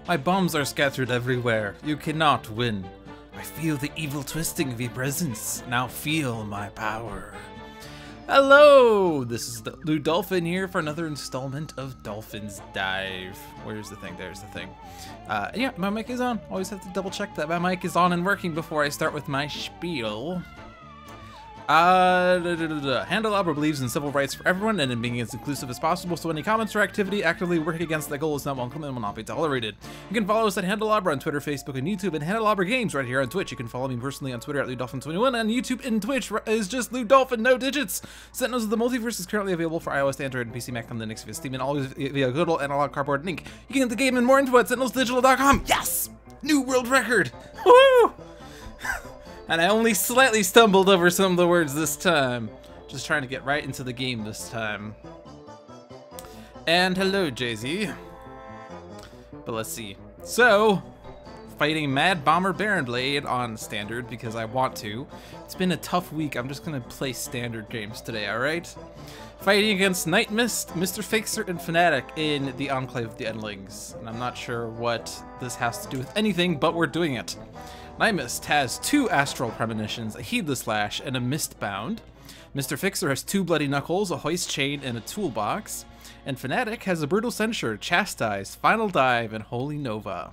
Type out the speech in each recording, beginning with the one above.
My bombs are scattered everywhere. You cannot win. I feel the evil twisting of your presence. Now feel my power. Hello! This is the Lou Dolphin here for another installment of Dolphins Dive. Where's the thing? There's the thing. Yeah, my mic is on. Always have to double check that my mic is on and working before I start with my spiel. Handelabra believes in civil rights for everyone and in being as inclusive as possible, so any comments or activity actively working against that goal is not welcome and will not be tolerated. You can follow us at Handelabra on Twitter, Facebook, and YouTube, and Handelabra Games right here on Twitch. You can follow me personally on Twitter at LouDolphin21, and YouTube and Twitch is just Lou Dolphin, no digits. Sentinels of the Multiverse is currently available for iOS, Android, and PC, Mac on Linux via Steam, and always via good old analog cardboard and ink. You can get the game and more info at sentinelsdigital.com. Yes! New world record! Woo! And I only slightly stumbled over some of the words this time. Just trying to get right into the game this time. And hello, Jay-Z. But let's see. So, fighting Mad Bomber Baron Blade on Standard because I want to. It's been a tough week. I'm just going to play Standard games today, alright? Fighting against Nightmist, Mr. Fixer, and Fanatic in the Enclave of the Endlings. And I'm not sure what this has to do with anything, but we're doing it. Nightmist has 2 Astral Premonitions, a Heedless Lash, and a Mistbound. Mr. Fixer has 2 Bloody Knuckles, a Hoist Chain, and a Toolbox. And Fanatic has a Brutal Censure, Chastise, Final Dive, and Holy Nova.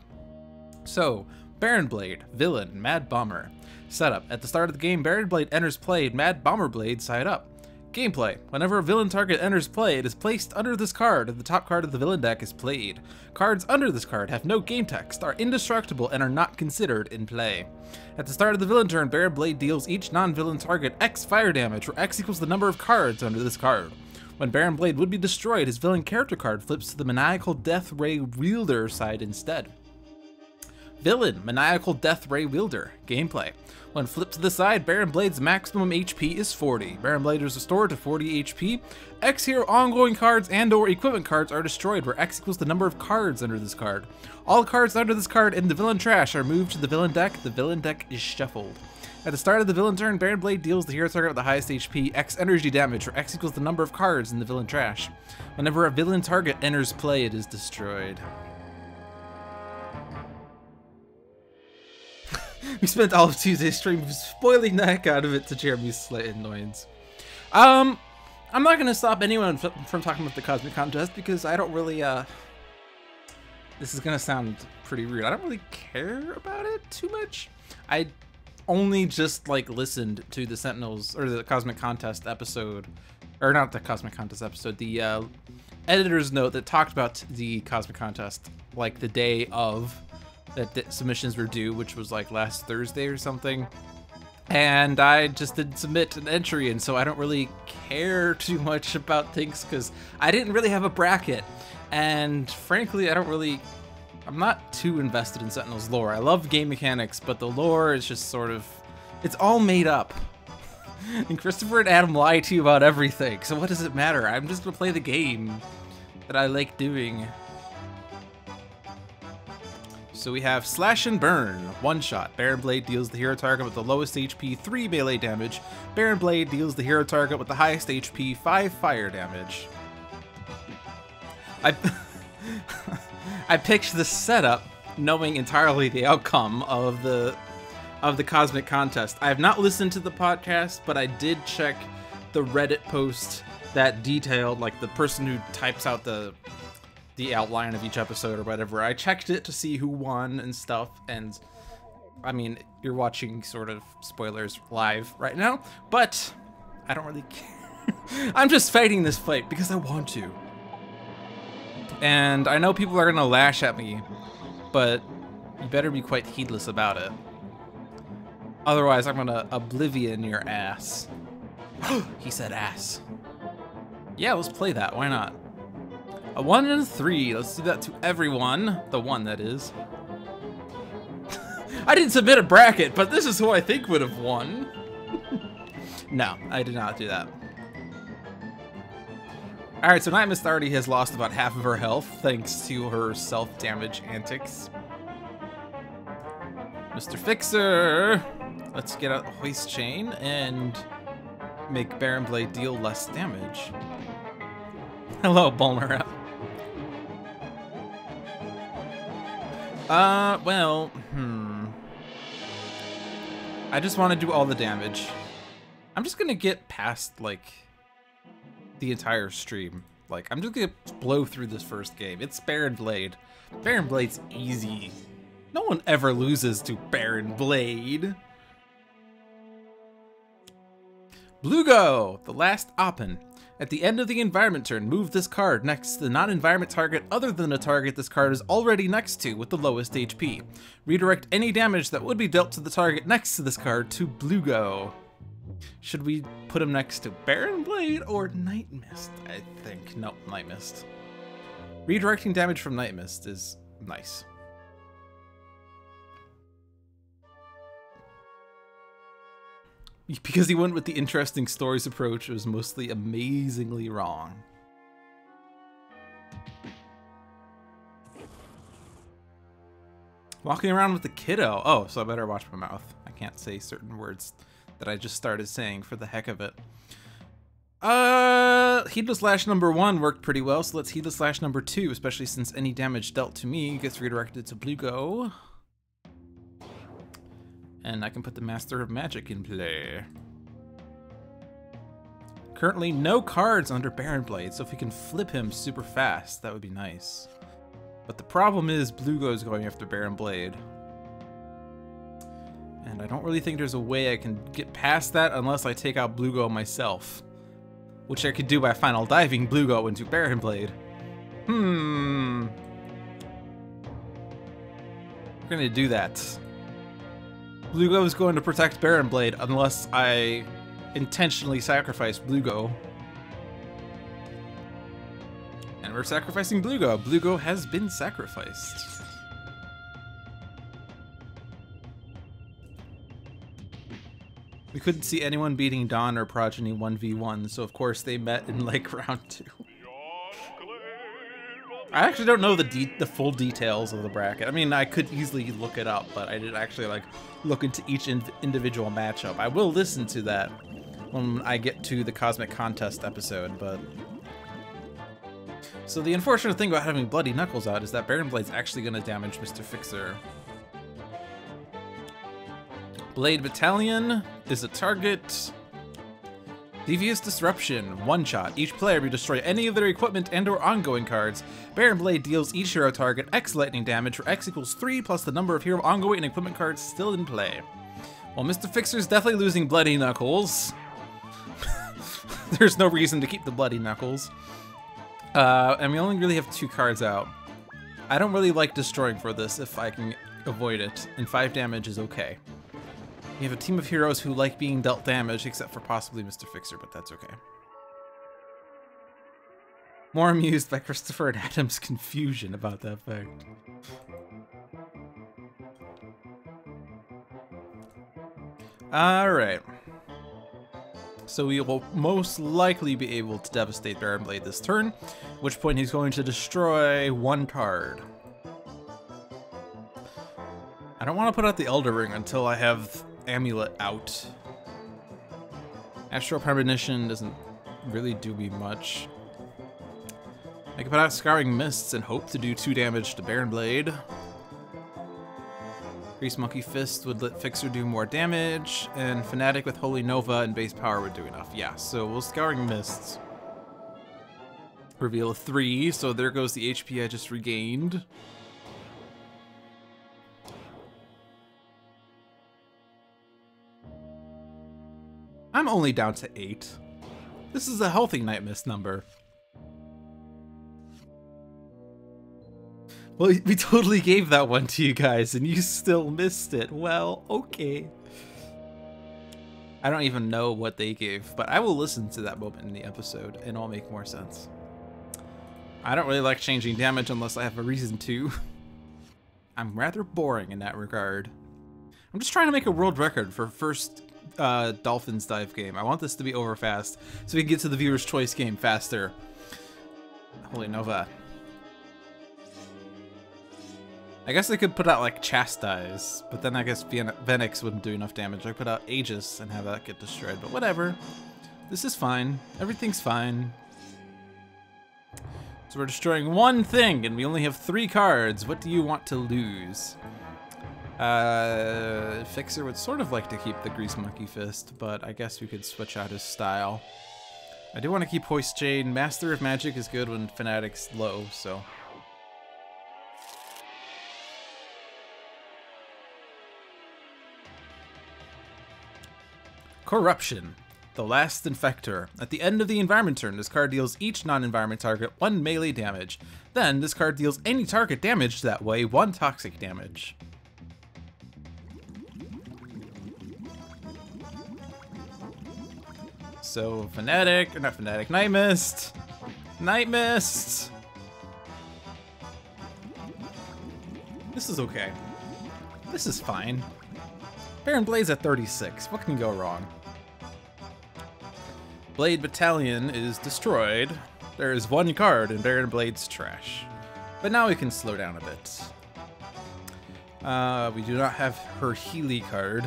So, Baron Blade, Villain, Mad Bomber. Setup. At the start of the game, Baron Blade enters play, Mad Bomber Blade side up. Gameplay. Whenever a villain target enters play, it is placed under this card, and the top card of the villain deck is played. Cards under this card have no game text, are indestructible, and are not considered in play. At the start of the villain turn, Baron Blade deals each non-villain target X fire damage, where X equals the number of cards under this card. When Baron Blade would be destroyed, his villain character card flips to the Maniacal Death Ray Wielder side instead. Villain, Maniacal Death Ray Wielder. Gameplay. When flipped to the side, Baron Blade's maximum HP is 40. Baron Blade is restored to 40 HP. X hero ongoing cards and or equipment cards are destroyed, where X equals the number of cards under this card. All cards under this card in the villain trash are moved to the villain deck. The villain deck is shuffled. At the start of the villain turn, Baron Blade deals the hero target with the highest HP X energy damage, where X equals the number of cards in the villain trash. Whenever a villain target enters play, it is destroyed. We spent all of Tuesday's stream spoiling the heck out of it to Jeremy's slight annoyance. I'm not gonna stop anyone from talking about the Cosmic Contest because I don't really, this is gonna sound pretty rude. I don't really care about it too much. I only just like listened to the Sentinels or the Cosmic Contest episode, or not the Cosmic Contest episode, the editor's note that talked about the Cosmic Contest like the day of that submissions were due, which was like last Thursday or something, and I just didn't submit an entry, and so I don't really care too much about things because I didn't really have a bracket, and frankly I'm not too invested in Sentinels lore. I love game mechanics, but the lore is just sort of, it's all made up. And Christopher and Adam lie to you about everything, so what does it matter? I'm just gonna play the game that I like doing. So we have Slash and Burn, 1 shot. Baron Blade deals the hero target with the lowest HP 3 melee damage. Baron Blade deals the hero target with the highest HP 5 fire damage. I picked this setup knowing entirely the outcome of the Cosmic Contest. I have not listened to the podcast, but I did check the Reddit post that detailed, like the person who types out the outline of each episode or whatever. I checked it to see who won and stuff, and I mean, you're watching sort of spoilers live right now, but I don't really care. I'm just fighting this fight because I want to. And I know people are gonna lash at me, but you better be quite heedless about it. Otherwise, I'm gonna oblivion your ass. He said ass. Yeah, let's play that, why not? A 1 and a 3. Let's do that to everyone. The 1, that is. I didn't submit a bracket, but this is who I think would have won. No, I did not do that. Alright, so Nightmist already has lost about half of her health thanks to her self-damage antics. Mr. Fixer! Let's get out the Hoist Chain and make Baron Blade deal less damage. Hello, Bulmer. Well, I just want to do all the damage. I'm just gonna get past, like, the entire stream. Like, I'm just gonna blow through this first game. It's Baron Blade. Baron Blade's easy. No one ever loses to Baron Blade. Blugo, the last Oppen. At the end of the environment turn, move this card next to the non-environment target other than the target this card is already next to with the lowest HP. Redirect any damage that would be dealt to the target next to this card to Blugo. Should we put him next to Baron Blade or Nightmist? I think. Nope, Nightmist. Redirecting damage from Nightmist is nice. Because he went with the interesting stories approach, it was mostly amazingly wrong. Walking around with the kiddo. Oh, so I better watch my mouth. I can't say certain words that I just started saying for the heck of it. Heedless Lash number 1 worked pretty well, so let's Heedless Lash number 2, especially since any damage dealt to me gets redirected to Blugo. And I can put the Master of Magic in play. Currently no cards under Baron Blade, so if we can flip him super fast, that would be nice. But the problem is Blugo is going after Baron Blade. And I don't really think there's a way I can get past that unless I take out Blugo myself. Which I could do by final diving Blugo into Baron Blade. We're gonna do that. Blugo is going to protect Baron Blade unless I intentionally sacrifice Blugo. And we're sacrificing Blugo. Blugo has been sacrificed. We couldn't see anyone beating Dawn or Progeny 1v1, so of course they met in like round 2. I actually don't know the full details of the bracket. I mean, I could easily look it up, but I didn't actually like look into each individual matchup. I will listen to that when I get to the Cosmic Contest episode, but... So the unfortunate thing about having Bloody Knuckles out is that Baron Blade's actually going to damage Mr. Fixer. Blade Battalion is a target. Devious Disruption, one-shot. Each player may destroy any of their equipment and or ongoing cards. Baron Blade deals each hero target X lightning damage for X equals 3 plus the number of hero ongoing and equipment cards still in play. While Mr. Fixer's definitely losing Bloody Knuckles. There's no reason to keep the Bloody Knuckles. And we only really have 2 cards out. I don't really like destroying for this if I can avoid it, and 5 damage is okay. We have a team of heroes who like being dealt damage, except for possibly Mr. Fixer, but that's okay. More amused by Christopher and Adam's confusion about that fact. Alright. So we will most likely be able to devastate Baron Blade this turn, at which point he's going to destroy 1 card. I don't want to put out the Elder Ring until I have Amulet out. Astral Premonition doesn't really do me much. I can put out Scouring Mists and hope to do 2 damage to Baron Blade. Grease Monkey Fist would let Fixer do more damage, and Fanatic with Holy Nova and base power would do enough. Yeah, so we'll Scouring Mists. Reveal 3, so there goes the HP I just regained. I'm only down to 8. This is a healthy Nightmist number. Well, we totally gave that one to you guys, and you still missed it. Well, okay. I don't even know what they gave, but I will listen to that moment in the episode, and it'll make more sense. I don't really like changing damage unless I have a reason to. I'm rather boring in that regard. I'm just trying to make a world record for first Dolphins dive game. I want this to be over fast, so we can get to the viewer's choice game faster. Holy Nova. I guess I could put out like Chastise, but then I guess Venix wouldn't do enough damage. I could put out Aegis and have that get destroyed, but whatever. This is fine. Everything's fine. So we're destroying one thing, and we only have 3 cards. What do you want to lose? Fixer would sort of like to keep the Grease Monkey Fist, but I guess we could switch out his style. I do want to keep Hoist Chain. Master of Magic is good when Fanatic's low, so... Corruption. The Last Infector. At the end of the environment turn, this card deals each non-environment target 1 melee damage. Then, this card deals any target damage that way 1 toxic damage. So, Fanatic, or not Fanatic, Nightmist! Nightmist! This is okay. This is fine. Baron Blade's at 36. What can go wrong? Blade Battalion is destroyed. There is 1 card in Baron Blade's trash. But now we can slow down a bit. We do not have her Healy card.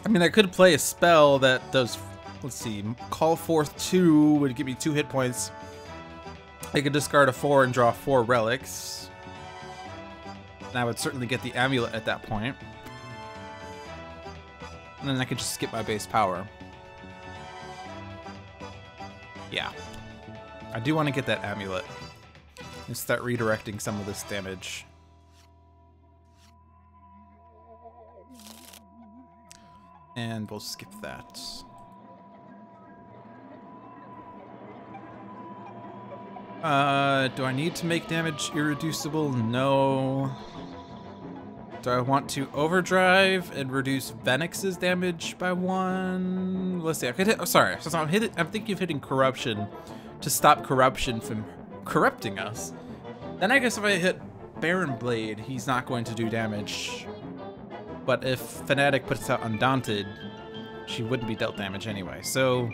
I mean, I could play a spell that does, let's see, Call Forth 2 would give me 2 hit points. I could discard a 4 and draw 4 relics. And I would certainly get the amulet at that point. And then I could just skip my base power. Yeah. I do want to get that amulet. And start redirecting some of this damage. And we'll skip that. Do I need to make damage irreducible? No. Do I want to overdrive and reduce Venix's damage by 1? Let's see. I could hit. Oh, sorry. So I'm thinking of hitting corruption to stop corruption from corrupting us. Then I guess if I hit Baron Blade, he's not going to do damage. But if Fanatic puts out Undaunted, she wouldn't be dealt damage anyway. So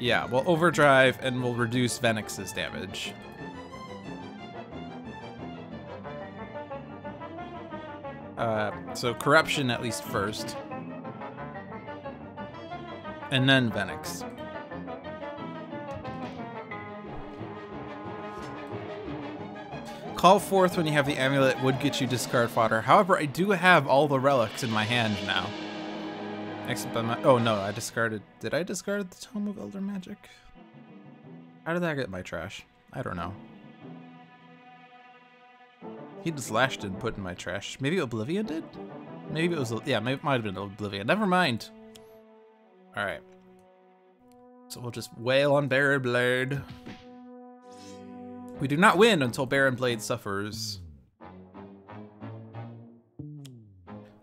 yeah, we'll overdrive and we'll reduce Venix's damage. So corruption at least first. And then Venix. Call Forth when you have the amulet would get you discard fodder. However, I do have all the relics in my hand now. Except oh no, I discarded. Did I discard the Tome of Elder Magic? How did that get in my trash? I don't know. He just lashed and put in my trash. Maybe Oblivion did? Maybe it was, yeah, maybe it might have been Oblivion. Never mind. Alright. So we'll just wail on Baron Blade. We do not win until Baron Blade suffers.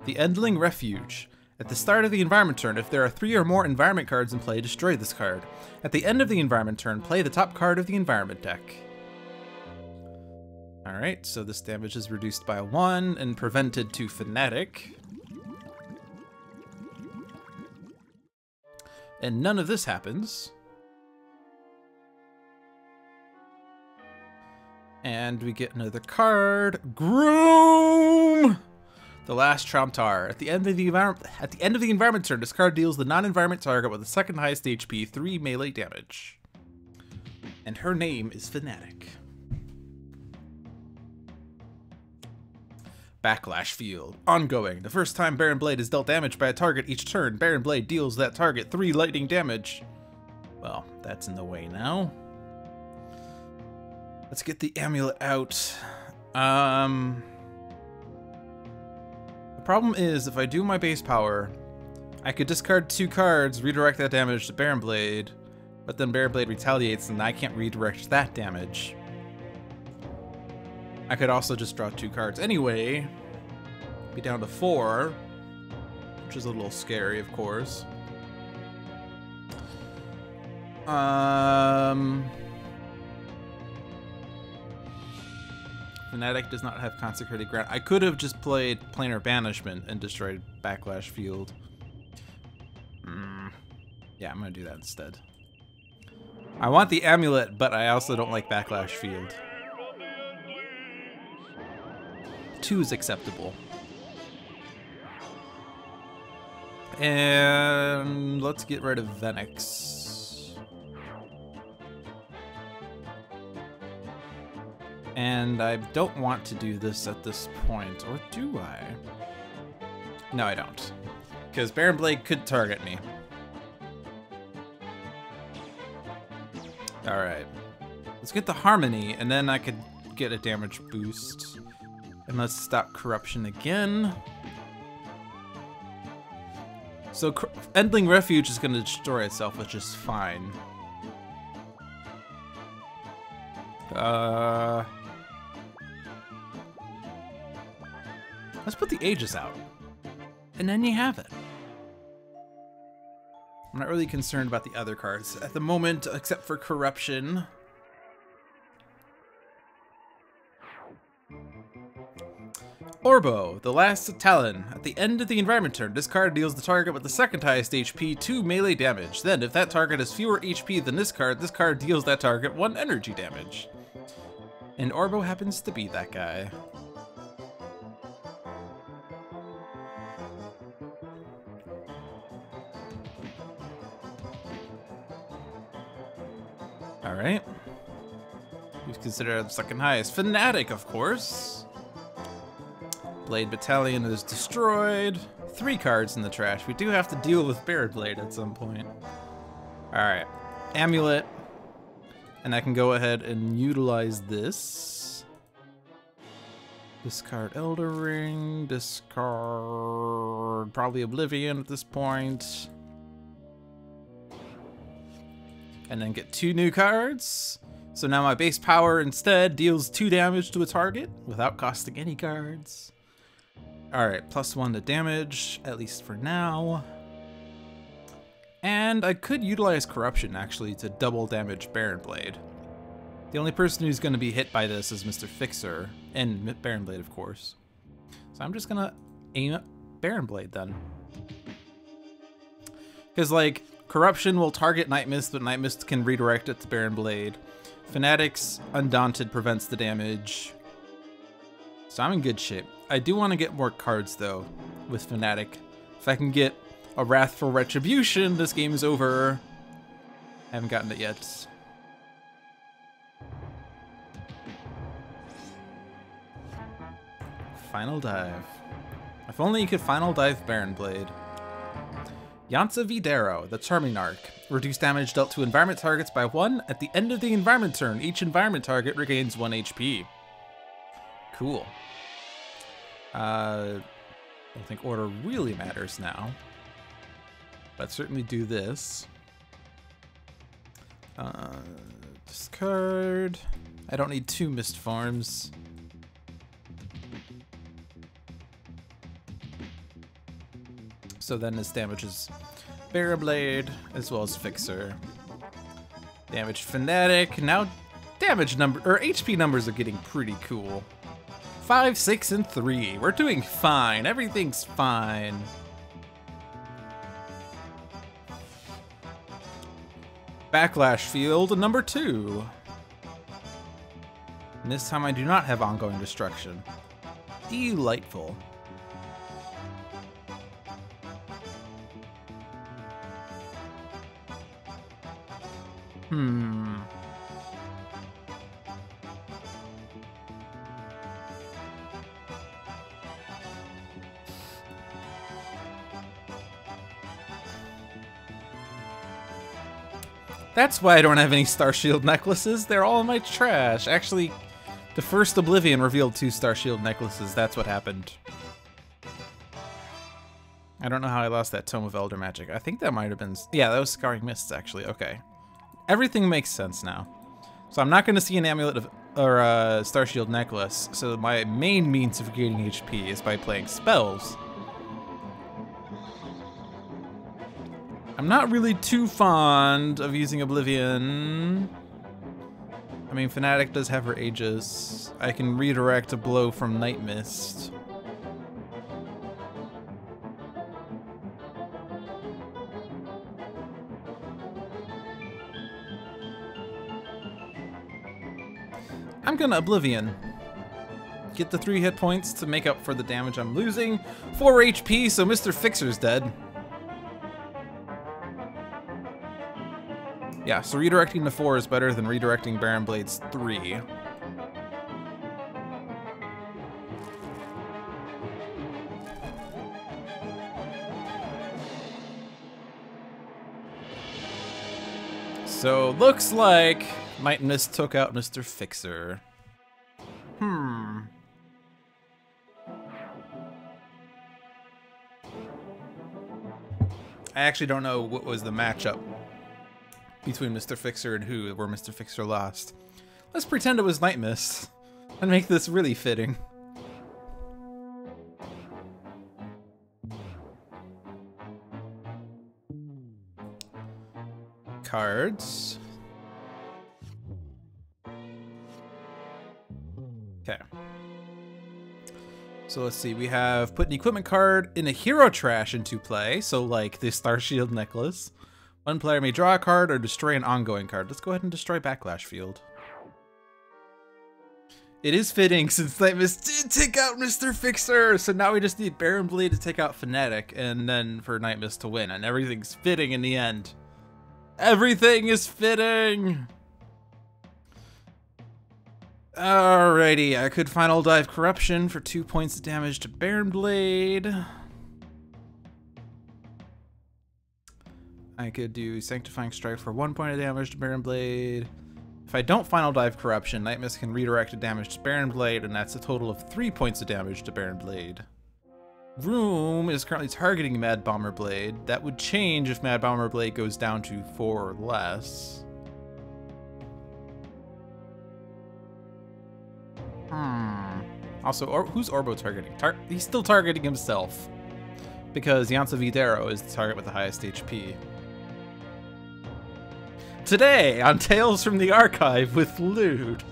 The Endling Refuge. At the start of the environment turn, if there are 3 or more environment cards in play, destroy this card. At the end of the environment turn, play the top card of the environment deck. Alright, so this damage is reduced by 1 and prevented to Fanatic. And none of this happens. And we get another card. Groom! The Last Tromtar. At the end of the environment turn, this card deals the non-environment target with the second highest HP 3 melee damage. And her name is Fanatic. Backlash Field. Ongoing. The first time Baron Blade is dealt damage by a target each turn, Baron Blade deals that target 3 lightning damage. Well, that's in the way now. Let's get the amulet out. The problem is, if I do my base power, I could discard 2 cards, redirect that damage to Baron Blade, but then Baron Blade retaliates and I can't redirect that damage. I could also just draw 2 cards anyway, be down to 4, which is a little scary, of course. Fanatic does not have Consecrated Ground. I could have just played Planar Banishment and destroyed Backlash Field. Yeah, I'm gonna do that instead. I want the amulet, but I also don't like Backlash Field. 2 is acceptable. And let's get rid of Venix. And I don't want to do this at this point, or do I? No, I don't. Because Baron Blade could target me. Alright. Let's get the Harmony, and then I could get a damage boost. And let's stop Corruption again. So Endling Refuge is going to destroy itself, which is fine. Let's put the Aegis out. And then you have it. I'm not really concerned about the other cards at the moment, except for Corruption. Orbo, the Last Talon. At the end of the environment turn, this card deals the target with the second highest HP 2 melee damage. Then, if that target has fewer HP than this card deals that target 1 energy damage. And Orbo happens to be that guy. Alright. Who's considered the second highest? Fanatic, of course. Blade Battalion is destroyed. 3 cards in the trash. We do have to deal with Baron Blade at some point. Alright. Amulet. And I can go ahead and utilize this. Discard Elder Ring. Discard probably Oblivion at this point. And then get 2 new cards. So now my base power instead deals 2 damage to a target without costing any cards. Alright, +1 to damage, at least for now. And I could utilize Corruption, actually, to double damage Baron Blade. The only person who's going to be hit by this is Mr. Fixer, and Baron Blade, of course. So I'm just going to aim at Baron Blade, then. Because, like, Corruption will target Nightmist, but Nightmist can redirect it to Baron Blade. Fanatic's Undaunted prevents the damage. So I'm in good shape. I do want to get more cards, though, with Fanatic. If I can get a Wrathful Retribution, this game is over. I haven't gotten it yet. Final Dive. If only you could Final Dive Baron Blade. Yansa Videro, the Terminarch. Reduce damage dealt to environment targets by 1 at the end of the environment turn. Each environment target regains 1 HP. Cool. I don't think order really matters now. But certainly do this. Discard. I don't need 2 Mist Farms. So then this damages Baron Blade as well as Fixer. Damage Fanatic. Now damage number or HP numbers are getting pretty cool. 5, 6, and 3. We're doing fine. Everything's fine. Backlash Field number 2. And this time I do not have ongoing destruction. Delightful. That's why I don't have any Starshield necklaces. They're all in my trash. Actually, the first Oblivion revealed 2 Starshield necklaces. That's what happened. I don't know how I lost that Tome of Elder Magic. I think that might have been... Yeah, that was Scarring Mists, actually. Okay. Everything makes sense now. So I'm not going to see an amulet of, or a Starshield necklace. So my main means of gaining HP is by playing spells. I'm not really too fond of using Oblivion. I mean, Fanatic does have her Aegis. I can redirect a blow from Nightmist. I'm gonna Oblivion. Get the 3 hit points to make up for the damage I'm losing. 4 HP, so Mr. Fixer's dead. Yeah, so redirecting to 4 is better than redirecting Baron Blades 3. So, looks like Nightmist took out Mr. Fixer. I actually don't know what was the matchup between Mr. Fixer and who, where Mr. Fixer lost. Let's pretend it was Nightmist and make this really fitting. Cards. Okay. So let's see, we have put an equipment card in a hero trash into play, so like the Star Shield necklace. One player may draw a card or destroy an ongoing card. Let's go ahead and destroy Backlash Field. It is fitting since Nightmist did take out Mr. Fixer, so now we just need Baron Blade to take out Fanatic and then for Nightmist to win, and everything's fitting in the end. Everything is fitting! Alrighty, I could Final Dive Corruption for 2 points of damage to Baron Blade. I could do Sanctifying Strike for 1 point of damage to Baron Blade. If I don't Final Dive Corruption, Nightmist can redirect a damage to Baron Blade, and that's a total of 3 points of damage to Baron Blade. Room is currently targeting Mad Bomber Blade. That would change if Mad Bomber Blade goes down to 4 or less. Also, who's Orbo targeting? He's still targeting himself, because Yansa Videro is the target with the highest HP. Today, on Tales from the Archive with Lude.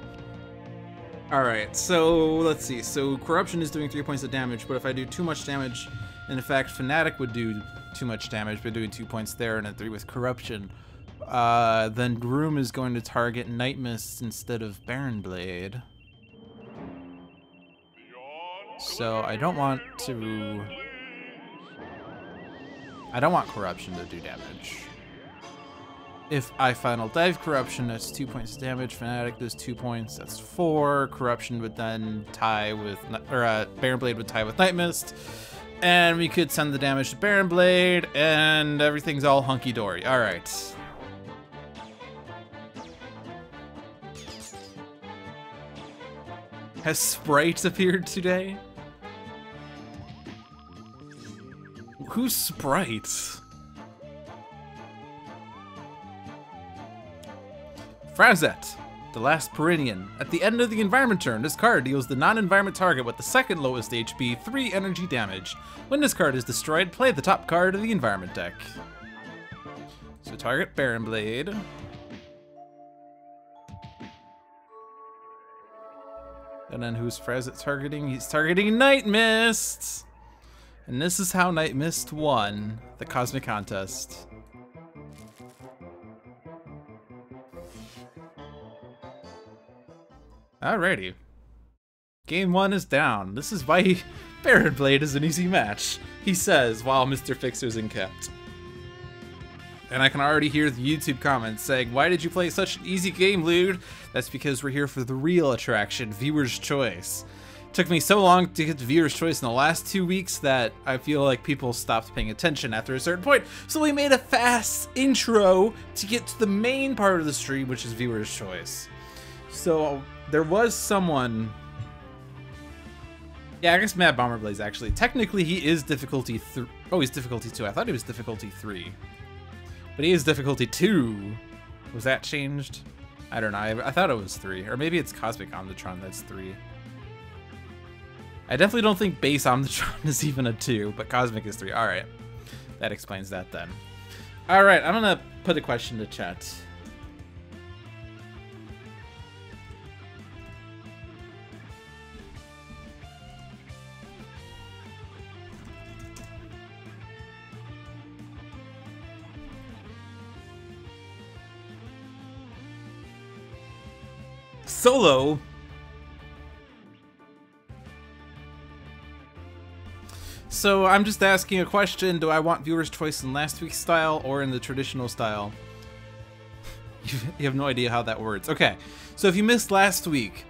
Alright, so let's see. So Corruption is doing 3 points of damage, but if I do too much damage, and in fact Fanatic would do too much damage by doing 2 points there and a 3 with Corruption, then Groom is going to target Nightmist instead of Baron Blade. So I don't want Corruption to do damage. If I Final Dive Corruption, that's 2 points of damage. Fanatic does 2 points, that's 4. Corruption would then tie with, Baron Blade would tie with Nightmist. And we could send the damage to Baron Blade, and everything's all hunky-dory. Alright. Has Sprite appeared today? Who's Sprite? Frazet, the Last Perennian. At the end of the environment turn, this card deals the non-environment target with the second lowest HP 3 energy damage. When this card is destroyed, play the top card of the environment deck. So target Baron Blade. And then who's Frazet targeting? He's targeting Nightmist! And this is how Nightmist won the Cosmic Contest. Alrighty. Game 1 is down. This is why Baron Blade is an easy match, he says while Mr. Fixer's encamped. And I can already hear the YouTube comments saying, why did you play such an easy game, Lude? That's because we're here for the real attraction, viewer's choice. It took me so long to get to viewer's choice in the last 2 weeks that I feel like people stopped paying attention after a certain point. So we made a fast intro to get to the main part of the stream, which is viewer's choice. So there was someone... Yeah, I guess Mad Bomber Blaze actually. Technically he is difficulty 3. Oh, he's difficulty 2. I thought he was difficulty 3. But he is difficulty 2. Was that changed? I don't know. I thought it was 3. Or maybe it's Cosmic Omnitron that's 3. I definitely don't think base Omnitron is even a 2, but Cosmic is 3. Alright. That explains that then. Alright, I'm gonna put a question to chat. Solo. So I'm just asking a question. Do I want viewer's choice in last week's style or in the traditional style? You have no idea how that works. Okay, so if you missed last week,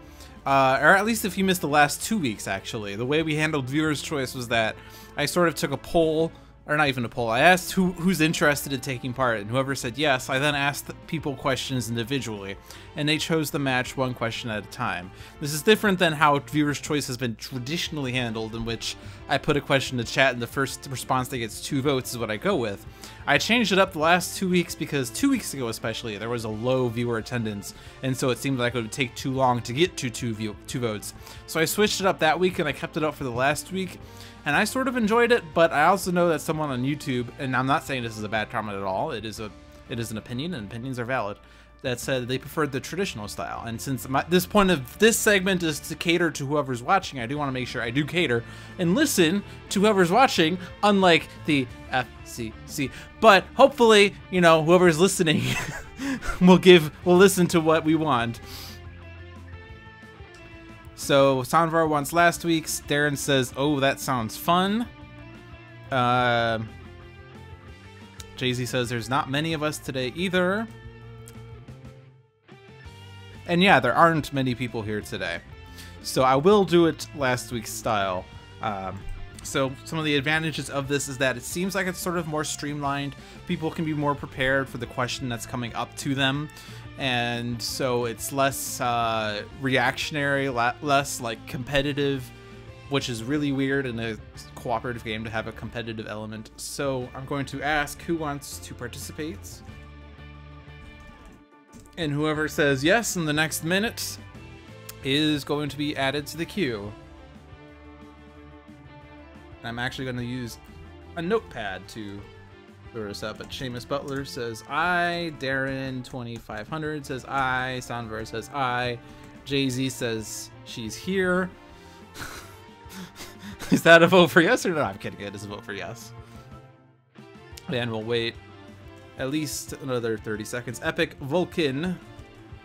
or at least if you missed the last 2 weeks, actually, the way we handled viewer's choice was that I sort of took a poll, or not even a poll, I asked who's interested in taking part, and whoever said yes, I then asked people questions individually, and they chose the match one question at a time. This is different than how viewer's choice has been traditionally handled, in which I put a question to chat and the first response that gets 2 votes is what I go with. I changed it up the last 2 weeks because 2 weeks ago especially, there was a low viewer attendance, and so it seemed like it would take too long to get to two votes. So I switched it up that week, and I kept it up for the last week. And I sort of enjoyed it, but I also know that someone on YouTube, and I'm not saying this is a bad comment at all, it is an opinion, and opinions are valid, that said they preferred the traditional style. And since this point of this segment is to cater to whoever's watching, I do want to make sure I do cater and listen to whoever's watching, unlike the FCC. But hopefully, you know, whoever's listening will listen to what we want. So Sanvar wants last week's. Darren says, "Oh, that sounds fun." Jay-Z says, "There's not many of us today either." And yeah, there aren't many people here today. So I will do it last week's style. So some of the advantages of this is that it seems like it's sort of more streamlined. People can be more prepared for the question that's coming up to them. And so it's less reactionary, less like competitive, which is really weird in a cooperative game to have a competitive element. So I'm going to ask who wants to participate. And whoever says yes in the next minute is going to be added to the queue. I'm actually going to use a notepad to throw this up, but Seamus Butler says aye, Darren 2500 says aye, Sanvar says aye, Jay-Z says she's here. Is that a vote for yes or no? I'm kidding, it is a vote for yes. And we'll wait at least another 30 seconds. Epic Vulcan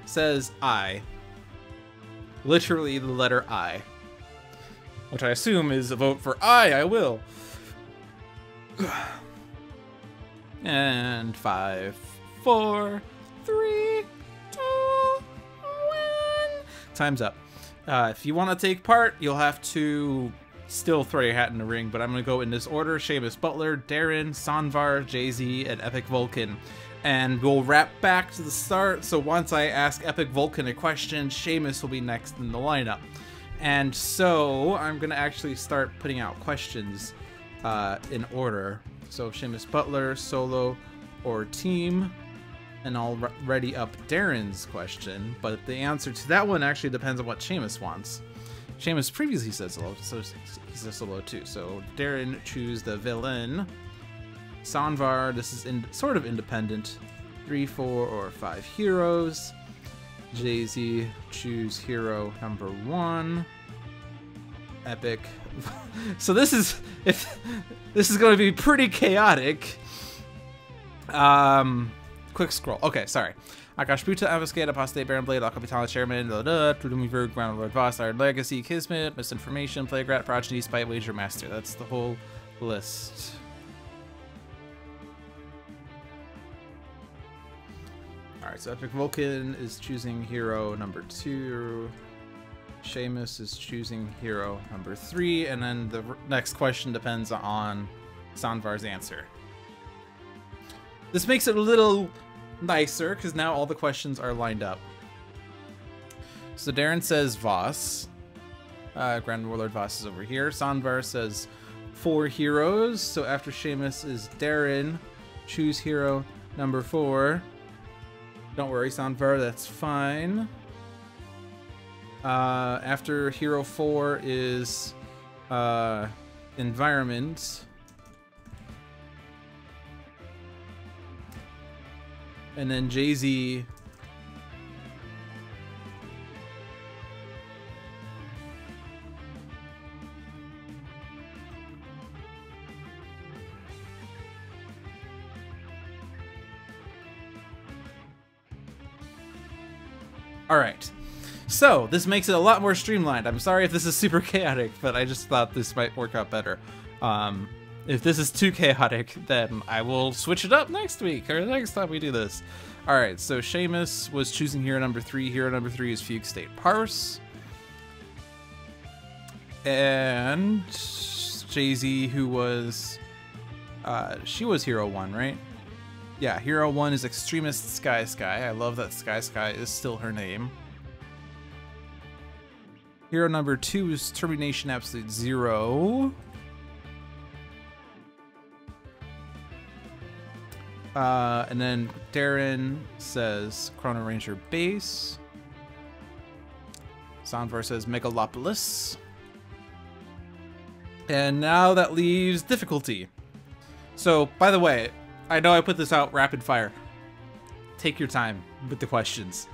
says aye. Literally the letter I. Which I assume is a vote for I will. And 5, 4, 3, 2, 1. Time's up. If you want to take part, you'll have to still throw your hat in the ring, but I'm going to go in this order. Seamus Butler, Darren, Sanvar, Jay-Z, and Epic Vulcan. And we'll wrap back to the start, so once I ask Epic Vulcan a question, Seamus will be next in the lineup. And so I'm going to actually start putting out questions in order. So Seamus Butler, solo, or team. And I'll ready up Darren's question. But the answer to that one actually depends on what Seamus wants. Seamus previously said solo, so he says solo too. So Darren, choose the villain. Sanvar, this is sort of independent. 3, 4, or 5 heroes. Jay-Z, choose hero number 1. Epic. So this is going to be pretty chaotic. Quick scroll. Okay, sorry. Akash Buta, Ambuscade, Apostate, Baron Blade, Al Capitan, Chairman, Tudumiverg, Warlord, Voss, Iron Legacy, Kismet, Misinformation, Playgrat, Progeny, Spite, Wager Master. That's the whole list. Alright, so Epic Vulcan is choosing hero number 2. Seamus is choosing hero number 3. And then the next question depends on Sanvar's answer. This makes it a little nicer because now all the questions are lined up. So Darren says Voss. Grand Warlord Voss is over here. Sanvar says 4 heroes. So after Seamus is Darren. Choose hero number 4. Don't worry, Sanvar, that's fine. After hero 4 is environment. And then Jay-Z. All right, so this makes it a lot more streamlined. I'm sorry if this is super chaotic, but I just thought this might work out better. If this is too chaotic, then I will switch it up next week or next time we do this. All right, so Seamus was choosing hero number 3. Hero number 3 is Fugue State Parse. And Jay-Z, who was, she was hero 1, right? Yeah, hero 1 is Extremist Sky. I love that Sky is still her name. Hero number 2 is Termi-Nation Absolute Zero. And then Darren says Chrono-Ranger base. Soundvar says Megalopolis. And now that leaves difficulty. So, by the way, I know I put this out rapid fire. Take your time with the questions.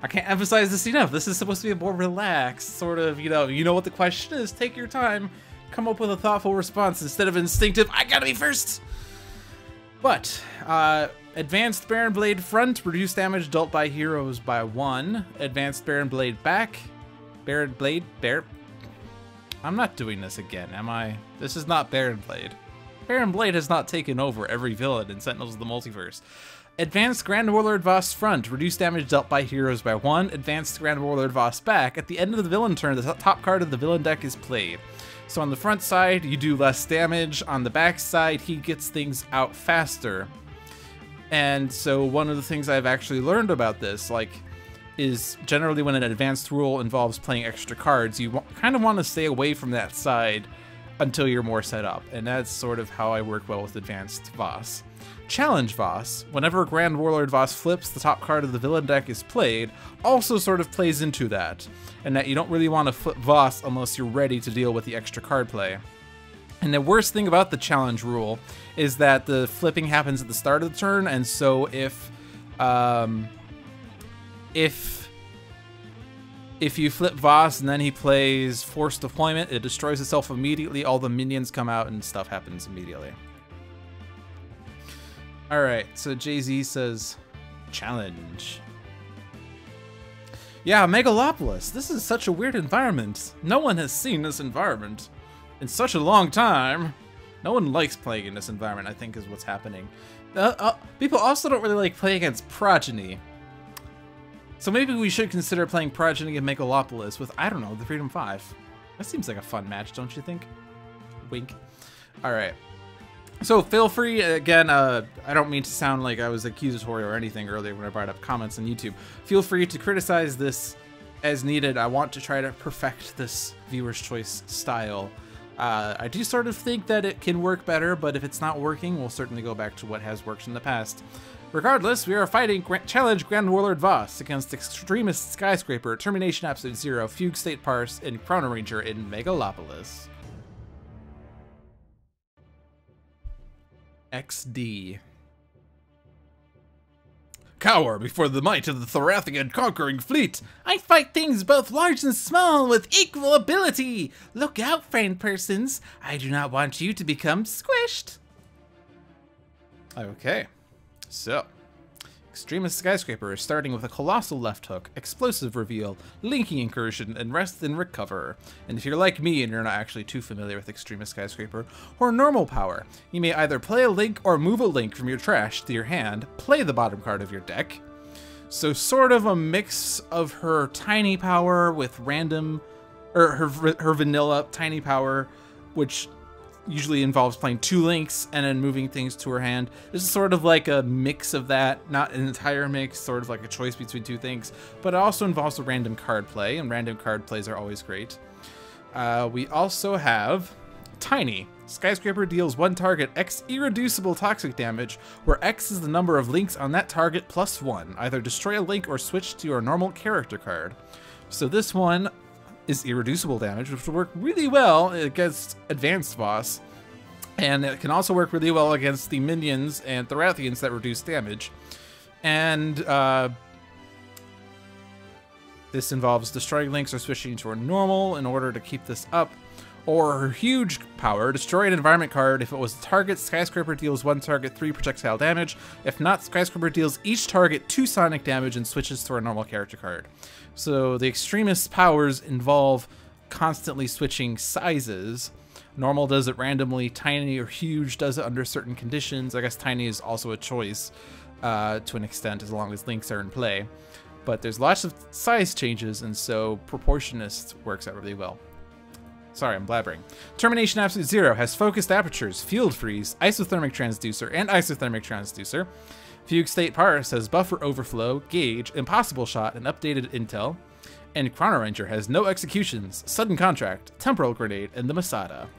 I can't emphasize this enough. This is supposed to be a more relaxed sort of, you know what the question is. Take your time. Come up with a thoughtful response instead of instinctive, I gotta be first. But, Advanced Baron Blade front, reduce damage dealt by heroes by 1. Advanced Baron Blade back. Baron Blade, I'm not doing this again, am I? This is not Baron Blade. Baron Blade has not taken over every villain in Sentinels of the Multiverse. Advanced Grand Warlord Voss front, reduce damage dealt by heroes by 1. Advanced Grand Warlord Voss back. At the end of the villain turn, the top card of the villain deck is played. So on the front side, you do less damage. On the back side, he gets things out faster. And so one of the things I've actually learned about this, is generally when an advanced rule involves playing extra cards, you kind of want to stay away from that side until you're more set up. And that's sort of how I work well with Advanced Voss. Challenge Voss, whenever Grand Warlord Voss flips, the top card of the villain deck is played, also sort of plays into that. And that you don't really want to flip Voss unless you're ready to deal with the extra card play. And the worst thing about the challenge rule is that the flipping happens at the start of the turn, and so if you flip Voss and then he plays Forced Deployment, it destroys itself immediately, all the minions come out and stuff happens immediately. Alright, so Jay-Z says, challenge. Yeah, Megalopolis. This is such a weird environment. No one has seen this environment in such a long time. No one likes playing in this environment, I think is what's happening. People also don't really like playing against Progeny. So maybe we should consider playing Progeny and Megalopolis with, I don't know, the Freedom 5. That seems like a fun match, don't you think? Wink. Alright. So feel free, again, I don't mean to sound like I was accusatory or anything earlier when I brought up comments on YouTube. Feel free to criticize this as needed. I want to try to perfect this viewer's choice style. I do sort of think that it can work better, but if it's not working, we'll certainly go back to what has worked in the past. Regardless, we are fighting Challenge Grand Warlord Voss against Extremist Skyscraper, Termi-Nation Absolute Zero, Fugue State Parse, and Chrono-Ranger in Megalopolis. XD. Cower before the might of the Thorathian conquering fleet. I fight things both large and small with equal ability. Look out, friend persons. I do not want you to become squished. Okay, so Extremist Skyscraper is starting with a Colossal Left Hook, Explosive Reveal, Linking Incursion, and Rest and Recover. And if you're like me and you're not actually too familiar with Extremist Skyscraper, or normal power, you may either play a link or move a link from your trash to your hand, play the bottom card of your deck. So sort of a mix of her tiny power with random, or her vanilla tiny power, which usually involves playing 2 links and then moving things to her hand. This is sort of like a mix of that, not an entire mix, sort of like a choice between 2 things, but it also involves a random card play, and random card plays are always great. We also have Tiny. Skyscraper deals 1 target X irreducible toxic damage, where X is the number of links on that target plus 1. Either destroy a link or switch to your normal character card. So this one is irreducible damage, which will work really well against Advanced Voss, and it can also work really well against the minions and Thorathians that reduce damage. And this involves destroying links or switching to a normal in order to keep this up. Or her huge power, destroy an environment card. If it was a target, Skyscraper deals 1 target 3 projectile damage. If not, Skyscraper deals each target 2 sonic damage and switches to a normal character card. So the Extremist powers involve constantly switching sizes. Normal does it randomly. Tiny or huge does it under certain conditions. I guess tiny is also a choice to an extent, as long as links are in play. But there's lots of size changes, and so proportionist works out really well. Sorry, I'm blabbering. Termi-Nation Absolute Zero has focused apertures, field freeze, isothermic transducer, and isothermic transducer. Fugue State Parse has buffer overflow, gauge, impossible shot, and updated intel. And Chrono-Ranger has no executions, sudden contract, temporal grenade, and the Masada.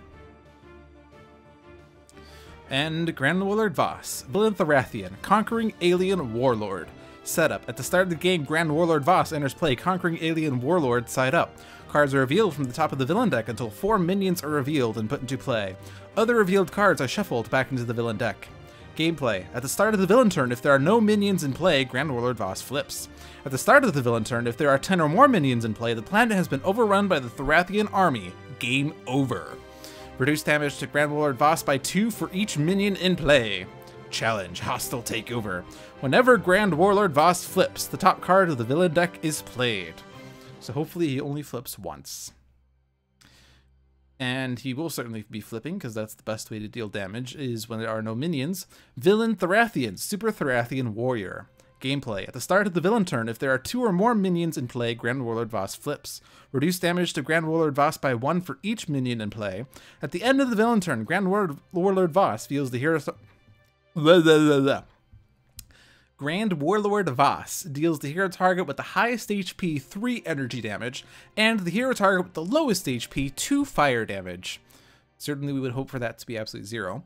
And Grand Warlord Voss, Villain Thorathian, conquering alien warlord. Setup. At the start of the game, Grand Warlord Voss enters play, conquering alien warlord side up. Cards are revealed from the top of the villain deck until 4 minions are revealed and put into play. Other revealed cards are shuffled back into the villain deck. Gameplay. At the start of the villain turn, if there are no minions in play, Grand Warlord Voss flips. At the start of the villain turn, if there are 10 or more minions in play, the planet has been overrun by the Thorathian army. Game over. Reduce damage to Grand Warlord Voss by 2 for each minion in play. Challenge. Hostile takeover. Whenever Grand Warlord Voss flips, the top card of the villain deck is played. So hopefully he only flips once. And he will certainly be flipping, because that's the best way to deal damage, is when there are no minions. Villain Thorathian, Super Thorathian Warrior. Gameplay. At the start of the villain turn, if there are 2 or more minions in play, Grand Warlord Voss flips. Reduce damage to Grand Warlord Voss by 1 for each minion in play. At the end of the villain turn, Grand Warlord Voss feels the hero... Grand Warlord Voss deals the hero target with the highest HP 3 energy damage, and the hero target with the lowest HP 2 fire damage. Certainly we would hope for that to be absolute 0.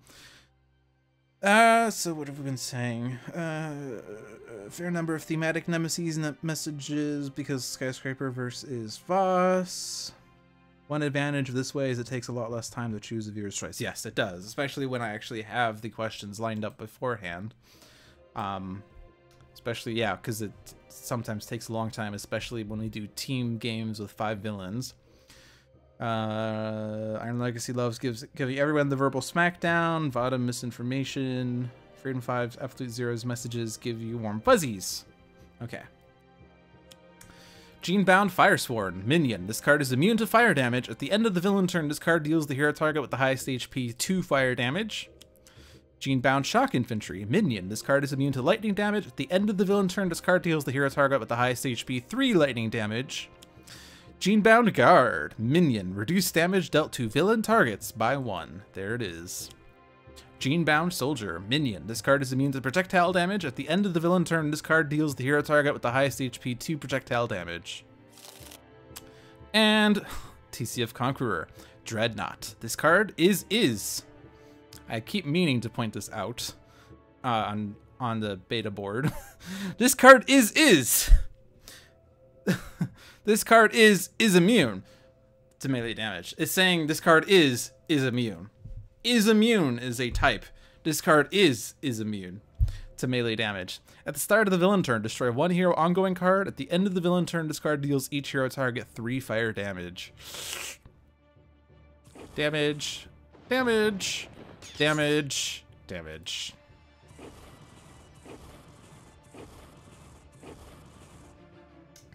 So what have we been saying? A fair number of thematic nemesis and messages because Skyscraper verse is Voss. One advantage of this way is it takes a lot less time to choose a viewer's choice. Yes, it does, especially when I actually have the questions lined up beforehand. Especially, yeah, because it sometimes takes a long time, especially when we do team games with 5 villains. Iron Legacy loves giving everyone the verbal smackdown. Vada misinformation. Freedom 5's Absolute Zero's messages give you warm fuzzies. Okay. Genebound Firesworn. Minion. This card is immune to fire damage. At the end of the villain turn, this card deals the hero target with the highest HP 2 fire damage. Genebound Shock Infantry. Minion. This card is immune to lightning damage. At the end of the villain turn, this card deals the hero target with the highest HP 3 lightning damage. Genebound Guard. Minion. Reduce damage dealt to villain targets by 1. There it is. Genebound Soldier. Minion. This card is immune to projectile damage. At the end of the villain turn, this card deals the hero target with the highest HP 2 projectile damage. And TCF Conqueror. Dreadnought. This card is. I keep meaning to point this out on the beta board. This card is. This card is immune to melee damage. It's saying this card is immune. Is immune is a type. This card is immune to melee damage. At the start of the villain turn, destroy 1 hero ongoing card. At the end of the villain turn, this card deals each hero target 3 fire damage. Damage. Damage. Damage. Damage.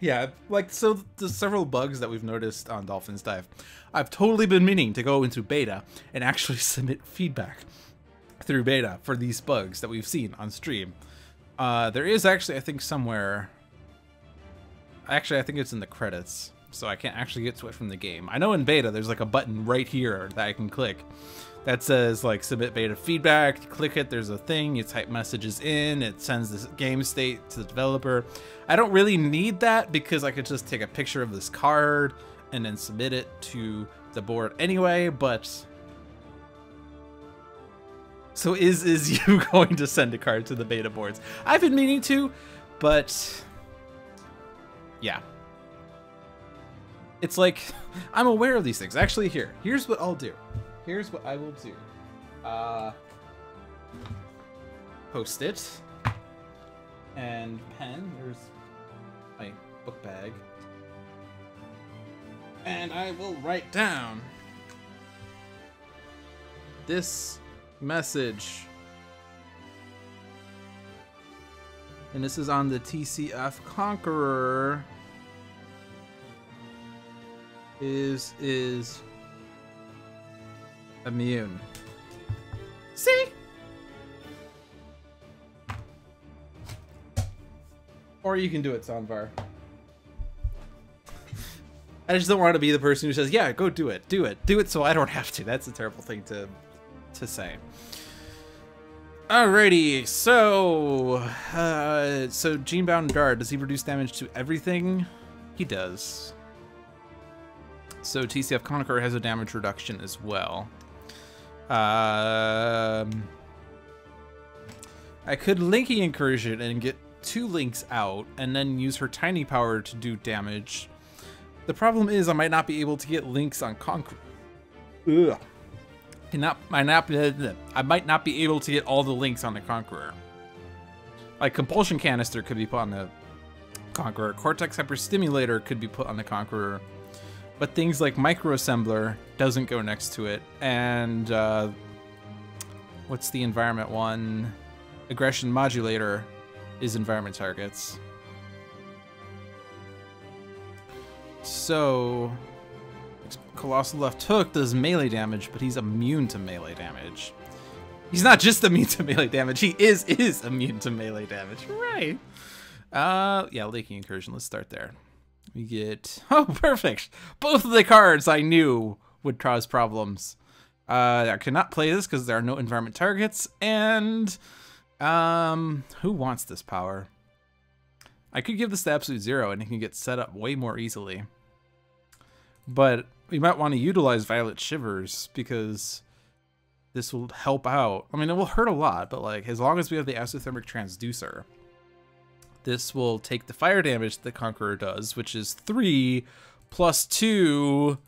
Yeah, like, so the several bugs that we've noticed on Dolphins Dive, I've totally been meaning to go into beta and actually submit feedback through beta for these bugs that we've seen on stream. There is actually, I think, somewhere... Actually, I think it's in the credits, so I can't actually get to it from the game. I know in beta, there's like a button right here that I can click that says, like, submit beta feedback. You click it, there's a thing, you type messages in, it sends this game state to the developer. I don't really need that because I could just take a picture of this card and then submit it to the board anyway, but... So is you going to send a card to the beta boards? I've been meaning to, but... Yeah. It's like, I'm aware of these things. Actually, here's what I'll do. Here's what I will do. Post it. And pen. There's my book bag. And I will write down this message. And this is on the TCF Conqueror. Immune. See? Or you can do it, Sonvar. I just don't want to be the person who says, yeah, go do it. Do it. Do it so I don't have to. That's a terrible thing to say. Alrighty, so Genebound Guard, does he reduce damage to everything? He does. So TCF Conqueror has a damage reduction as well. I could Linky Incursion and get 2 links out and then use her tiny power to do damage. The problem is I might not be able to get links on Conqueror. Ugh. I might not be able to get all the links on the Conqueror. Like Compulsion Canister could be put on the Conqueror. Cortex Hyperstimulator could be put on the Conqueror. But things like Microassembler doesn't go next to it. And what's the environment one? Aggression Modulator is environment targets. So Colossal Left Hook does melee damage, but he's immune to melee damage. He's not just immune to melee damage, he is immune to melee damage. Right. Yeah, Linking Incursion, let's start there. We get, oh, perfect. Both of the cards I knew would cause problems. I cannot play this because there are no environment targets, and who wants this power? I could give this to Absolute Zero and it can get set up way more easily. But we might want to utilize Violet Shivers because this will help out. I mean, it will hurt a lot, but like as long as we have the Exothermic Transducer, this will take the fire damage the Conqueror does, which is 3 plus 2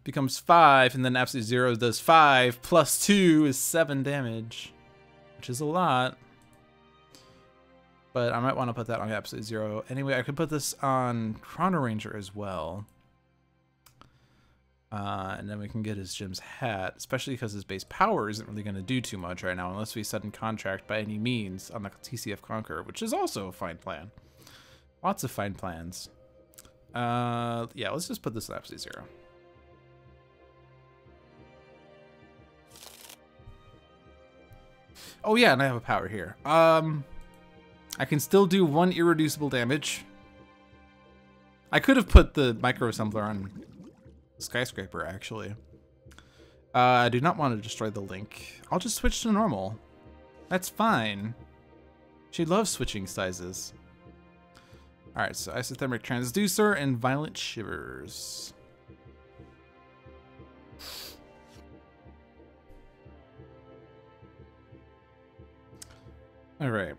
becomes 5, and then Absolute Zero does 5 plus 2 is 7 damage, which is a lot. But I might want to put that on Absolute Zero. Anyway, I could put this on Chrono-Ranger as well. And then we can get his Jim's hat, especially because his base power isn't really going to do too much right now, unless we sudden contract by any means on the TCF Conqueror, which is also a fine plan. Lots of fine plans. Yeah, let's just put this on Absolute Zero. Oh yeah, and I have a power here. I can still do 1 irreducible damage. I could have put the Microassembler on Skyscraper, actually. I do not want to destroy the link. I'll just switch to normal. That's fine. She loves switching sizes. Alright, so Isothermic Transducer and Violent Shivers. Alright.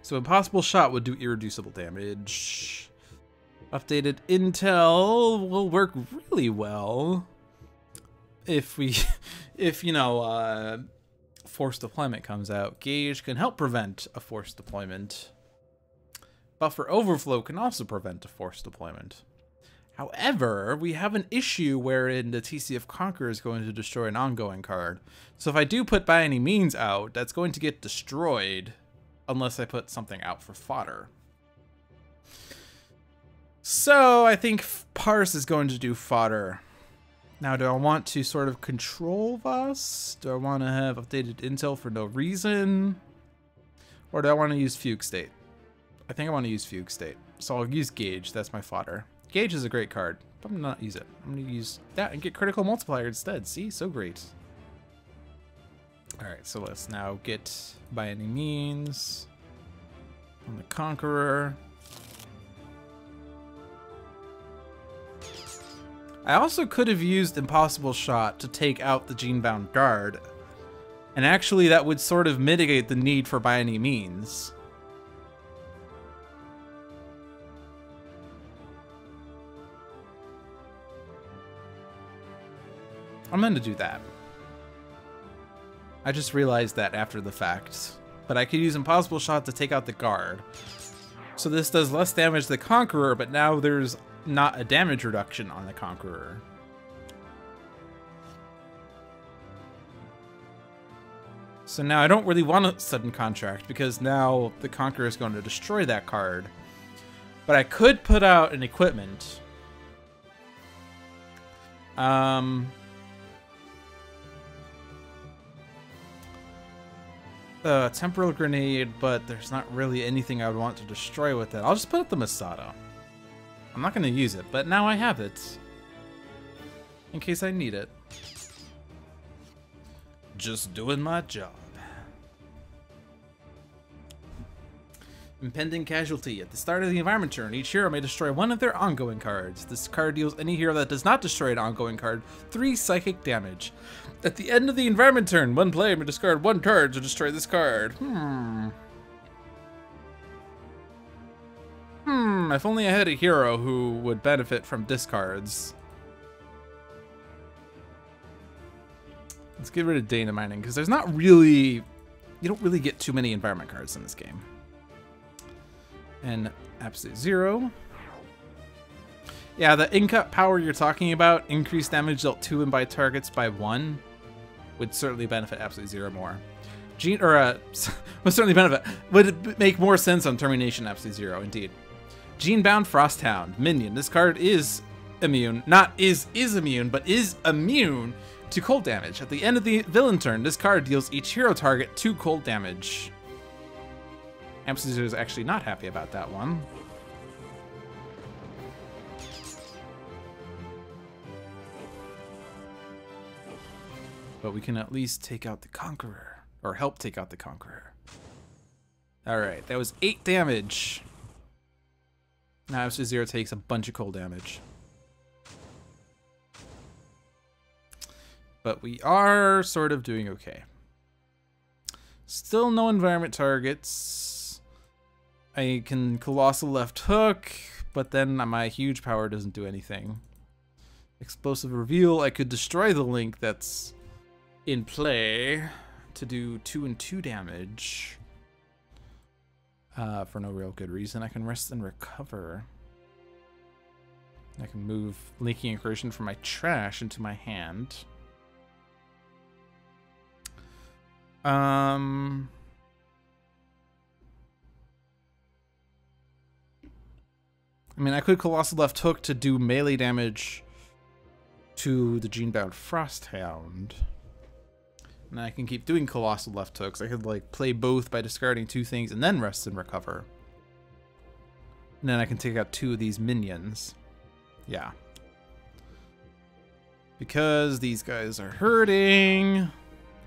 So Impossible Shot would do irreducible damage. Updated Intel will work really well if you know, Forced Deployment comes out. Gauge can help prevent a Forced Deployment. Buffer Overflow can also prevent a Forced Deployment. However, we have an issue wherein the TCF Conqueror is going to destroy an ongoing card. So if I do put By Any Means out, that's going to get destroyed unless I put something out for fodder. So I think Parse is going to do fodder. Now, do I want to sort of control Voss? Do I want to have updated intel for no reason? Or do I want to use Fugue State? I think I want to use Fugue State. So I'll use Gauge. That's my fodder. Gauge is a great card, but I'm not use it. I'm going to use that and get Critical Multiplier instead. See? So great. Alright, so let's now get By Any Means on the Conqueror. I also could have used Impossible Shot to take out the Genebound Guard, and actually that would sort of mitigate the need for By Any Means. I'm going to do that. I just realized that after the fact. But I could use Impossible Shot to take out the guard. So this does less damage to the Conqueror, but now there's not a damage reduction on the Conqueror. So now I don't really want a sudden contract because now the Conqueror is going to destroy that card. But I could put out an equipment Temporal grenade, but there's not really anything I would want to destroy with it. I'll just put up the Masada. I'm not going to use it, but now I have it. In case I need it. Just doing my job. Impending casualty. At the start of the environment turn, each hero may destroy one of their ongoing cards. This card deals any hero that does not destroy an ongoing card 3 psychic damage. At the end of the environment turn, one player may discard 1 card to destroy this card. If only I had a hero who would benefit from discards. Let's get rid of data mining, because there's not really... You don't really get too many environment cards in this game. And Absolute Zero. Yeah, the in-cut power you're talking about, increased damage dealt to and by targets by 1, would certainly benefit Absolute Zero more. Would certainly benefit. Would make more sense on Termi-Nation Absolute Zero, indeed. Gene-bound Frosthound. Minion. This card is immune. Not is immune, but is immune to cold damage. At the end of the villain turn, this card deals each hero target 2 cold damage. Absolute Zero is actually not happy about that one. But we can at least take out the Conqueror. Or help take out the Conqueror. Alright, that was 8 damage. Now Absolute Zero takes a bunch of cold damage. But we are sort of doing okay. Still no environment targets. I can Colossal Left Hook, but then my huge power doesn't do anything. Explosive Reveal, I could destroy the link that's in play to do 2 and 2 damage. For no real good reason. I can Rest and Recover. I can move Linking Incursion from my trash into my hand. I mean, I could Colossal Left Hook to do melee damage to the Gene-bound Frosthound. And I can keep doing Colossal Left Hooks. I could, like, play both by discarding 2 things and then Rest and Recover. And then I can take out 2 of these minions. Yeah. Because these guys are hurting.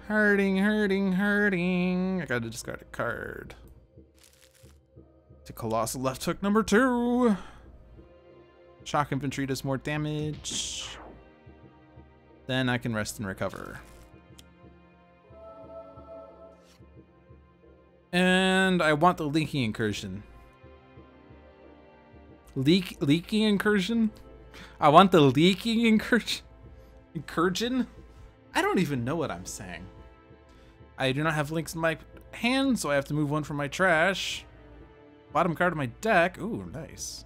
Hurting. I gotta discard a card. To Colossal Left Hook number 2. Shock Infantry does more damage. Then I can Rest and Recover. And I want the Leaking Incursion. Leaking Incursion? I want the Leaking Incursion? Incursion? I don't even know what I'm saying. I do not have links in my hand, so I have to move 1 from my trash. Bottom card of my deck. Ooh, nice.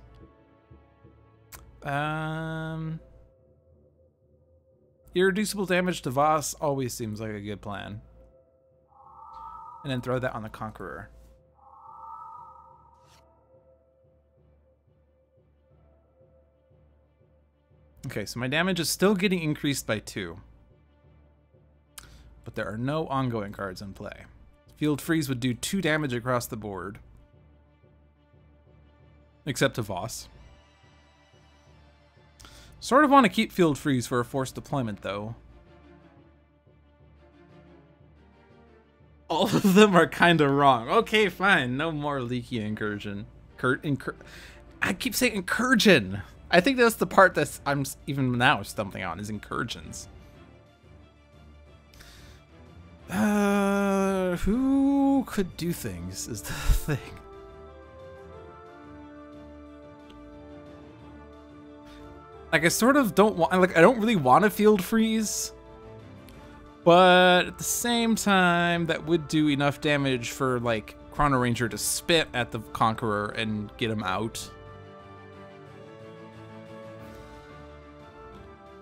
Irreducible damage to Voss always seems like a good plan. And then throw that on the Conqueror. Okay, so my damage is still getting increased by 2. But there are no ongoing cards in play. Field Freeze would do 2 damage across the board. Except to Voss. Sort of want to keep Field Freeze for a forced deployment, though. All of them are kind of wrong. Okay, fine. No more Leaky Incursion. I keep saying Incursion. I think that's the part that I'm even now stumbling on, is Incursions. Who could do things is the thing. Like, I sort of don't want, like, I don't really want to Field Freeze. But at the same time, that would do enough damage for, like, Chrono-Ranger to spit at the Conqueror and get him out.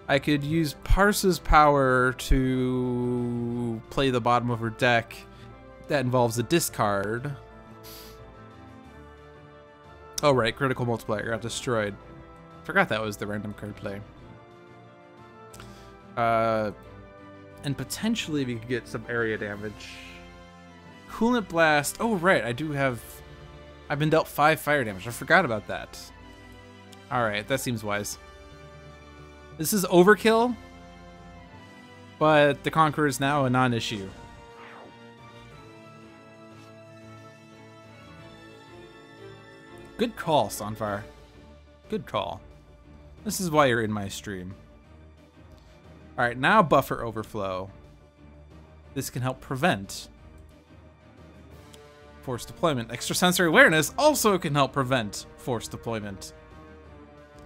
I could use Parse's power to play the bottom of her deck. That involves a discard. Oh, right, Critical Multiplier got destroyed. Forgot that was the random card play. And potentially we could get some area damage. Coolant Blast. Oh, right. I've been dealt 5 fire damage. I forgot about that. Alright, that seems wise. This is overkill, but the Conqueror is now a non-issue. Good call, Sunfire. Good call. This is why you're in my stream. Alright, now Buffer Overflow. This can help prevent forced deployment. Extrasensory Awareness also can help prevent forced deployment.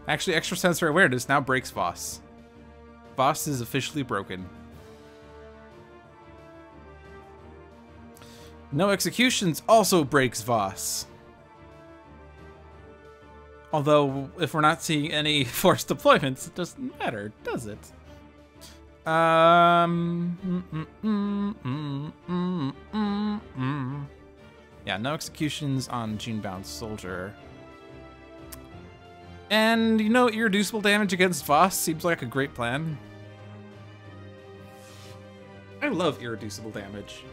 Actually, Extrasensory Awareness now breaks Voss. Voss is officially broken. No Executions also breaks Voss. Although, if we're not seeing any forced deployments, it doesn't matter, does it? Yeah, no Executions on Gene-Bound Soldier. And, you know, irreducible damage against Voss seems like a great plan. I love irreducible damage.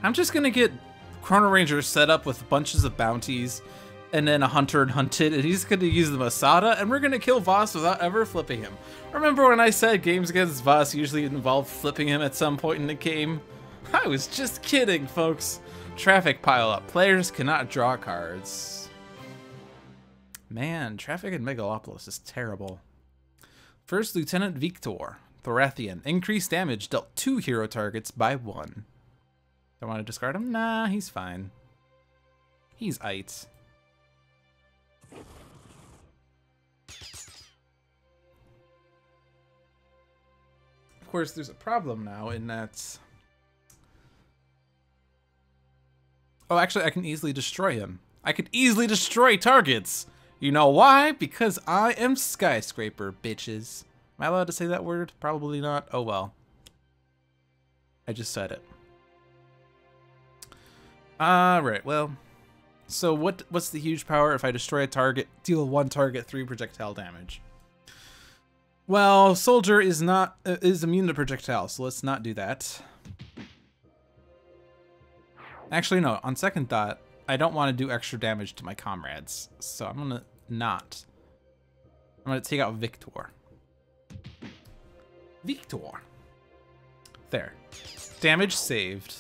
I'm just gonna get Chrono-Ranger set up with bunches of bounties and then a hunter and hunted, and he's gonna use the Masada, and we're gonna kill Voss without ever flipping him. Remember when I said games against Voss usually involve flipping him at some point in the game? I was just kidding, folks. Traffic pile up. Players cannot draw cards. Man, traffic in Megalopolis is terrible. First Lieutenant Victor, Thorathian. Increased damage, dealt 2 hero targets by 1. Don't want to discard him? Nah, he's fine. He's aight. Of course, there's a problem now in that... Oh, actually, I can easily destroy him. I can easily destroy targets! You know why? Because I am Skyscraper, bitches. Am I allowed to say that word? Probably not. Oh well. I just said it. Right, well. So what's the huge power if I destroy a target, deal 1 target 3 projectile damage? Well, Soldier is immune to projectiles, so let's not do that. Actually, no, on second thought, I don't want to do extra damage to my comrades, so I'm gonna not. I'm gonna take out Victor. Victor. There. Damage saved.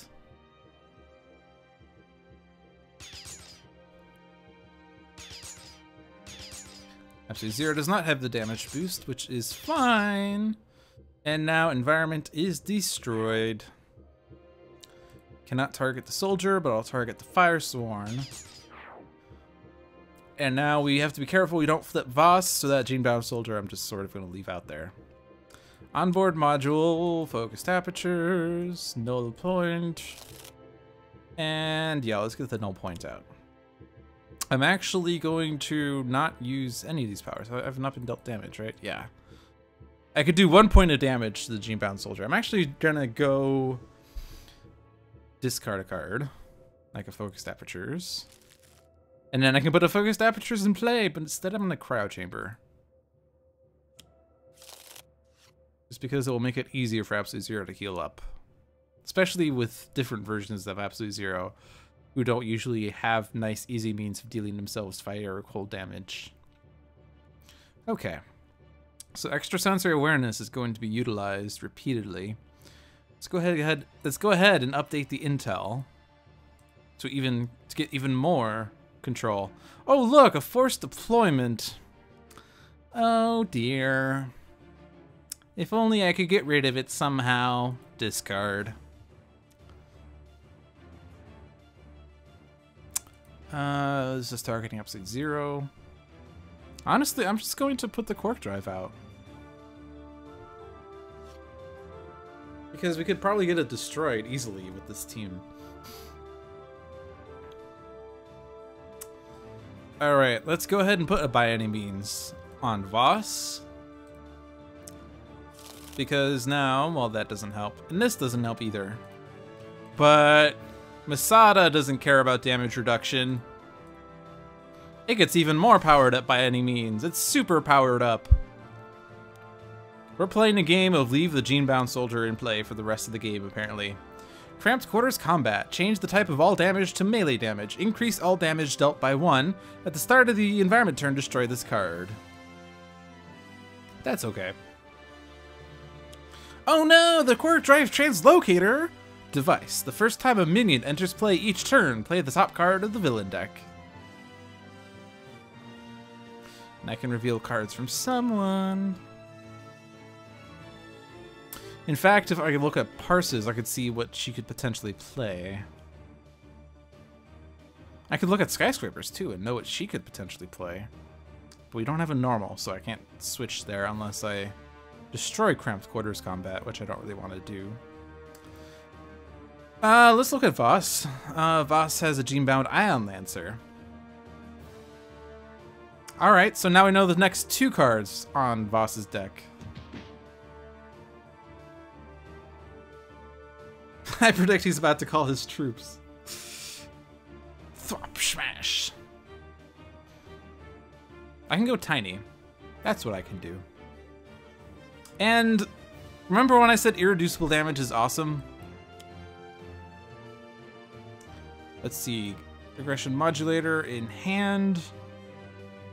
Absolute Zero does not have the damage boost, which is fine. And now environment is destroyed. Cannot target the soldier, but I'll target the Firesworn. And now we have to be careful we don't flip Voss, so that Gene-Bound Soldier I'm just sort of going to leave out there. Onboard module, focused apertures, null point. And yeah, let's get the null point out. I'm actually going to not use any of these powers. I've not been dealt damage, right? Yeah. I could do 1 point of damage to the Gene-Bound Soldier. I'm actually gonna go discard a card, like a focused apertures. And then I can put a focused apertures in play, but instead I'm gonna cryo chamber. Just because it will make it easier for Absolute Zero to heal up. Especially with different versions of Absolute Zero, who don't usually have nice, easy means of dealing themselves fire or cold damage. Okay. So Extrasensory Awareness is going to be utilized repeatedly. Let's go ahead and update the intel to get even more control. Oh look, a forced deployment. Oh dear. If only I could get rid of it somehow. Discard. This is targeting Absolute Zero. Honestly, I'm just going to put the Quark Drive out. Because we could probably get it destroyed easily with this team. Alright, let's go ahead and put a by any means on Voss. Because now, well, that doesn't help. And this doesn't help either. But Masada doesn't care about damage reduction. It gets even more powered up by any means. It's super powered up. We're playing a game of leave the gene-bound soldier in play for the rest of the game, apparently. Cramped Quarters Combat. Change the type of all damage to melee damage. Increase all damage dealt by 1. At the start of the environment turn, destroy this card. That's okay. Oh no, the Quark Drive Translocator device. The first time a minion enters play each turn, play the top card of the villain deck. And I can reveal cards from someone. In fact, if I could look at Parses, I could see what she could potentially play. I could look at Skyscrapers too and know what she could potentially play. But we don't have a normal, so I can't switch there unless I destroy Cramped Quarters Combat, which I don't really want to do. Let's look at Voss. Voss has a Gene-Bound Ion Lancer. Alright, so now we know the next 2 cards on Voss's deck. I predict he's about to call his troops. Thwop smash. I can go tiny. That's what I can do. And remember when I said irreducible damage is awesome? Let's see. Aggression Modulator in hand.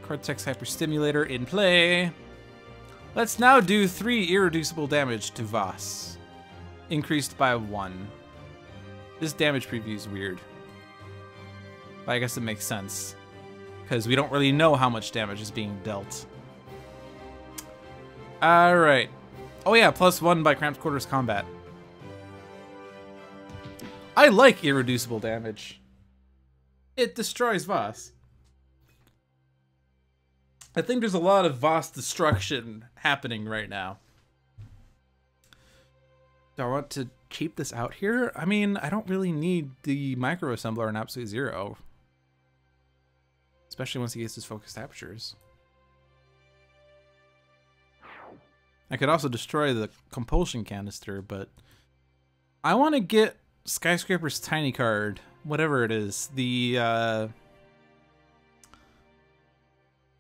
Cortex Hyperstimulator in play. Let's now do 3 irreducible damage to Voss. Increased by 1. This damage preview is weird. But I guess it makes sense. Because we don't really know how much damage is being dealt. Alright. Oh yeah, +1 by Cramped Quarters Combat. I like irreducible damage. It destroys Voss. I think there's a lot of Voss destruction happening right now. Do I want to keep this out here? I mean, I don't really need the micro assembler in Absolute Zero. Especially once he gets his focused apertures. I could also destroy the compulsion canister, but I want to get Skyscraper's tiny card, whatever it is, the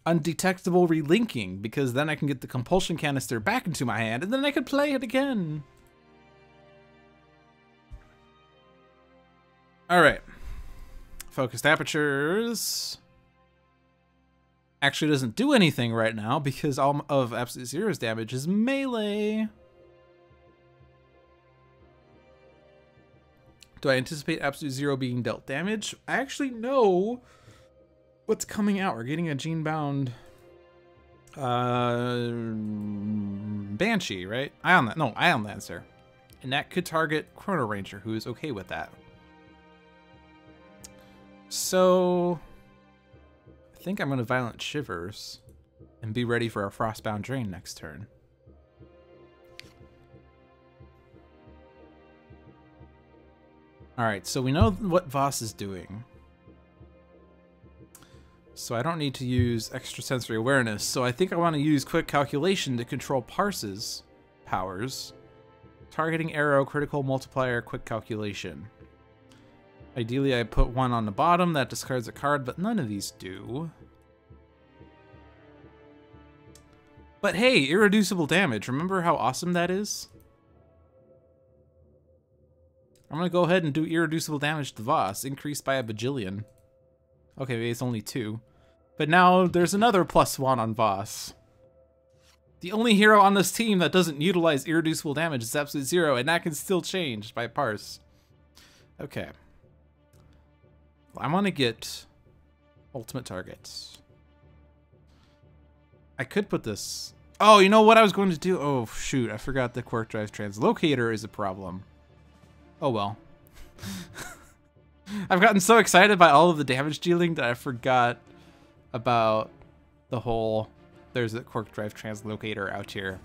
undetectable relinking, because then I can get the compulsion canister back into my hand, and then I could play it again. Alright. Focused apertures actually doesn't do anything right now because all of Absolute Zero's damage is melee. Do I anticipate Absolute Zero being dealt damage? I actually know what's coming out. We're getting a Gene-Bound Banshee, right? Ion Lancer. And that could target Chrono-Ranger, who is okay with that. So I think I'm going to Violent Shivers and be ready for a Frostbound Drain next turn. Alright, so we know what Voss is doing. So I don't need to use Extrasensory Awareness, so I think I want to use Quick Calculation to control Parse's powers. Targeting Arrow, Critical Multiplier, Quick Calculation. Ideally, I put 1 on the bottom that discards a card, but none of these do. But hey, irreducible damage. Remember how awesome that is? I'm gonna go ahead and do irreducible damage to Voss, increased by a bajillion. Okay, maybe it's only 2. But now there's another +1 on Voss. The only hero on this team that doesn't utilize irreducible damage is Absolute Zero, and that can still change by Parse. Okay. I want to get ultimate targets. I could put this... Oh, you know what I was going to do? Oh, shoot. I forgot the Quark Drive Translocator is a problem. Oh, well. I've gotten so excited by all of the damage dealing that I forgot about the whole... There's a Quark Drive Translocator out here.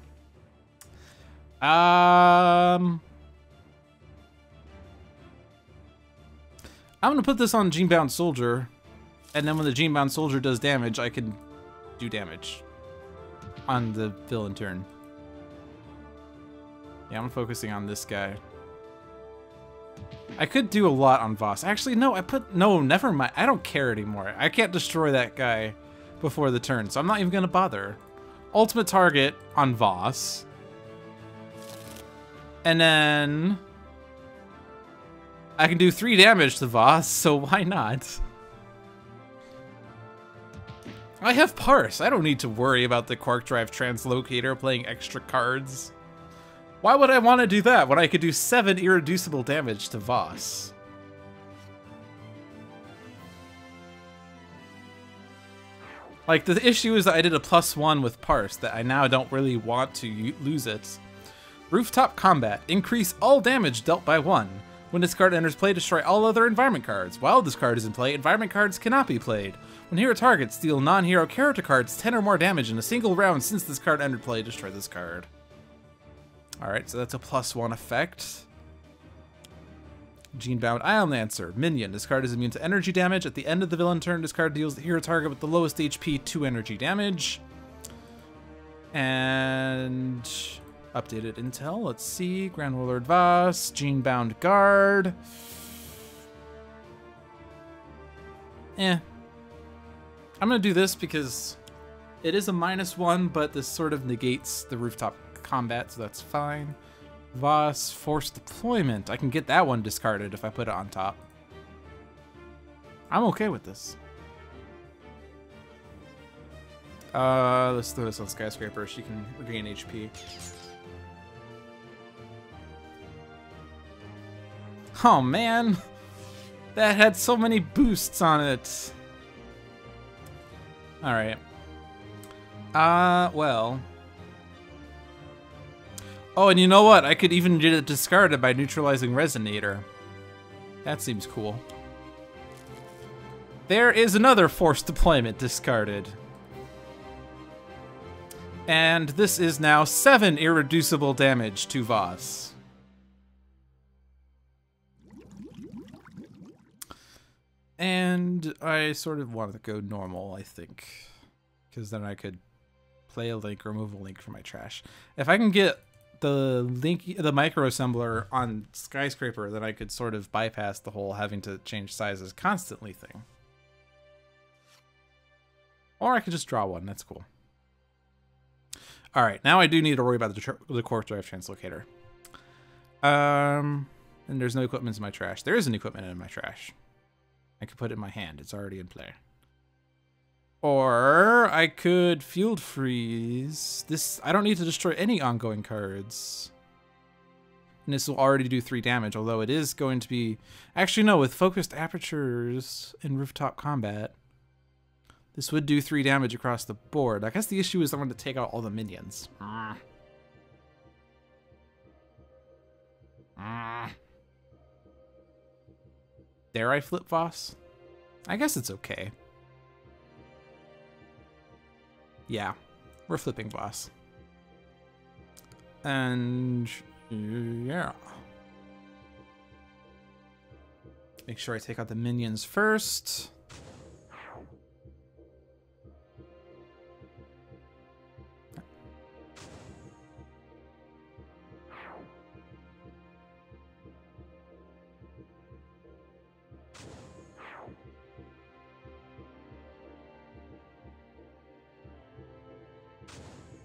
I'm gonna put this on Gene-Bound Soldier, and then when the Gene-Bound Soldier does damage, I can do damage on the villain turn. Yeah, I'm focusing on this guy. I could do a lot on Voss. Actually, no, no, never mind. I don't care anymore. I can't destroy that guy before the turn, so I'm not even gonna bother. Ultimate target on Voss. And then I can do 3 damage to Voss, so why not? I have Parse. I don't need to worry about the Quark Drive Translocator playing extra cards. Why would I want to do that when I could do 7 irreducible damage to Voss? Like, the issue is that I did a +1 with Parse that I now don't really want to lose it. Rooftop Combat. Increase all damage dealt by 1. When this card enters play, destroy all other environment cards. While this card is in play, environment cards cannot be played. When hero targets deal non-hero character cards 10 or more damage in a single round since this card entered play, destroy this card. Alright, so that's a +1 effect. Genebound Ion Lancer. Minion. This card is immune to energy damage. At the end of the villain turn, this card deals the hero target with the lowest HP 2 energy damage. And updated intel. Let's see. Grand Warlord Voss. Genebound Guard. I'm gonna do this because it is a -1, but this sort of negates the rooftop combat, so that's fine. Voss, Forced Deployment. I can get that one discarded if I put it on top. I'm okay with this. Let's throw this on Skyscraper. She can regain HP. Oh man, that had so many boosts on it. All right. Well. Oh, and you know what? I could even get it discarded by neutralizing Resonator. That seems cool. There is another Forced Deployment discarded. And this is now 7 irreducible damage to Voss. And I sort of wanted to go normal, I think. Because then I could play a link, remove a link from my trash. If I can get the micro assembler on Skyscraper, then I could sort of bypass the whole having to change sizes constantly thing. Or I could just draw one. That's cool. All right, now I do need to worry about the Quark Drive Translocator. And there's no equipment in my trash. There is an equipment in my trash. I could put it in my hand. It's already in play. Or I could Field Freeze. This, I don't need to destroy any ongoing cards. And this will already do 3 damage, although it is going to be... Actually, no, with Focused Apertures in Rooftop Combat, this would do 3 damage across the board. I guess the issue is I want to take out all the minions. Dare I flip Voss? I guess it's okay. Yeah, we're flipping Voss. And yeah. Make sure I take out the minions first.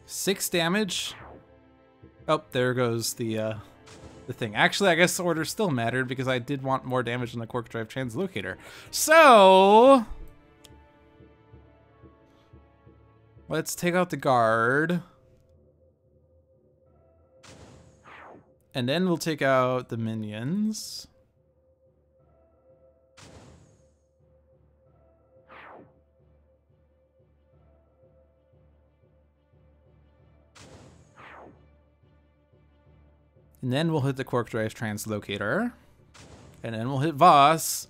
Six damage. Oh, there goes the thing. Actually, I guess the order still mattered because I did want more damage on the Quark Drive Translocator. So let's take out the guard. And then we'll take out the minions. And then we'll hit the Quark Drive Translocator. And then we'll hit Voss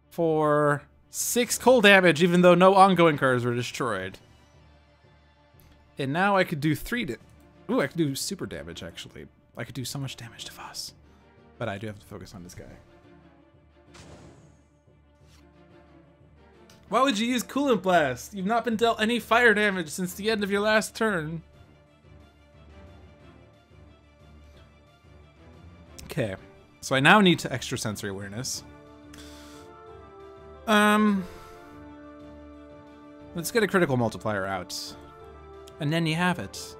for 6 cold damage, even though no ongoing cards were destroyed. And now I could do 3 Ooh, I could do super damage, actually. I could do so much damage to Voss. But I do have to focus on this guy. Why would you use Coolant Blast? You've not been dealt any fire damage since the end of your last turn. Okay. So I now need to extra sensory awareness. Let's get a critical multiplier out. And then you have it.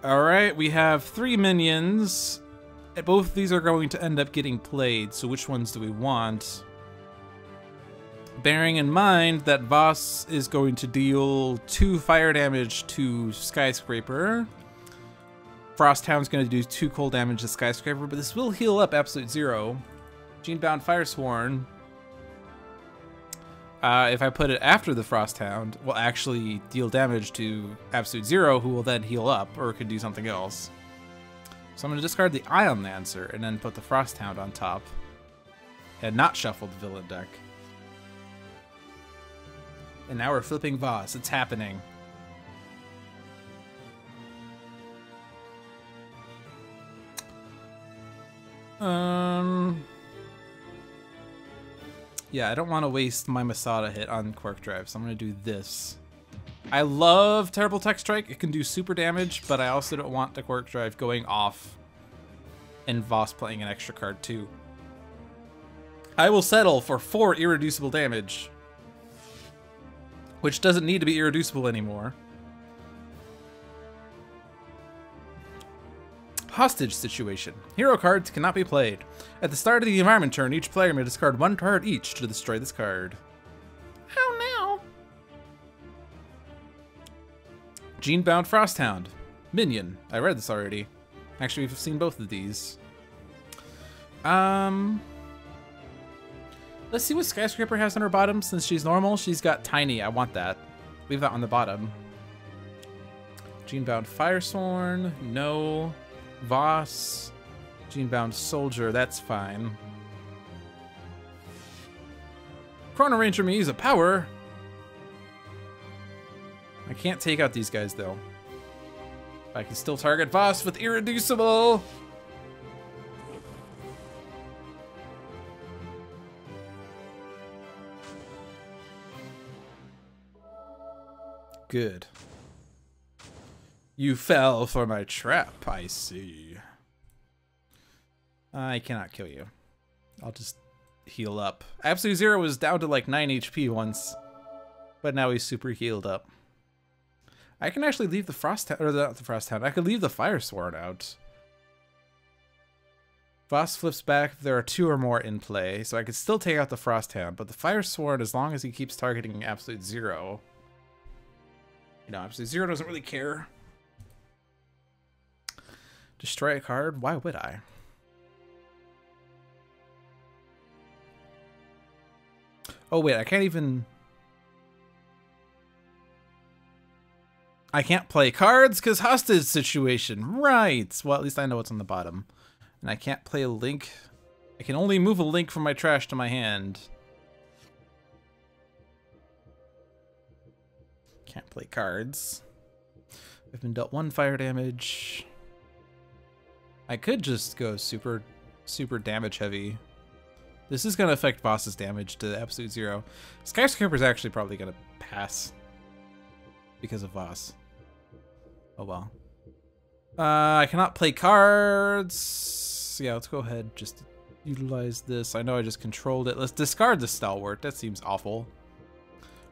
Alright, we have 3 minions. Both of these are going to end up getting played, so which ones do we want? Bearing in mind that Voss is going to deal 2 fire damage to Skyscraper. Frosthound's going to do 2 cold damage to Skyscraper, but this will heal up Absolute Zero. Genebound Firesworn, if I put it after the Frosthound, will actually deal damage to Absolute Zero, who will then heal up, or could do something else. So I'm going to discard the Ion Lancer, and then put the Frosthound on top. And not shuffle the villain deck. And now we're flipping Voss. It's happening. Yeah, I don't want to waste my Masada hit on Quark Drive, so I'm going to do this. I love Terrible Tech Strike. It can do super damage, but I also don't want the Quark Drive going off and Voss playing an extra card too. I will settle for 4 irreducible damage, which doesn't need to be irreducible anymore. Hostage situation. Hero cards cannot be played. At the start of the environment turn, each player may discard 1 card each to destroy this card. Oh no! Genebound Frosthound. Minion. I read this already. Actually, we've seen both of these. Let's see what Skyscraper has on her bottom. Since she's normal, she's got Tiny. I want that. Leave that on the bottom. Genebound Firesworn. No. Voss. Genebound Soldier. That's fine. Chrono-Ranger may use a power. I can't take out these guys, though. I can still target Voss with Irreducible. Good. You fell for my trap, I see. I cannot kill you. I'll just heal up. Absolute Zero was down to like 9 HP once, but now he's super healed up. I can actually leave the Frosthound, or not the Frosthound, I could leave the Firesworn out. Voss flips back if there are 2 or more in play, so I could still take out the Frosthound, but the Firesworn, as long as he keeps targeting Absolute Zero. You know, Absolute Zero doesn't really care. Destroy a card? Why would I? Oh wait, I can't even... I can't play cards because hostage situation. Right. Well, at least I know what's on the bottom. And I can't play a link. I can only move a link from my trash to my hand. Can't play cards. I've been dealt 1 fire damage. I could just go super damage heavy. This is going to affect Voss's damage to Absolute Zero. Skyscraper's actually probably going to pass because of Voss. Oh well. I cannot play cards. Yeah, let's go ahead. Just utilize this. I know I just controlled it. Let's discard the Stalwart. That seems awful.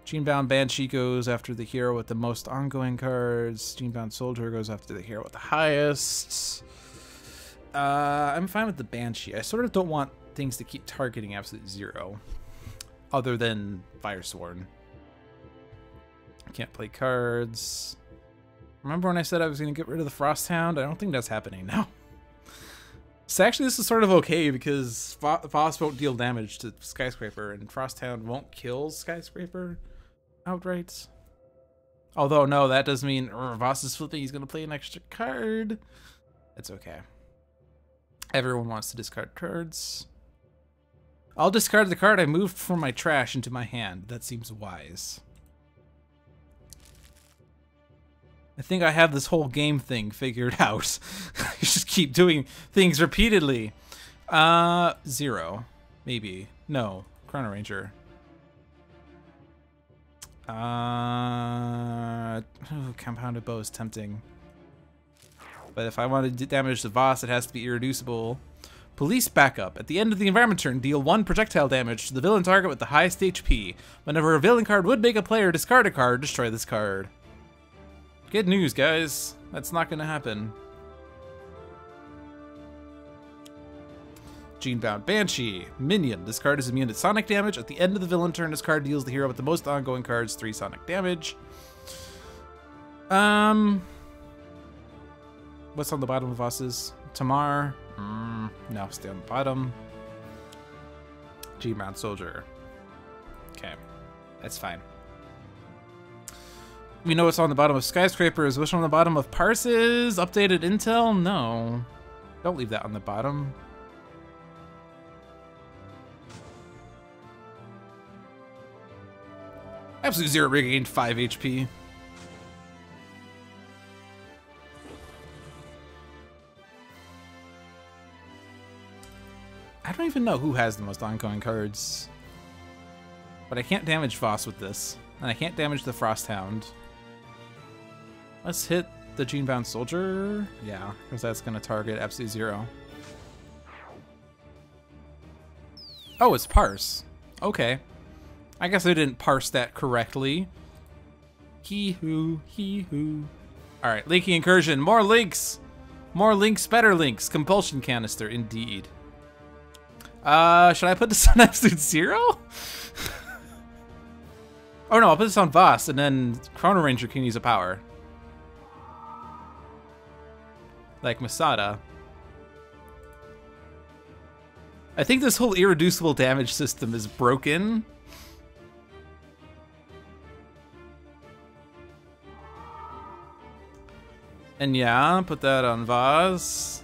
Genebound Banshee goes after the hero with the most ongoing cards. Genebound Soldier goes after the hero with the highest. I'm fine with the Banshee. I sort of don't want things to keep targeting Absolute Zero, other than Firesworn. Can't play cards. Remember when I said I was going to get rid of the Frosthound? I don't think that's happening now. So actually this is sort of okay because Voss won't deal damage to Skyscraper and Frosthound won't kill Skyscraper outright. Although no, that does mean Voss is flipping, he's going to play an extra card. It's okay. Everyone wants to discard cards. I'll discard the card I moved from my trash into my hand. That seems wise. I think I have this whole game thing figured out. I just keep doing things repeatedly. 0. Maybe. No. Chrono-Ranger. Compounded Bow is tempting. But if I want to do damage to Voss, it has to be irreducible. Police backup. At the end of the environment turn, deal 1 projectile damage to the villain target with the highest HP. Whenever a villain card would make a player discard a card, destroy this card. Good news, guys. That's not going to happen. Genebound Banshee. Minion. This card is immune to sonic damage. At the end of the villain turn, this card deals the hero with the most ongoing cards 3 sonic damage. What's on the bottom of Voss's? Tamar. No, stay on the bottom. G-Mount Soldier. Okay, that's fine. We know what's on the bottom of Skyscrapers. What's on the bottom of Parses? Updated intel? No. Don't leave that on the bottom. Absolute Zero regained 5 HP. I don't even know who has the most ongoing cards. But I can't damage Voss with this. And I can't damage the Frosthound. Let's hit the Genebound Soldier. Yeah, because that's going to target Absolute Zero. Oh, it's Parse. Okay. I guess I didn't parse that correctly. Hee-hoo, hee-hoo. Alright, Linky Incursion. More links! More links, better links. Compulsion Canister, indeed. Should I put this on Absolute Zero? Oh no, I'll put this on Voss, and then Chrono-Ranger can use a power. Like Masada. I think this whole irreducible damage system is broken. And yeah, put that on Voss.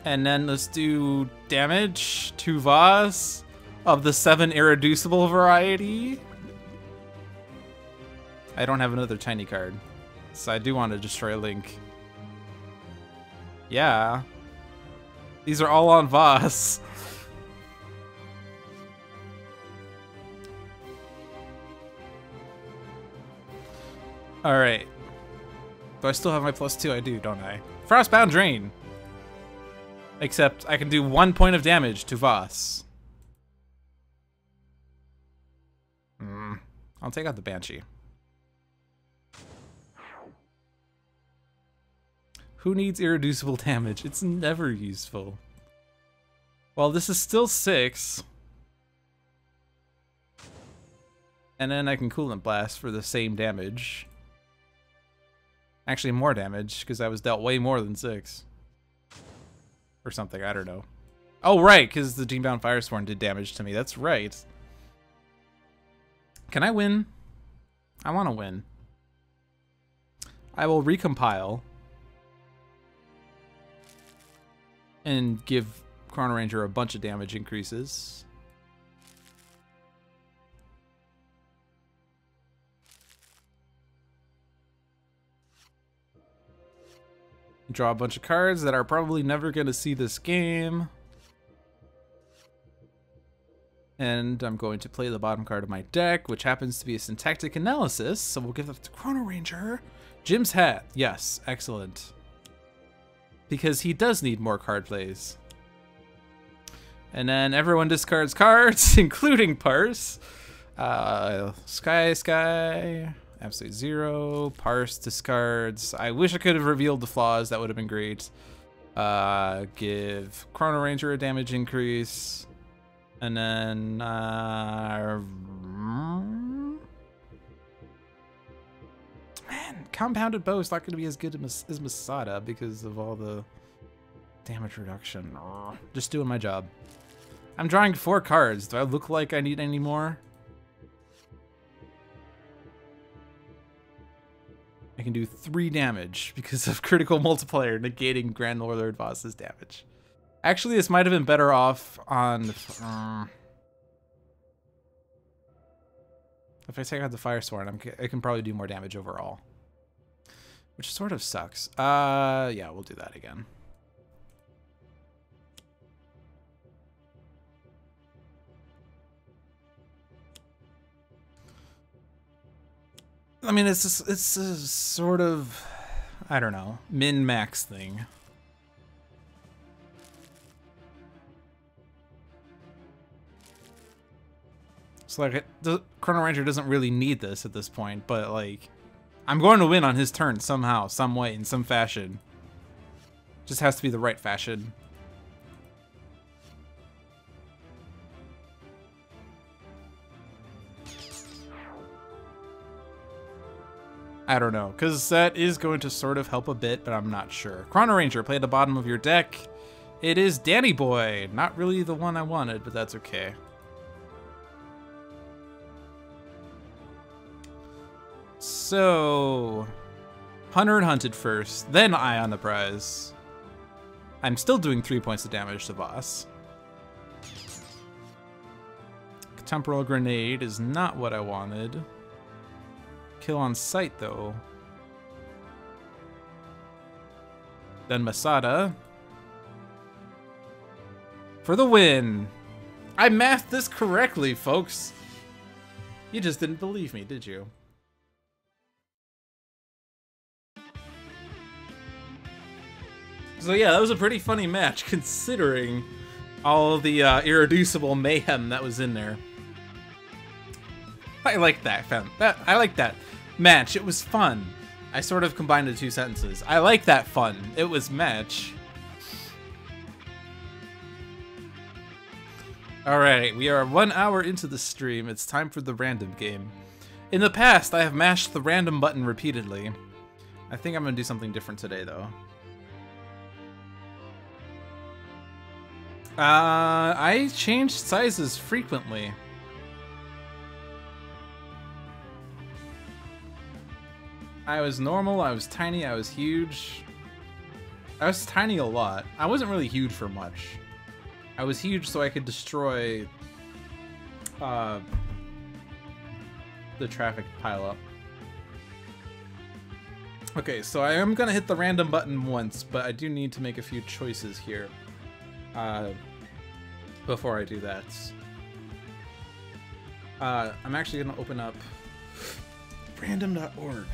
And then let's do damage to Voss of the 7 irreducible variety. I don't have another tiny card, so I do want to destroy Link. Yeah. These are all on Voss. Alright. Do I still have my +2? I do, don't I? Frostbound Drain. Except I can do 1 point of damage to Voss. I'll take out the Banshee. Who needs irreducible damage? It's never useful. Well, this is still 6. And then I can Coolant Blast for the same damage. Actually, more damage, because I was dealt way more than 6. Or something, I don't know. Oh, right, because the Genebound Firesworn did damage to me. That's right. Can I win? I want to win. I will recompile. And give Chrono-Ranger a bunch of damage increases. Draw a bunch of cards that are probably never going to see this game. And I'm going to play the bottom card of my deck, which happens to be a Syntactic Analysis, so we'll give that to Chrono-Ranger. Jim's Hat. Yes, excellent. Because he does need more card plays. And then everyone discards cards, including Parse. Sky. Absolute Zero. Parse discards. I wish I could have revealed the flaws. That would have been great. Give Chrono-Ranger a damage increase. And then... man, Compounded Bow is not going to be as good as Masada because of all the damage reduction. Just doing my job. I'm drawing 4 cards. Do I look like I need any more? I can do 3 damage because of Critical Multiplier negating Grand Warlord Voss's damage. Actually, this might have been better off on... if I take out the Firesworn, I can probably do more damage overall. Which sort of sucks. Yeah, we'll do that again. I mean, it's a sort of I don't know, min-max thing. So like, Chrono-Ranger doesn't really need this at this point, but like, I'm going to win on his turn somehow, some way, in some fashion. Just has to be the right fashion. I don't know, because that is going to sort of help a bit, but I'm not sure. Chrono-Ranger, play at the bottom of your deck. It is Danny Boy. Not really the one I wanted, but that's okay. So, Hunter and Hunted first, then Eye on the Prize. I'm still doing 3 points of damage to Voss. Temporal Grenade is not what I wanted. Kill on sight, though. Then Masada. For the win! I mathed this correctly, folks! You just didn't believe me, did you? So yeah, that was a pretty funny match, considering all of the irreducible mayhem that was in there. I like that, I like that match. It was fun. I sort of combined the two sentences. I like that fun. It was match. Alright, we are 1 hour into the stream. It's time for the random game. In the past, I have mashed the random button repeatedly. I think I'm gonna do something different today, though. I changed sizes frequently. I was normal, I was tiny, I was huge. I was tiny a lot. I wasn't really huge for much. I was huge so I could destroy the traffic pileup. Okay, so I am gonna hit the random button once, but I do need to make a few choices here. Before I do that. I'm actually gonna open up random.org.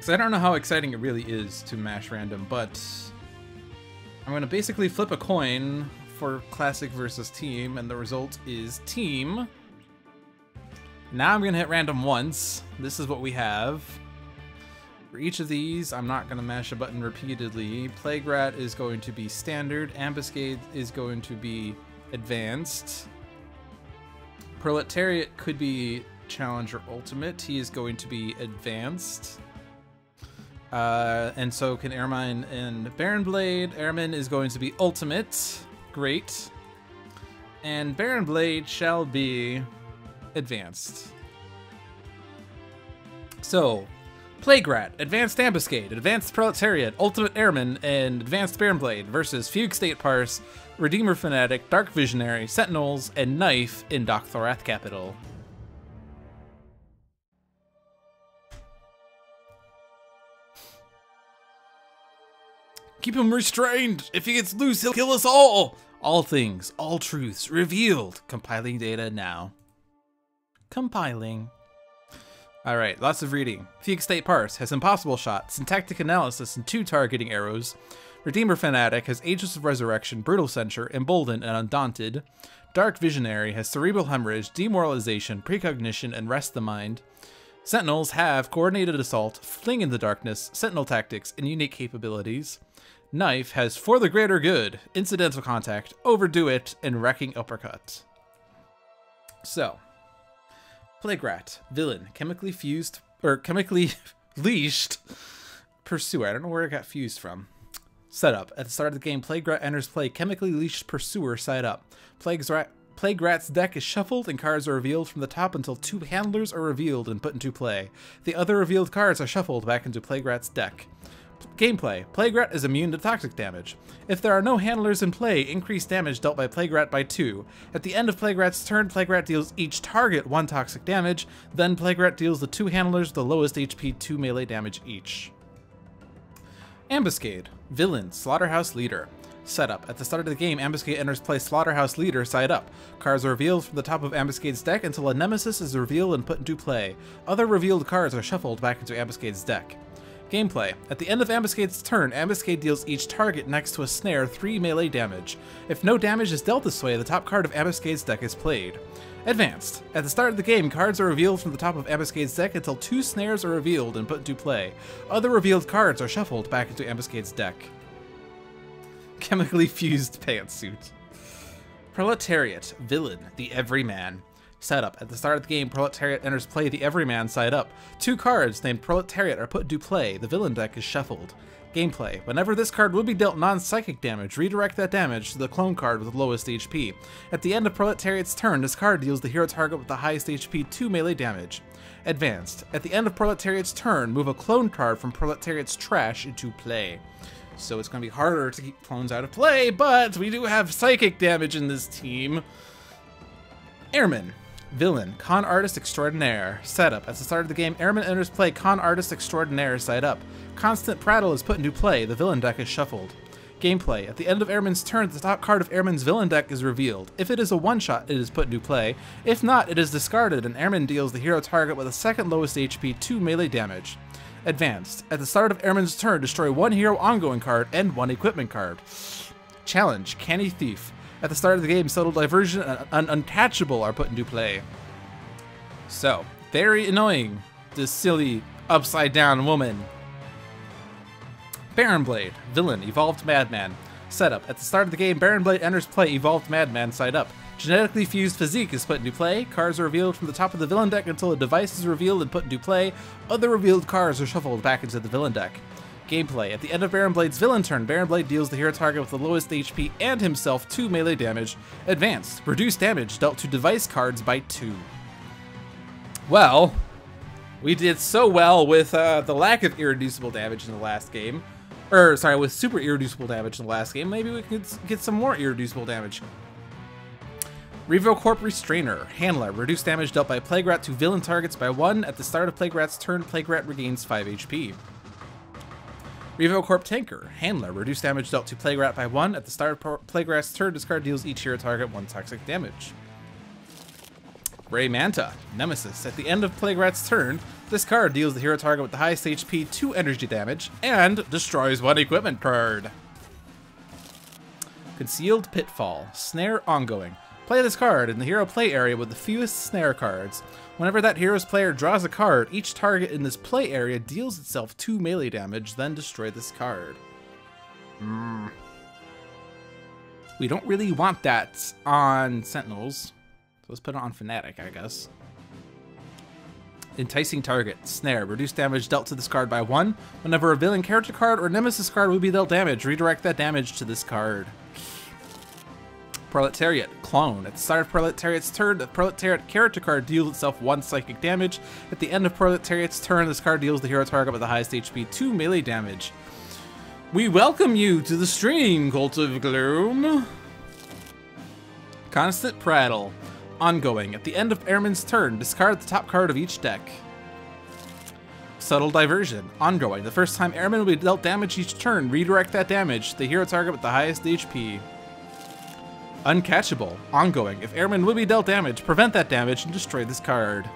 So I don't know how exciting it really is to mash random, but I'm gonna basically flip a coin for classic versus team, and the result is team. Now I'm gonna hit random once. This is what we have. For each of these, I'm not going to mash a button repeatedly. Plague Rat is going to be standard. Ambuscade is going to be advanced. Proletariat could be challenge or ultimate. He is going to be advanced. And so can Ermine and Baron Blade. Ermine is going to be ultimate. Great. And Baron Blade shall be advanced. So, Plague Rat, Advanced Ambuscade, Advanced Proletariat, Ultimate Airman, and Advanced Baronblade versus Fugue State Parse, Redeemer Fanatic, Dark Visionary, Sentinels, and K.N.Y.F.E in Dok'Thorath capital. Keep him restrained! If he gets loose, he'll kill us all! All things, all truths, revealed. Compiling data now. Compiling. Alright, lots of reading. Fugue State Parse has Impossible Shot, Syntactic Analysis, and 2 targeting arrows. Redeemer Fanatic has Aegis of Resurrection, Brutal Censure, Emboldened, and Undaunted. Dark Visionary has Cerebral Hemorrhage, Demoralization, Precognition, and Rest the Mind. Sentinels have Coordinated Assault, Fling in the Darkness, Sentinel Tactics, and Unique Capabilities. K.N.Y.F.E has For the Greater Good, Incidental Contact, Overdo It, and Wrecking Uppercut. So, Plague Rat, villain, chemically fused, or chemically leashed pursuer. I don't know where it got fused from. Setup. At the start of the game, Plague Rat enters play chemically leashed pursuer side up. Plague Rat's deck is shuffled and cards are revealed from the top until 2 handlers are revealed and put into play. The other revealed cards are shuffled back into Plague Rat's deck. Gameplay. Plague Rat is immune to toxic damage. If there are no handlers in play, increase damage dealt by Plague Rat by 2. At the end of Plague Rat's turn, Plague Rat deals each target 1 toxic damage, then Plague Rat deals the 2 handlers the lowest HP 2 melee damage each. Ambuscade. Villain, Slaughterhouse Leader. Setup. At the start of the game, Ambuscade enters play Slaughterhouse Leader side up. Cards are revealed from the top of Ambuscade's deck until a nemesis is revealed and put into play. Other revealed cards are shuffled back into Ambuscade's deck. Gameplay. At the end of Ambuscade's turn, Ambuscade deals each target next to a snare 3 melee damage. If no damage is dealt this way, the top card of Ambuscade's deck is played. Advanced. At the start of the game, cards are revealed from the top of Ambuscade's deck until 2 snares are revealed and put into play. Other revealed cards are shuffled back into Ambuscade's deck. Chemically fused pantsuit. Proletariat. Villain. The Everyman. Setup. At the start of the game, Proletariat enters play the Everyman side up. 2 cards named Proletariat are put into play. The villain deck is shuffled. Gameplay. Whenever this card will be dealt non-psychic damage, redirect that damage to the clone card with the lowest HP. At the end of Proletariat's turn, this card deals the hero target with the highest HP 2 melee damage. Advanced. At the end of Proletariat's turn, move a clone card from Proletariat's trash into play. So it's going to be harder to keep clones out of play, but we do have psychic damage in this team. Ermine. Villain. Con Artist Extraordinaire. Setup. At the start of the game, Ermine enters play Con Artist Extraordinaire side up. Constant Prattle is put into play. The villain deck is shuffled. Gameplay. At the end of Ermine's turn, the top card of Ermine's villain deck is revealed. If it is a one-shot, it is put into play. If not, it is discarded, and Ermine deals the hero target with the second lowest HP 2 melee damage. Advanced. At the start of Ermine's turn, destroy 1 hero ongoing card and 1 equipment card. Challenge. K.N.Y.F.E. At the start of the game, Subtle Diversion and Uncatchable are put into play. So, very annoying, this silly upside-down woman. Baronblade. Villain. Evolved Madman. Setup. At the start of the game, Baronblade enters play Evolved Madman side up. Genetically fused physique is put into play. Cards are revealed from the top of the villain deck until a device is revealed and put into play. Other revealed cards are shuffled back into the villain deck. Gameplay. At the end of Baronblade's villain turn, Baronblade deals the hero target with the lowest HP and himself 2 melee damage. Advanced. Reduce damage dealt to device cards by 2. Well, we did so well with the lack of irreducible damage in the last game. Or, sorry, with super irreducible damage in the last game. Maybe we can get some more irreducible damage. RevoCorp Restrainer. Handler. Reduce damage dealt by Plague Rat to villain targets by 1. At the start of Plague Rat's turn, Plague Rat regains 5 HP. RevoCorp Tanker. Handler. Reduce damage dealt to Plague Rat by 1. At the start of Plague Rat's turn, this card deals each hero target 1 toxic damage. Grey Manta. Nemesis. At the end of Plague Rat's turn, this card deals the hero target with the highest HP 2 energy damage and destroys 1 equipment card. Concealed Pitfall. Snare Ongoing. Play this card in the hero play area with the fewest snare cards. Whenever that hero's player draws a card, each target in this play area deals itself 2 melee damage, then destroy this card. We don't really want that on Sentinels. So let's put it on Fanatic, I guess. Enticing Target. Snare. Reduce damage dealt to this card by 1. Whenever a villain character card or nemesis card will be dealt damage, redirect that damage to this card. Proletariat. Clone. At the start of Proletariat's turn, the Proletariat character card deals itself 1 psychic damage. At the end of Proletariat's turn, this card deals the hero target with the highest HP 2 melee damage. We welcome you to the stream, Cult of Gloom. Constant Prattle. Ongoing. At the end of Ermine's turn, discard the top card of each deck. Subtle Diversion. Ongoing. The first time Ermine will be dealt damage each turn, redirect that damage to the hero target with the highest HP. Uncatchable. Ongoing. If Ermine will be dealt damage, prevent that damage and destroy this card.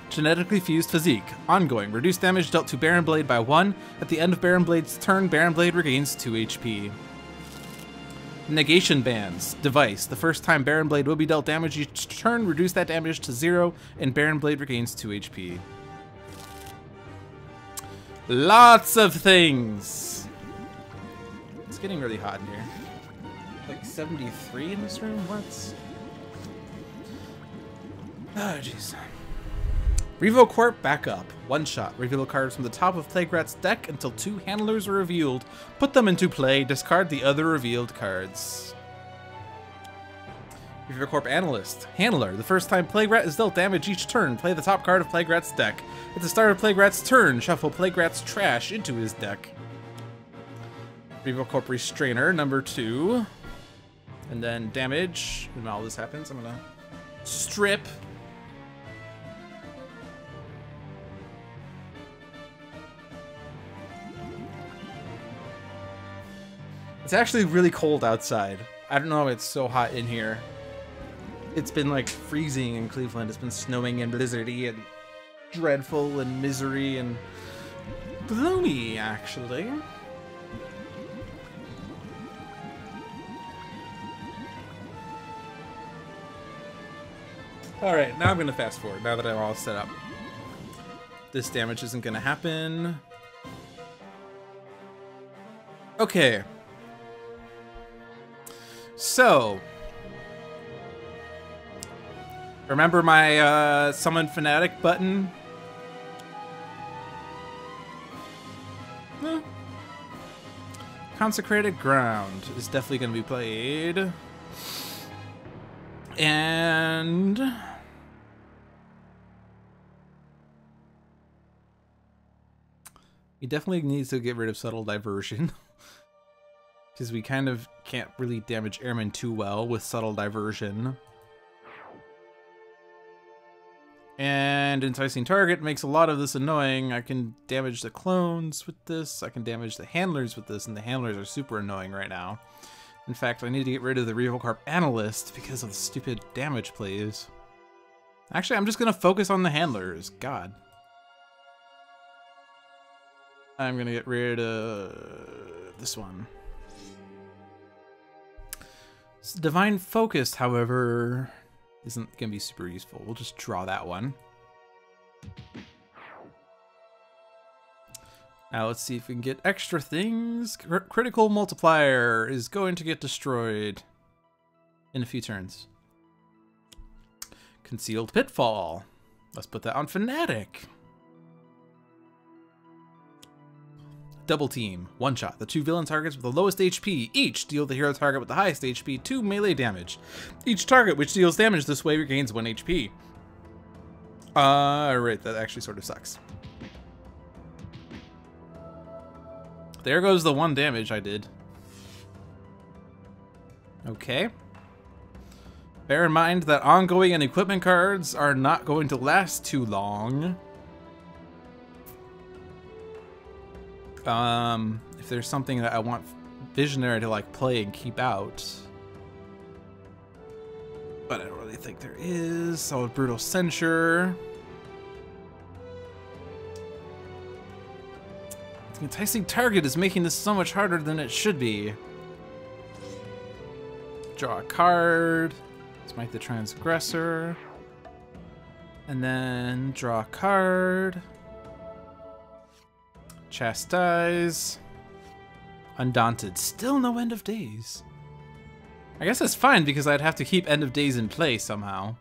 Genetically Fused Physique. Ongoing. Reduce damage dealt to Baronblade by 1. At the end of Baronblade's turn, Baronblade regains 2 HP. Negation Bands. Device. The first time Baronblade will be dealt damage each turn, reduce that damage to 0, and Baronblade regains 2 HP. Lots of things! It's getting really hot in here. Like 73 in this room? What? Oh, jeez. RevoCorp Backup. 1 shot. Reveal cards from the top of Plague Rat's deck until 2 handlers are revealed. Put them into play. Discard the other revealed cards. RevoCorp Analyst. Handler. The first time Plague Rat is dealt damage each turn, play the top card of Plague Rat's deck. At the start of Plague Rat's turn, shuffle Plague Rat's trash into his deck. RevoCorp Restrainer, number 2. And then damage. When all this happens, I'm gonna strip. It's actually really cold outside. I don't know, it's so hot in here. It's been like freezing in Cleveland. It's been snowing and blizzardy and dreadful and misery and gloomy, actually. Alright, now I'm going to fast forward, now that I'm all set up. This damage isn't going to happen. Okay. So. Remember my summon Fanatic button? Eh. Consecrated Ground is definitely going to be played. And he definitely needs to get rid of Subtle Diversion. Because we kind of can't really damage Ermine too well with Subtle Diversion. And Enticing Target makes a lot of this annoying. I can damage the clones with this. I can damage the handlers with this. And the handlers are super annoying right now. In fact, I need to get rid of the Revocarp Analyst because of the stupid damage plays. Actually, I'm just going to focus on the handlers. God. I'm going to get rid of this one. Divine Focus, however, isn't going to be super useful. We'll just draw that one. Now let's see if we can get extra things. Critical Multiplier is going to get destroyed in a few turns. Concealed Pitfall. Let's put that on Fanatic. Double Team. One shot. The two villain targets with the lowest HP each deal the hero target with the highest HP 2 melee damage. Each target which deals damage this way regains 1 HP. Right, that actually sort of sucks. There goes the 1 damage I did. Okay. Bear in mind that ongoing and equipment cards are not going to last too long. If there's something that I want Visionary to like play and keep out. But I don't really think there is. So Brutal Censure. The Enticing Target is making this so much harder than it should be. Draw a card. Smite the Transgressor. And then draw a card. Chastise. Undaunted. Still no End of Days. I guess that's fine because I'd have to keep End of Days in play somehow.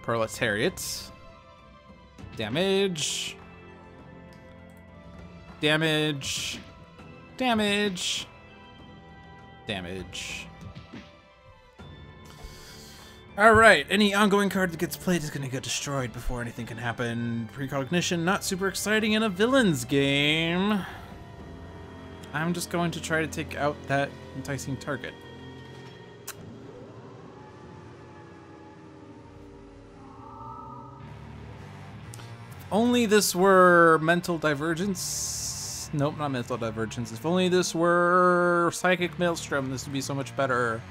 Proletariat. Damage. Damage. Damage. Damage. Alright, any ongoing card that gets played is going to get destroyed before anything can happen. Precognition, not super exciting in a villain's game. I'm just going to try to take out that Enticing Target. Only this were Mental Divergence. Nope, not Mental Divergence. If only this were Psychic Maelstrom, this would be so much better.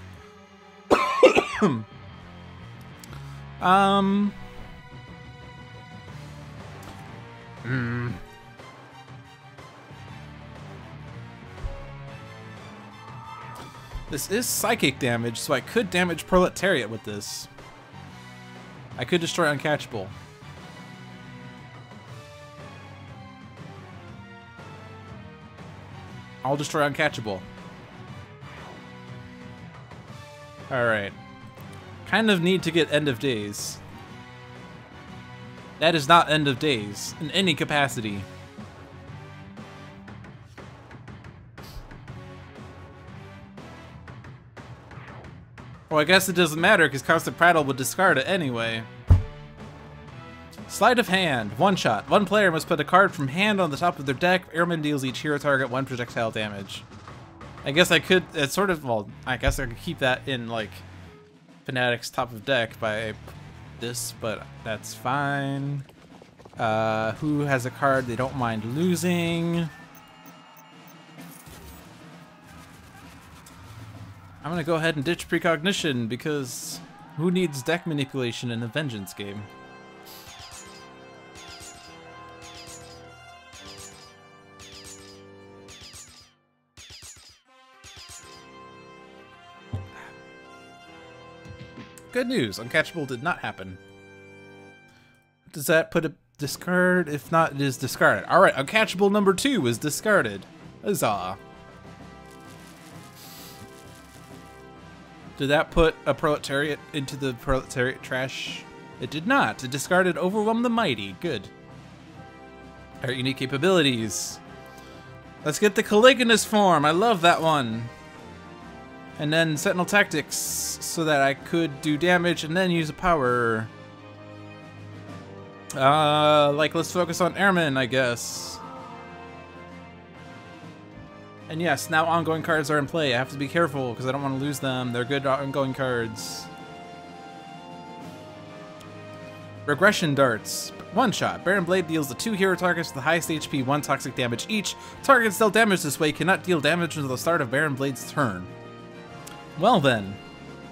This is psychic damage, so I could damage Proletariat with this. I could destroy Uncatchable. I'll destroy Uncatchable. Alright. Kind of need to get End of Days. That is not End of Days in any capacity. Well, I guess it doesn't matter because Constant Prattle would discard it anyway. Sleight of Hand. One shot. One player must put a card from hand on the top of their deck. Ermine deals each hero target 1 projectile damage. I guess I could, it's sort of, well, I guess I could keep that in, like, Fanatic's top of deck by this, but that's fine. Who has a card they don't mind losing? I'm gonna go ahead and ditch precognition because who needs deck manipulation in a vengeance game? Good news, uncatchable did not happen. Does that put a discard? If not, it is discarded. Alright, uncatchable number 2 is discarded. Huzzah. Did that put a Proletariat into the Proletariat trash? It did not. It discarded Overwhelm the Mighty. Good. Alright, unique capabilities. Let's get the Caligonous form. I love that one. And then Sentinel Tactics, so that I could do damage and then use a power. Like, let's focus on Ermine, I guess. And yes, now ongoing cards are in play. I have to be careful because I don't want to lose them. They're good ongoing cards. Regression Darts. One shot. Baron Blade deals the 2 hero targets with the highest HP, 1 toxic damage each. Targets dealt damage this way cannot deal damage until the start of Baron Blade's turn. Well then,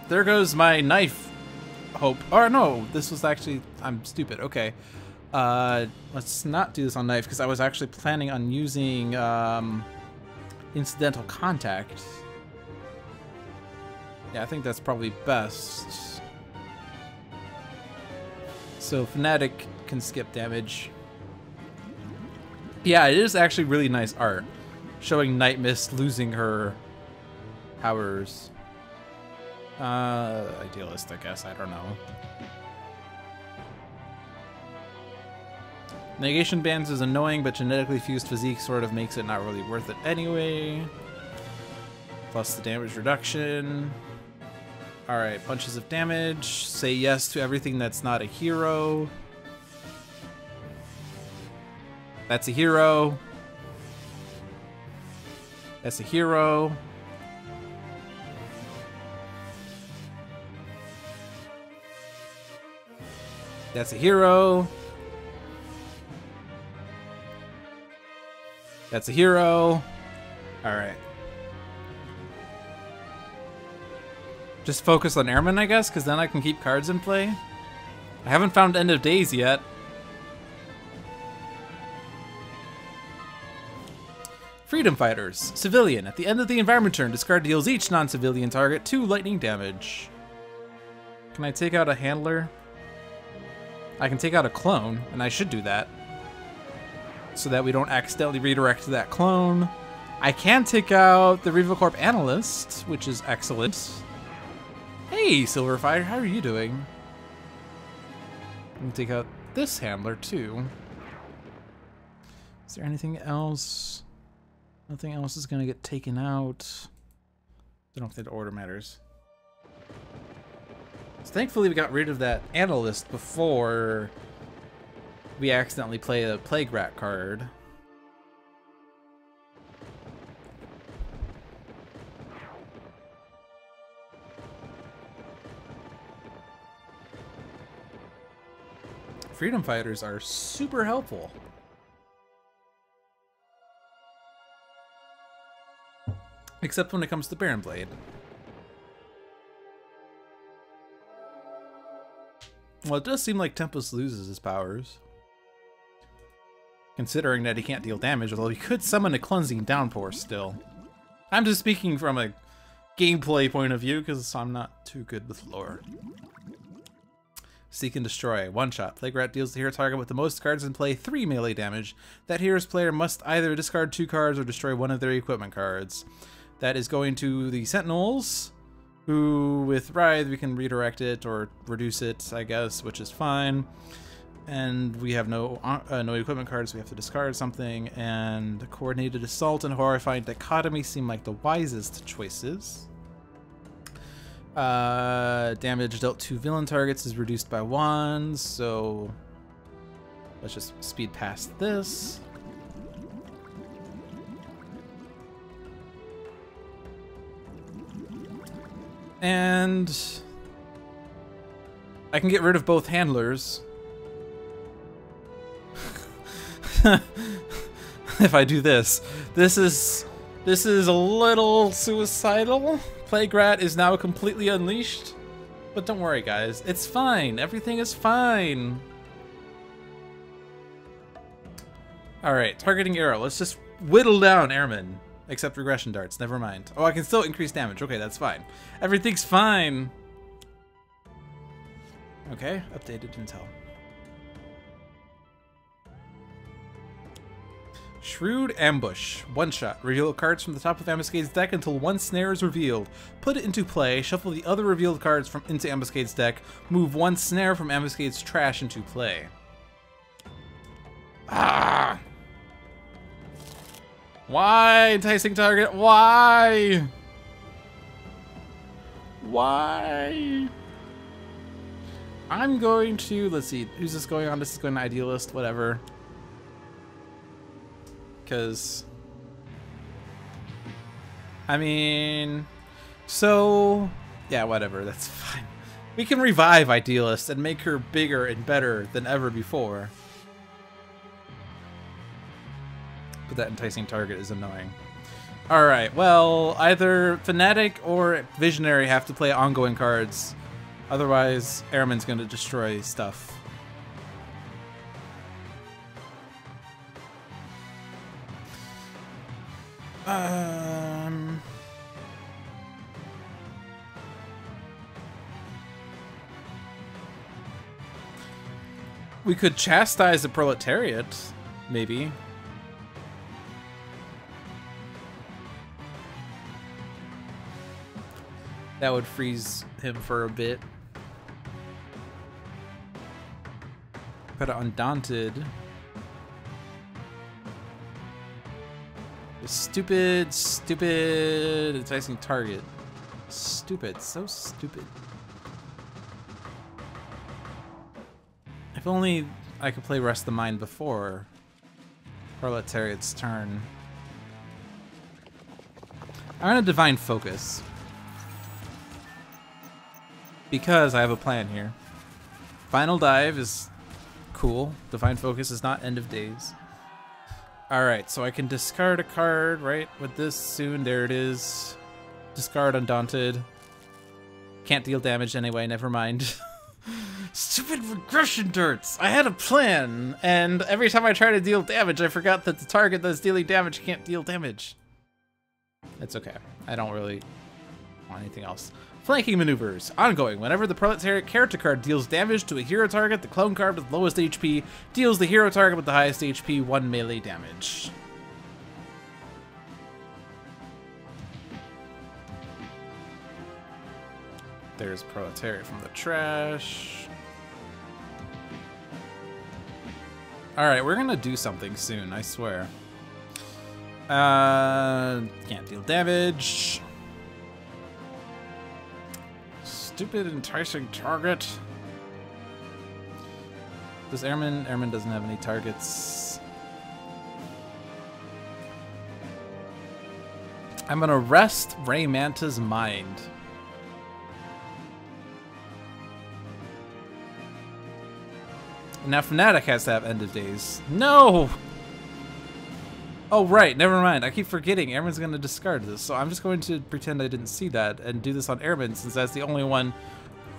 there goes my K.N.Y.F.E. hope. Or no, this was actually, I'm stupid. Okay. Let's not do this on K.N.Y.F.E. because I was actually planning on using Incidental Contact. Yeah, I think that's probably best. So Fanatic can skip damage. Yeah, it is actually really nice art, showing Nightmist losing her powers. Idealist, I guess. I don't know. Negation Bands is annoying, but genetically fused physique sort of makes it not really worth it anyway. Plus the damage reduction. Alright, bunches of damage. Say yes to everything that's not a hero. That's a hero. That's a hero. That's a hero. That's a hero. Alright. Just focus on Ermine, I guess, because then I can keep cards in play. I haven't found End of Days yet. Freedom Fighters. Civilian. At the end of the environment turn, discard deals each non-civilian target 2 lightning damage. Can I take out a handler? I can take out a clone, and I should do that, so that we don't accidentally redirect to that clone. I can take out the RevoCorp Analyst, which is excellent. Hey, Silverfire, how are you doing? I can take out this handler, too. Is there anything else? Nothing else is going to get taken out. I don't think the order matters. So thankfully we got rid of that Analyst before we accidentally play a Plague Rat card. Freedom Fighters are super helpful. Except when it comes to Baron Blade. Well, it does seem like Tempest loses his powers. Considering that he can't deal damage, although he could summon a Cleansing Downpour still. I'm just speaking from a gameplay point of view, because I'm not too good with lore. Seek and Destroy. One shot. Plague Rat deals the hero target with the most cards in play 3 melee damage. That hero's player must either discard 2 cards or destroy one of their equipment cards. That is going to the Sentinels, who with Writhe we can redirect it or reduce it, I guess, which is fine. And we have no equipment cards, so we have to discard something. And Coordinated Assault and Horrifying Dichotomy seem like the wisest choices. Damage dealt to villain targets is reduced by 1, so let's just speed past this. And I can get rid of both handlers. If I do this. This is This is a little suicidal. Plague Rat is now completely unleashed. But don't worry, guys. It's fine. Everything is fine. Alright, targeting arrow. Let's just whittle down Ermine. Except regression darts. Never mind. Oh, I can still increase damage. Okay, that's fine. Everything's fine. Okay, updated intel. Shrewd Ambush. One shot. Reveal cards from the top of Ambuscade's deck until one snare is revealed. Put it into play. Shuffle the other revealed cards into Ambuscade's deck. Move one snare from Ambuscade's trash into play. Ah! Why, enticing target? Why? Why? I'm going to, let's see, who's this going on? This is going to Idealist, whatever. Because, I mean, so, yeah, whatever, that's fine. We can revive Idealist and make her bigger and better than ever before. But that enticing target is annoying. Alright, well, either Fanatic or Visionary have to play ongoing cards. Otherwise, Ermine's going to destroy stuff. We could chastise the Proletariat, maybe. That would freeze him for a bit. Put it Undaunted. Stupid, stupid enticing target. Stupid, so stupid. If only I could play Rest the Mind before Proletariat's turn. I'm gonna Divine Focus. Because I have a plan here. Final Dive is cool. Divine Focus is not End of Days. Alright, so I can discard a card, right? With this soon, there it is. Discard Undaunted. Can't deal damage anyway, never mind. Stupid regression darts! I had a plan, and every time I try to deal damage, I forgot that the target that's dealing damage can't deal damage. It's okay. I don't really want anything else. Flanking maneuvers. Ongoing. Whenever the Proletariat character card deals damage to a hero target, the clone card with lowest HP deals the hero target with the highest HP 1 melee damage. There's Proletariat from the trash. Alright, we're gonna do something soon, I swear. Can't deal damage. Stupid enticing target. Does Ermine? Ermine doesn't have any targets. I'm gonna rest Ray Manta's mind. Now Fanatic has to have End of Days. No! Oh right, never mind. I keep forgetting Ermine's gonna discard this, so I'm just going to pretend I didn't see that and do this on Ermine since that's the only one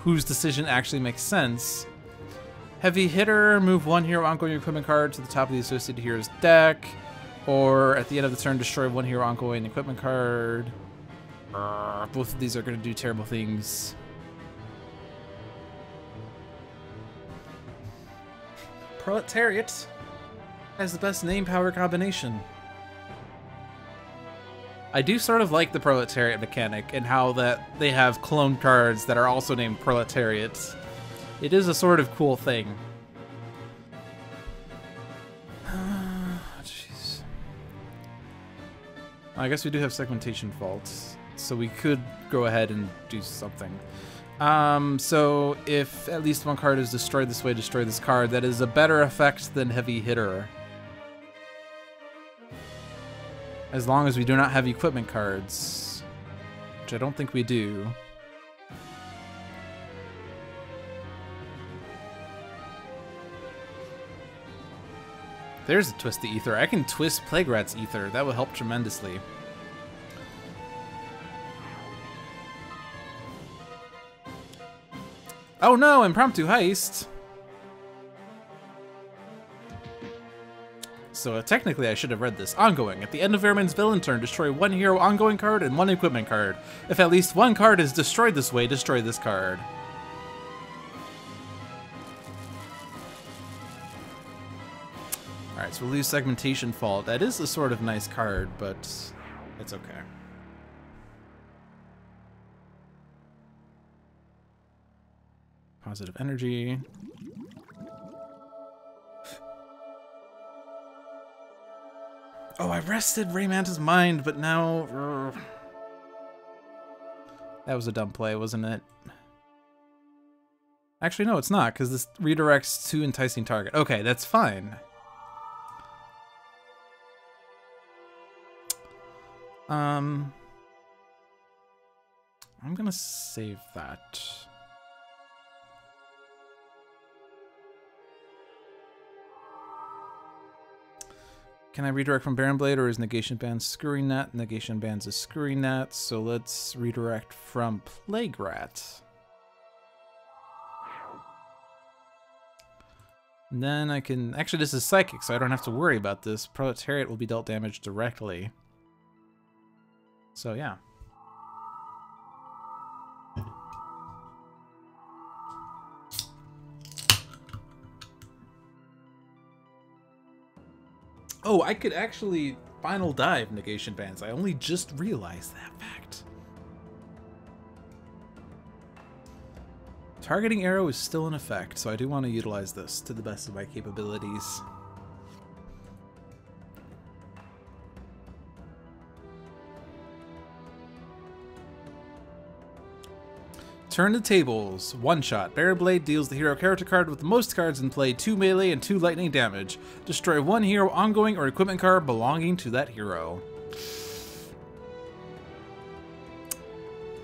whose decision actually makes sense. Heavy Hitter, move one hero ongoing equipment card to the top of the associated hero's deck, or at the end of the turn destroy one hero ongoing equipment card. Both of these are gonna do terrible things. Proletariat has the best name power combination. I do sort of like the Proletariat mechanic and how that they have clone cards that are also named Proletariat. It is a sort of cool thing. Jeez. I guess we do have segmentation faults, so we could go ahead and do something. So if at least one card is destroyed this way, destroy this card, that is a better effect than Heavy Hitter. As long as we do not have equipment cards, which I don't think we do. There's a Twist the Ether. I can twist Plague Rat's Ether. That will help tremendously. Oh no, impromptu heist. So technically I should have read this. Ongoing. At the end of Ermine's villain turn, destroy one hero ongoing card and one equipment card. If at least one card is destroyed this way, destroy this card. Alright, so we'll lose Segmentation Fault. That is a sort of nice card, but it's okay. Positive energy. Oh, I rested Raymanta's mind, but now... That was a dumb play, wasn't it? Actually, no, it's not, because this redirects to enticing target. Okay, that's fine. I'm gonna save that. Can I redirect from Baron Blade, or is Negation Band Screwing Net? Negation Band's a Screwing Net, so let's redirect from Plague Rat. And then I can... Actually, this is Psychic, so I don't have to worry about this. Proletariat will be dealt damage directly. So, yeah. Oh, I could actually final dive negation bands. I only just realized that fact. Targeting arrow is still in effect, so I do want to utilize this to the best of my capabilities. Turn the tables. One shot. Baron Blade deals the hero character card with the most cards in play 2 melee and 2 lightning damage. Destroy one hero ongoing or equipment card belonging to that hero.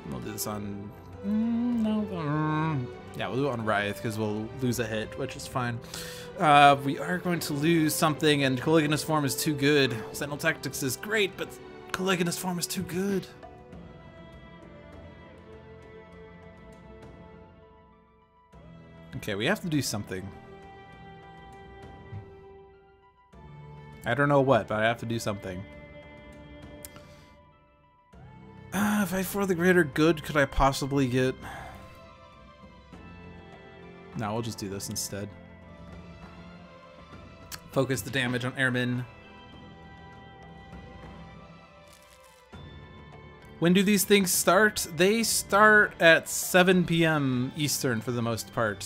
We'll do this on... Yeah, we'll do it on Wraith because we'll lose a hit, which is fine. We are going to lose something, and Caligula's form is too good. Sentinel Tactics is great, but Caligula's form is too good. Okay, we have to do something. I don't know what, but I have to do something. If I for the greater good, could I possibly get... No, we'll just do this instead. Focus the damage on Ermine. When do these things start? They start at 7 p.m. Eastern for the most part.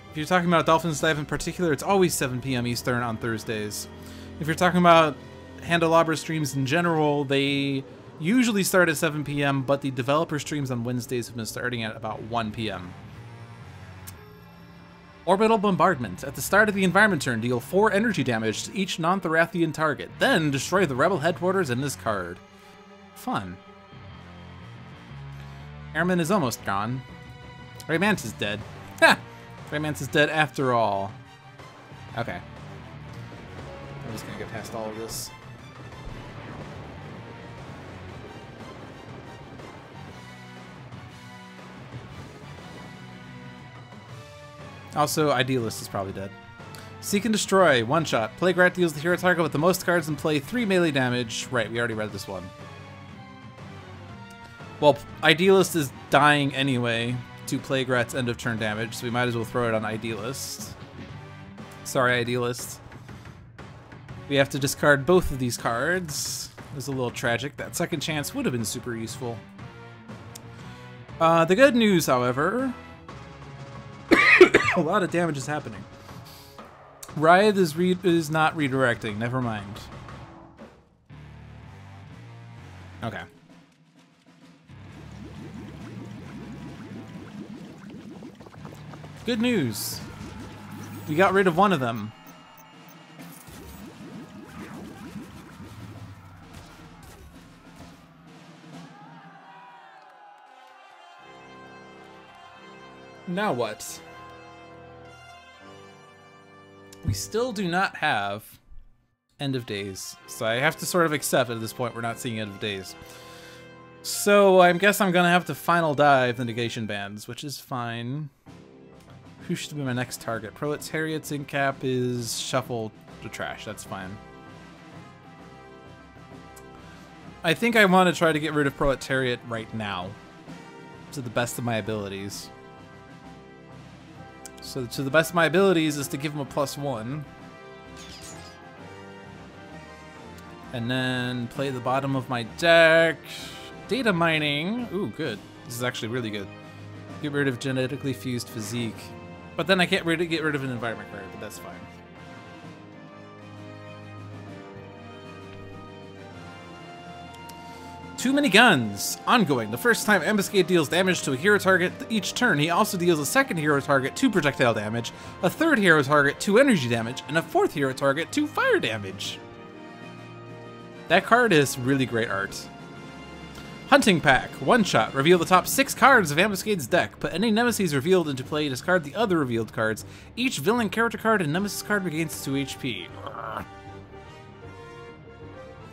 If you're talking about Dolphins Dive in particular, it's always 7 p.m. Eastern on Thursdays. If you're talking about Handelabra streams in general, they usually start at 7 p.m., but the developer streams on Wednesdays have been starting at about 1 p.m. Orbital Bombardment. At the start of the environment turn, deal 4 energy damage to each non-Thorathian target. Then destroy the rebel headquarters in this card. Fun. Ermine is almost gone. Raymanta's dead. Ha! Raymanta's dead after all. Okay. I'm just gonna get past all of this. Also, Idealist is probably dead. Seek and Destroy. One shot. Plague Rat deals the hero target with the most cards in play 3 melee damage. Right, we already read this one. Well, Idealist is dying anyway to Plague Rat's end of turn damage, so we might as well throw it on Idealist. Sorry, Idealist. We have to discard both of these cards. It was a little tragic. That second chance would have been super useful. The good news, however... a lot of damage is happening. Wraith is not redirecting. Never mind. Okay. Good news. We got rid of one of them. Now what? We still do not have End of Days, so I have to sort of accept at this point we're not seeing End of Days. So I guess I'm gonna have to final dive the negation bands, which is fine. Who should be my next target? Proletariat's in cap is shuffle to trash. That's fine. I think I want to try to get rid of Proletariat right now, to the best of my abilities. So to the best of my abilities is to give him a +1. And then play the bottom of my deck. Data mining. Ooh, good. This is actually really good. Get rid of genetically fused physique. But then I can't really get rid of an environment card, but that's fine. Too many guns. Ongoing. The first time Ambuscade deals damage to a hero target each turn, he also deals a second hero target 2 projectile damage, a third hero target 2 energy damage, and a fourth hero target 2 fire damage. That card is really great art. Hunting Pack. One shot. Reveal the top 6 cards of Ambuscade's deck. Put any nemesis revealed into play, discard the other revealed cards. Each villain character card and nemesis card regains 2 HP.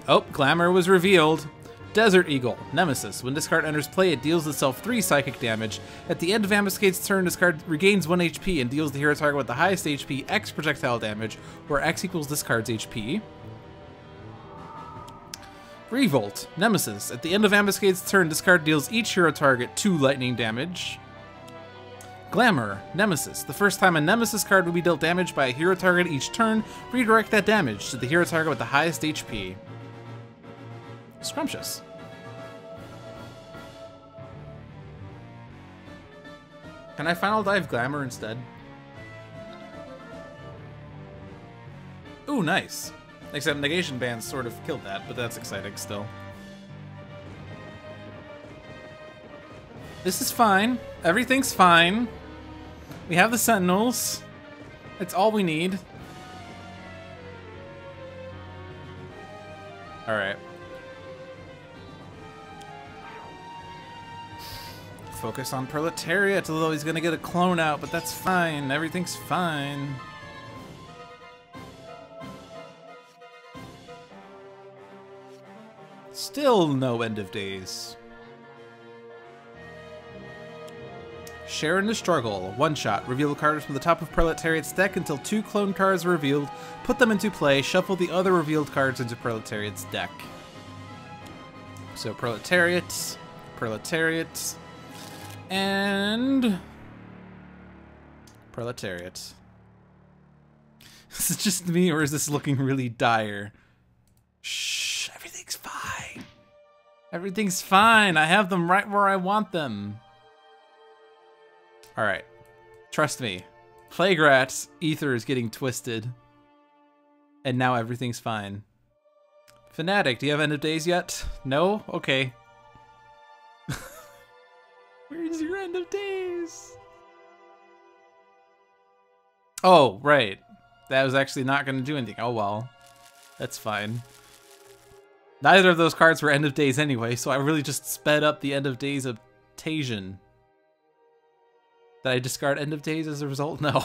Oh, Glamour was revealed. Desert Eagle. Nemesis. When this card enters play, it deals itself 3 psychic damage. At the end of Ambuscade's turn, this card regains 1 HP and deals the hero target with the highest HP X projectile damage, where X equals this card's HP. Revolt. Nemesis. At the end of Ambuscade's turn, this card deals each hero target 2 lightning damage. Glamour. Nemesis. The first time a Nemesis card will be dealt damage by a hero target each turn, redirect that damage to the hero target with the highest HP. Scrumptious. Can I Final Dive Glamour instead? Ooh, nice. Except Negation Band sort of killed that, but that's exciting still. This is fine. Everything's fine. We have the Sentinels. It's all we need. Alright. Focus on Proletariat, although he's gonna get a clone out, but that's fine. Everything's fine. Still no End of Days. Share in the Struggle. One shot. Reveal cards from the top of Proletariat's deck until 2 clone cards are revealed. Put them into play. Shuffle the other revealed cards into Proletariat's deck. So Proletariat, Proletariat, and Proletariat. Is it just me, or is this looking really dire? Shh, everything's fine. Everything's fine. I have them right where I want them. Alright. Trust me. Plague Rat's ether is getting twisted. And now everything's fine. Fanatic, do you have End of Days yet? No? Okay. Where's your End of Days? Oh, right. That was actually not going to do anything. Oh well. That's fine. Neither of those cards were End of Days anyway, so I really just sped up the End of Days of Tasia. Did I discard End of Days as a result? No.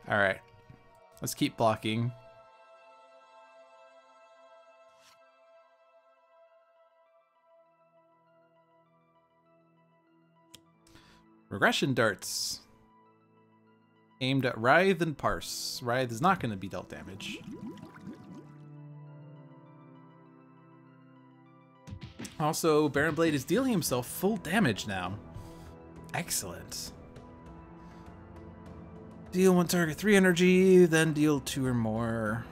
Alright. Let's keep blocking. Regression Darts. Aimed at Writhe and Parse. Writhe is not going to be dealt damage. Also, Baron Blade is dealing himself full damage now. Excellent. Deal 1 target 3 energy, then deal 2 or more.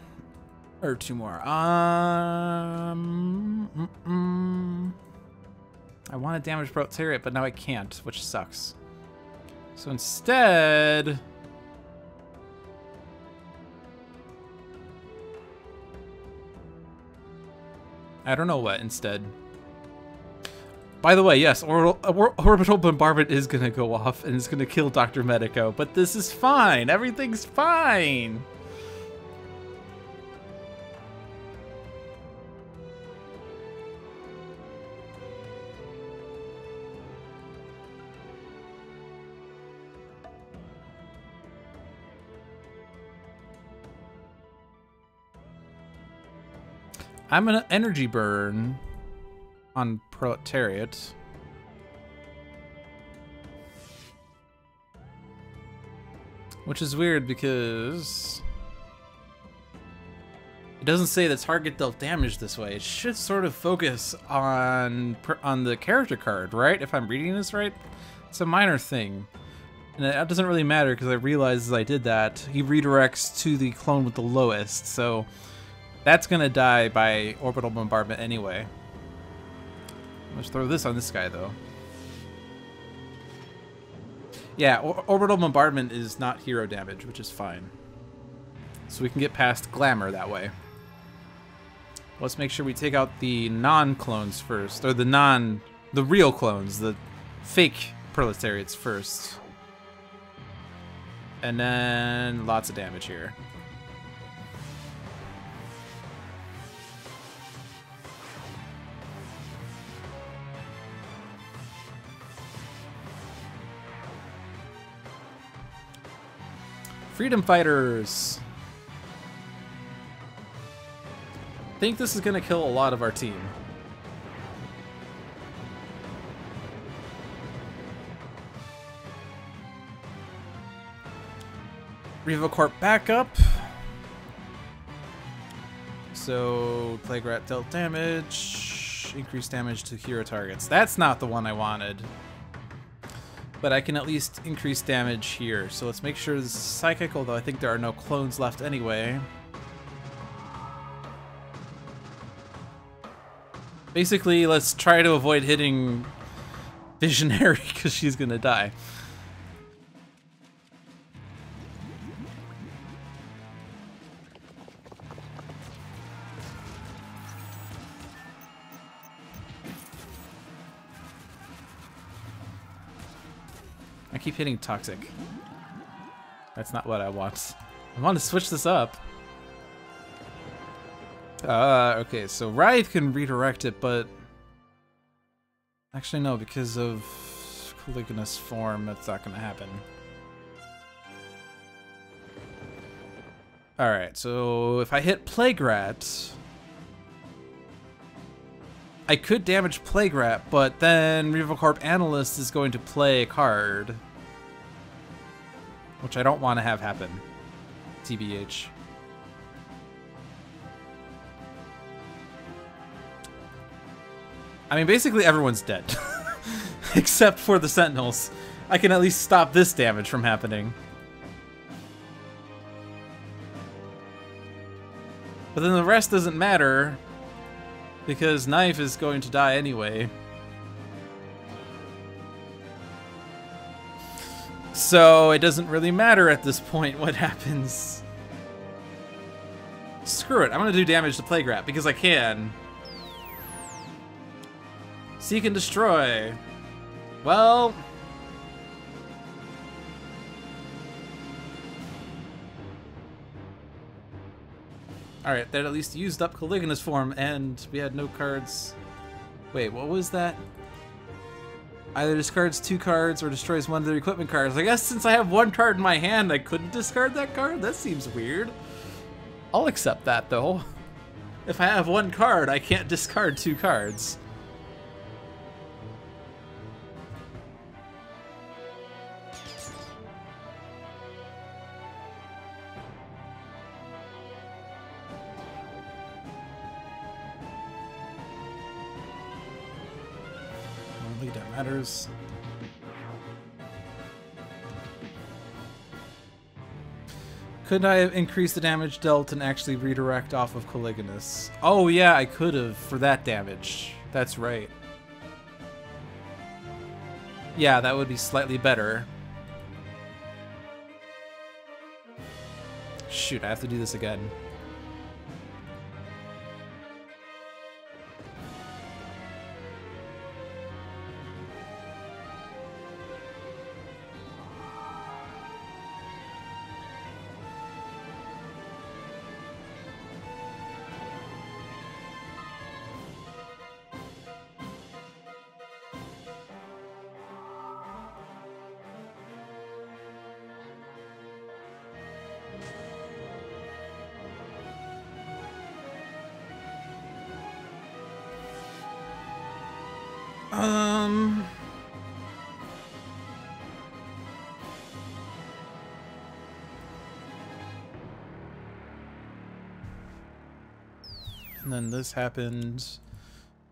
Or 2 more. I want to damage Proletariat, but now I can't, which sucks. So instead... I don't know what instead. By the way, yes, Orbital Bombardment is going to go off and it's going to kill Dr. Medico, but this is fine. Everything's fine. I'm gonna energy burn on Proletariat. Which is weird because it doesn't say the target dealt damage this way. It should sort of focus on the character card, right? If I'm reading this right, it's a minor thing. And that doesn't really matter because I realized as I did that, he redirects to the clone with the lowest. So that's going to die by orbital bombardment anyway. Let's throw this on this guy though. Yeah, orbital bombardment is not hero damage, which is fine. So we can get past glamour that way. Let's make sure we take out the non-clones first, or the real clones, the fake proletariats first. And then lots of damage here. Freedom fighters. I think this is gonna kill a lot of our team. Revocorp backup. So Plague Rat dealt damage. Increased damage to hero targets. That's not the one I wanted. But I can at least increase damage here. So let's make sure this is psychic, although I think there are no clones left anyway. Basically, let's try to avoid hitting Visionary because she's gonna die. I keep hitting Toxic. That's not what I want. I want to switch this up. Okay, so Writhe can redirect it, but... Actually, no, because of Caligula's form, that's not going to happen. Alright, so if I hit Plague Rat... I could damage Plague Rat, but then Revocorp Analyst is going to play a card. Which I don't want to have happen. TBH. I mean, basically everyone's dead. Except for the Sentinels. I can at least stop this damage from happening. But then the rest doesn't matter, because K.N.Y.F.E is going to die anyway. So it doesn't really matter at this point what happens. Screw it, I'm gonna do damage to Plague Rat because I can. Seek and destroy. Well... Alright, that at least used up Caligula's form, and we had no cards. Wait, what was that? Either discards 2 cards or destroys one of their equipment cards. I guess since I have 1 card in my hand, I couldn't discard that card? That seems weird. I'll accept that, though. If I have 1 card, I can't discard 2 cards. That matters. Could I have increased the damage dealt and actually redirect off of Caligula's? Oh yeah, I could have for that damage. That's right. Yeah, that would be slightly better. Shoot, I have to do this again. And then this happened.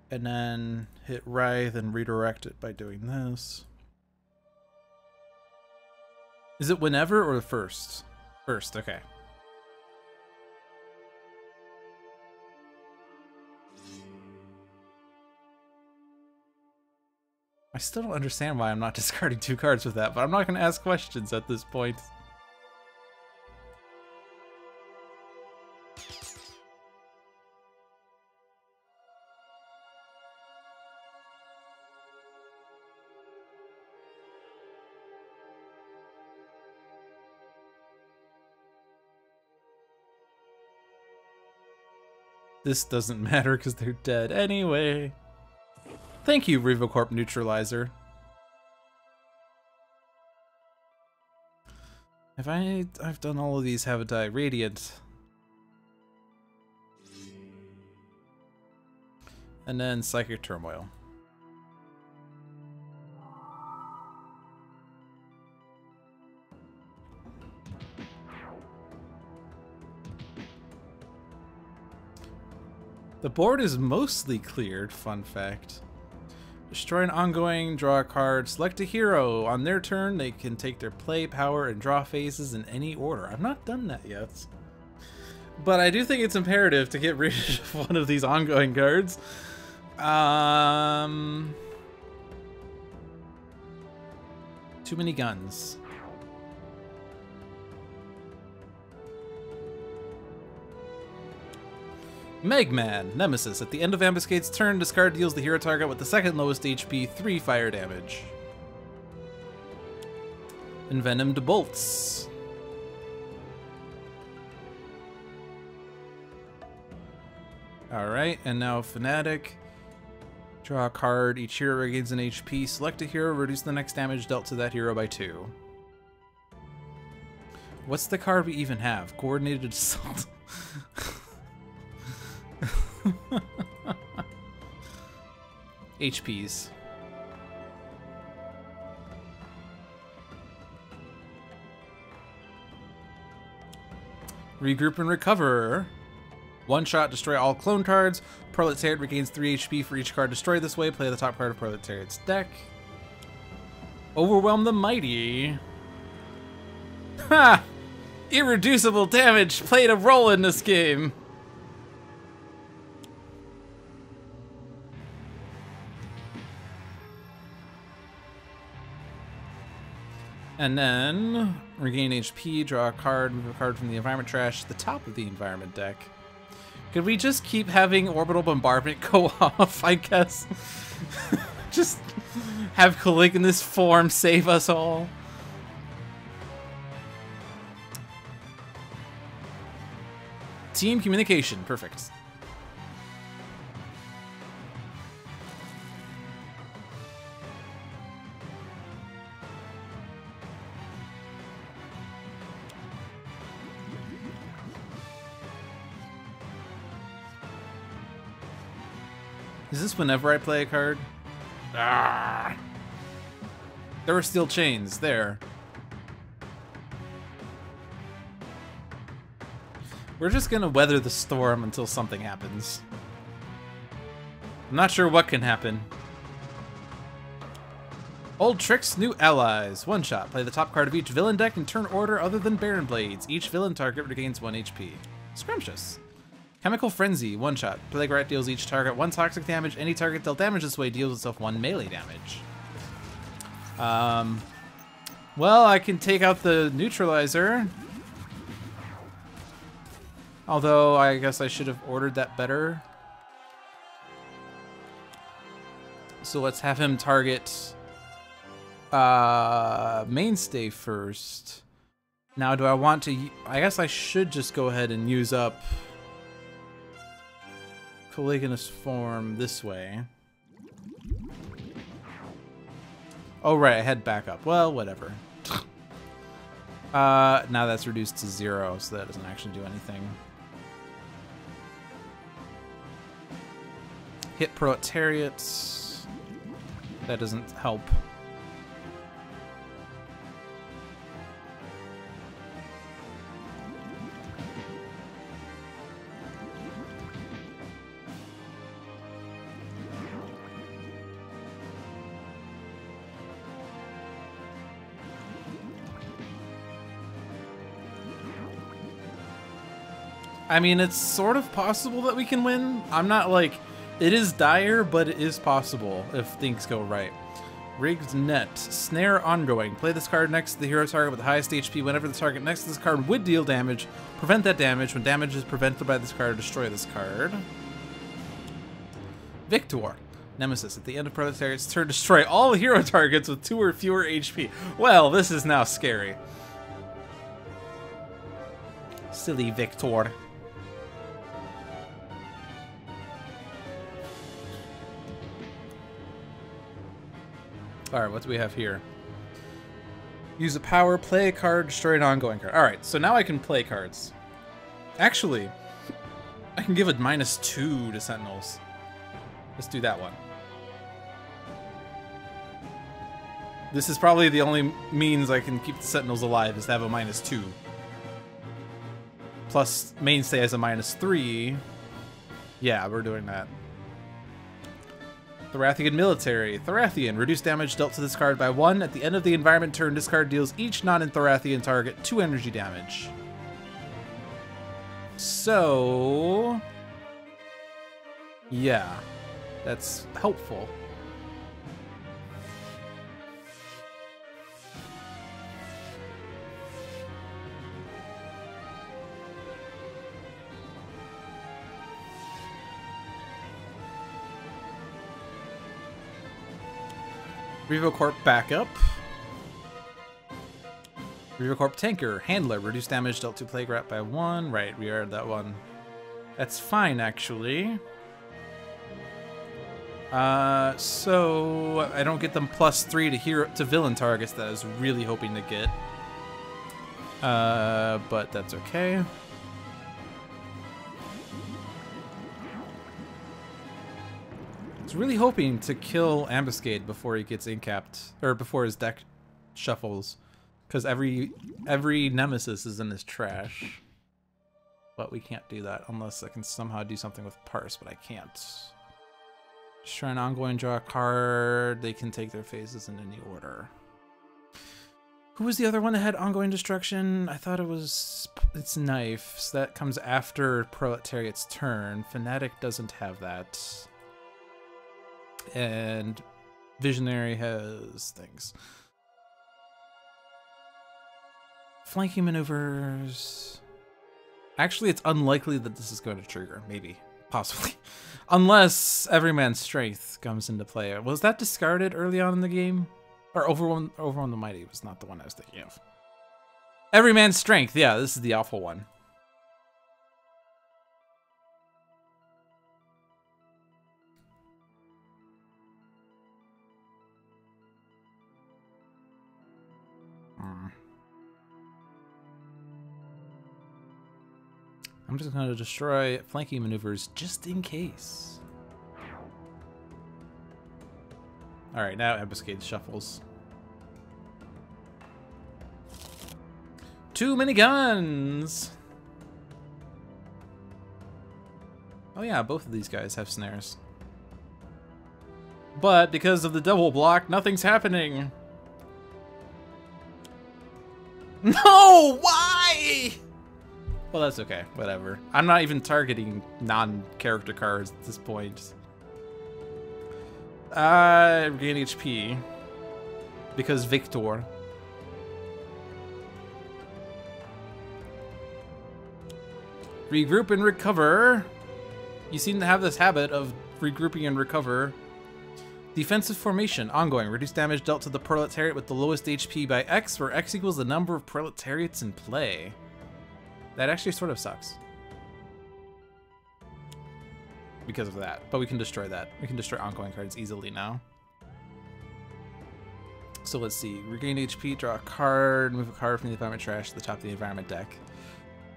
And then hit Writhe and redirect it by doing this. Is it whenever or the first? First, okay. I still don't understand why I'm not discarding 2 cards with that, but I'm not going to ask questions at this point. This doesn't matter because they're dead anyway. Thank you, Revocorp Neutralizer. I've done all of these, haven't I? Radiant. And then Psychic Turmoil. The board is mostly cleared, fun fact. Destroy an ongoing, draw a card, select a hero. On their turn, they can take their play power and draw phases in any order. I've not done that yet. But I do think it's imperative to get rid of one of these ongoing cards. Too many guns. Megman, Nemesis. At the end of Ambuscade's turn, this card deals the hero target with the second lowest HP 3 fire damage. Envenomed Bolts. Alright, and now Fanatic. Draw a card. Each hero regains an HP. Select a hero, reduce the next damage dealt to that hero by 2. What's the card we even have? Coordinated Assault. HPs. Regroup and recover. One shot, destroy all clone cards. Proletariat regains 3 HP for each card destroyed this way. Play the top card of Proletariat's deck. Overwhelm the Mighty. Ha! Irreducible damage played a role in this game. And then, regain HP, draw a card, move a card from the environment trash to the top of the environment deck. Could we just keep having Orbital Bombardment go off, I guess? Just have Caligula's form save us all. Team communication, perfect. Is this whenever I play a card? Ah! There were steel chains there. We're just gonna weather the storm until something happens. I'm not sure what can happen. Old tricks, new allies. One shot. Play the top card of each villain deck in turn order other than Baron Blades. Each villain target regains 1 HP. Scrumptious. Chemical Frenzy, one shot. Plague Rat deals each target 1 toxic damage. Any target dealt damage this way deals itself 1 melee damage. Well, I can take out the neutralizer. Although, I guess I should have ordered that better. So let's have him target Mainstay first. Now, do I want to... I guess I should just go ahead and use up Caligula's form this way. Oh, right, I had backup. Well, whatever. Now that's reduced to 0, so that doesn't actually do anything. Hit Proletariat. That doesn't help. I mean, it's sort of possible that we can win. I'm not like, it is dire, but it is possible if things go right. Rigged Net. Snare ongoing. Play this card next to the hero target with the highest HP. Whenever the target next to this card would deal damage, prevent that damage. When damage is prevented by this card, destroy this card. Victor. Nemesis. At the end of Proletariat's turn, destroy all hero targets with 2 or fewer HP. Well, this is now scary. Silly Victor. Alright, what do we have here? Use a power, play a card, destroy an ongoing card. Alright, so now I can play cards. Actually, I can give a -2 to Sentinels. Let's do that one. This is probably the only means I can keep the Sentinels alive, is to have a -2. Plus, Mainstay has a -3. Yeah, we're doing that. Thorathian Military. Thorathian. Reduce damage dealt to this card by 1. At the end of the environment turn, this card deals each non-Thorathian target 2 energy damage. So... yeah. That's helpful. RevoCorp backup. RevoCorp tanker. Handler. Reduce damage dealt to Plague Rat by 1. Right, we are that one. That's fine, actually. So I don't get them +3 to villain targets that I was really hoping to get. But that's okay. I was really hoping to kill Ambuscade before he gets incapped, or before his deck shuffles, because every nemesis is in his trash. But we can't do that unless I can somehow do something with Parse, but I can't. Just try an ongoing, draw a card. They can take their phases in any order. Who was the other one that had ongoing destruction? I thought it's K.N.Y.F.E, so that comes after Proletariat's turn. Fanatic doesn't have that. And Visionary has things. Flanking maneuvers. Actually, it's unlikely that this is going to trigger. Maybe. Possibly. Unless Everyman's Strength comes into play. Was that discarded early on in the game? Or Overwhelm the Mighty was not the one I was thinking of. Everyman's Strength. Yeah, this is the awful one. I'm just going to destroy flanking maneuvers just in case. Alright, now Ambuscade shuffles. Too many guns! Oh yeah, both of these guys have snares. But because of the double block, nothing's happening. No! Why? Well, that's okay. Whatever. I'm not even targeting non-character cards at this point. Regain HP. Because Victor. Regroup and recover. You seem to have this habit of regrouping and recover. Defensive formation. Ongoing. Reduce damage dealt to the Proletariat with the lowest HP by X, where X equals the number of Proletariats in play. That actually sort of sucks. Because of that. But we can destroy that. We can destroy ongoing cards easily now. So let's see. Regain HP, draw a card, move a card from the environment trash to the top of the environment deck.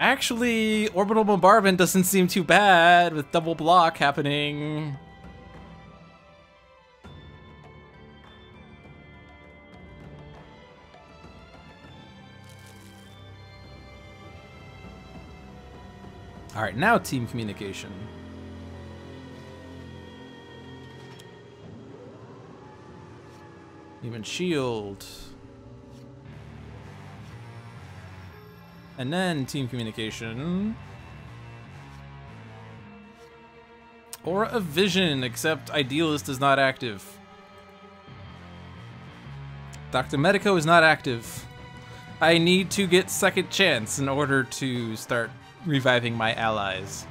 Actually, Orbital Bombardment doesn't seem too bad with double block happening. All right, now team communication. Human shield. And then team communication. Aura of Vision, except Idealist is not active. Dr. Medico is not active. I need to get Second Chance in order to start reviving my allies.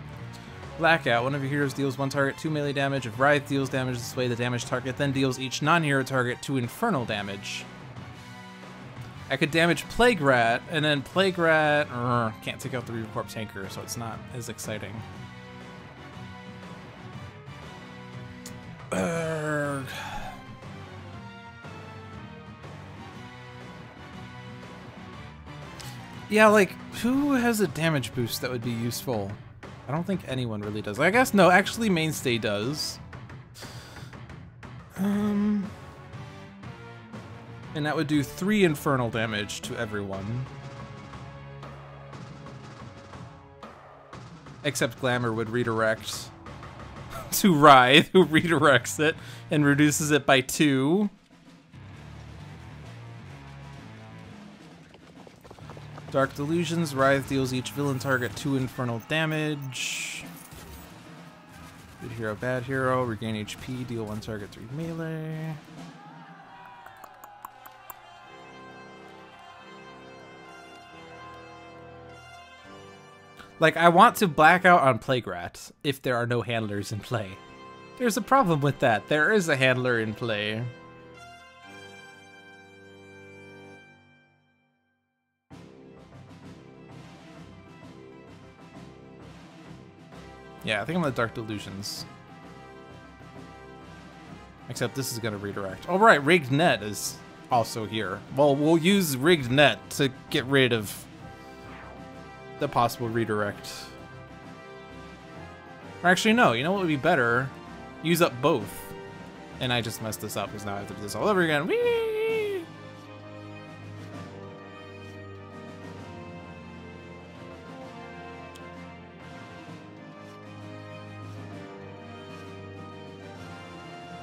Blackout. One of your heroes deals one target 2 melee damage. If Writhe deals damage this way, the damaged target then deals each non-hero target 2 infernal damage. I could damage Plague Rat, and then Plague Rat can't take out the Reaver Corpse Hanker, so it's not as exciting. Yeah, like, who has a damage boost that would be useful? I don't think anyone really does. I guess, no, actually Mainstay does. And that would do 3 infernal damage to everyone. Except Glamour would redirect to Writhe, who redirects it and reduces it by 2. Dark Delusions. Writhe deals each villain target 2 infernal damage. Good hero, bad hero. Regain HP. Deal 1 target 3 melee. Like, I want to black out on Plague Rat if there are no handlers in play. There's a problem with that. There is a handler in play. Yeah, I think I'm the Dark Delusions. Except this is going to redirect. Oh, right, Rigged Net is also here. Well, we'll use Rigged Net to get rid of the possible redirect. Or actually, no, you know what would be better? Use up both. And I just messed this up because now I have to do this all over again. Whee!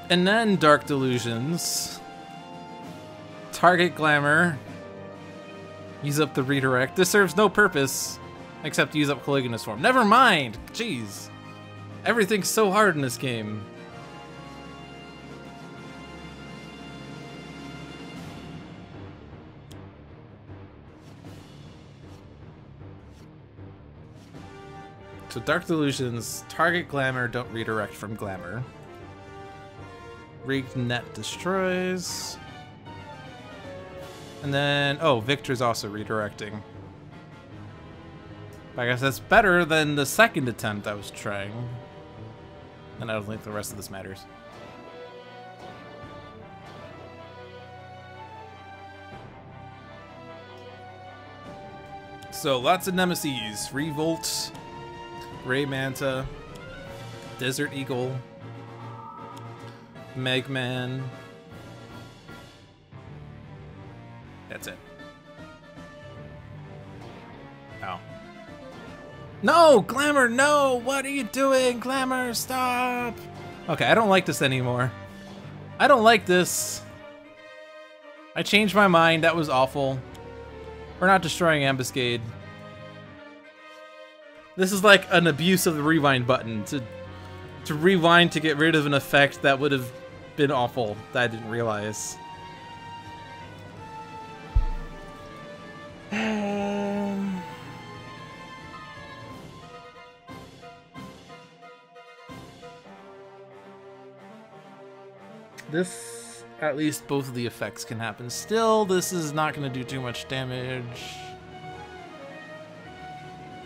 And then Dark Delusions. Target Glamour. Use up the redirect. This serves no purpose except to use up Caligula's form. Never mind! Jeez. Everything's so hard in this game. So Dark Delusions, target Glamour, don't redirect from Glamour. Rigged Net destroys. And then, oh, Victor's also redirecting. I guess that's better than the second attempt I was trying. And I don't think the rest of this matters. So, lots of nemesis. Revolt, Ray Manta, Desert Eagle, Megman. That's it. Oh. No! Glamour, no! What are you doing? Glamour, stop! Okay, I don't like this anymore. I don't like this. I changed my mind. That was awful. We're not destroying Ambuscade. This is like an abuse of the rewind button. To rewind to get rid of an effect that would have been awful that I didn't realize. This, at least both of the effects can happen. Still, this is not going to do too much damage.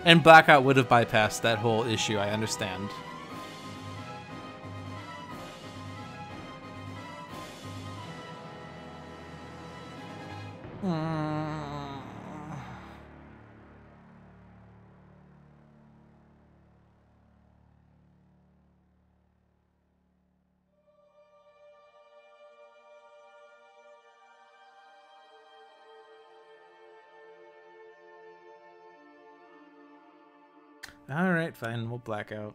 And Blackout would have bypassed that whole issue, I understand. Alright, fine, we'll Blackout.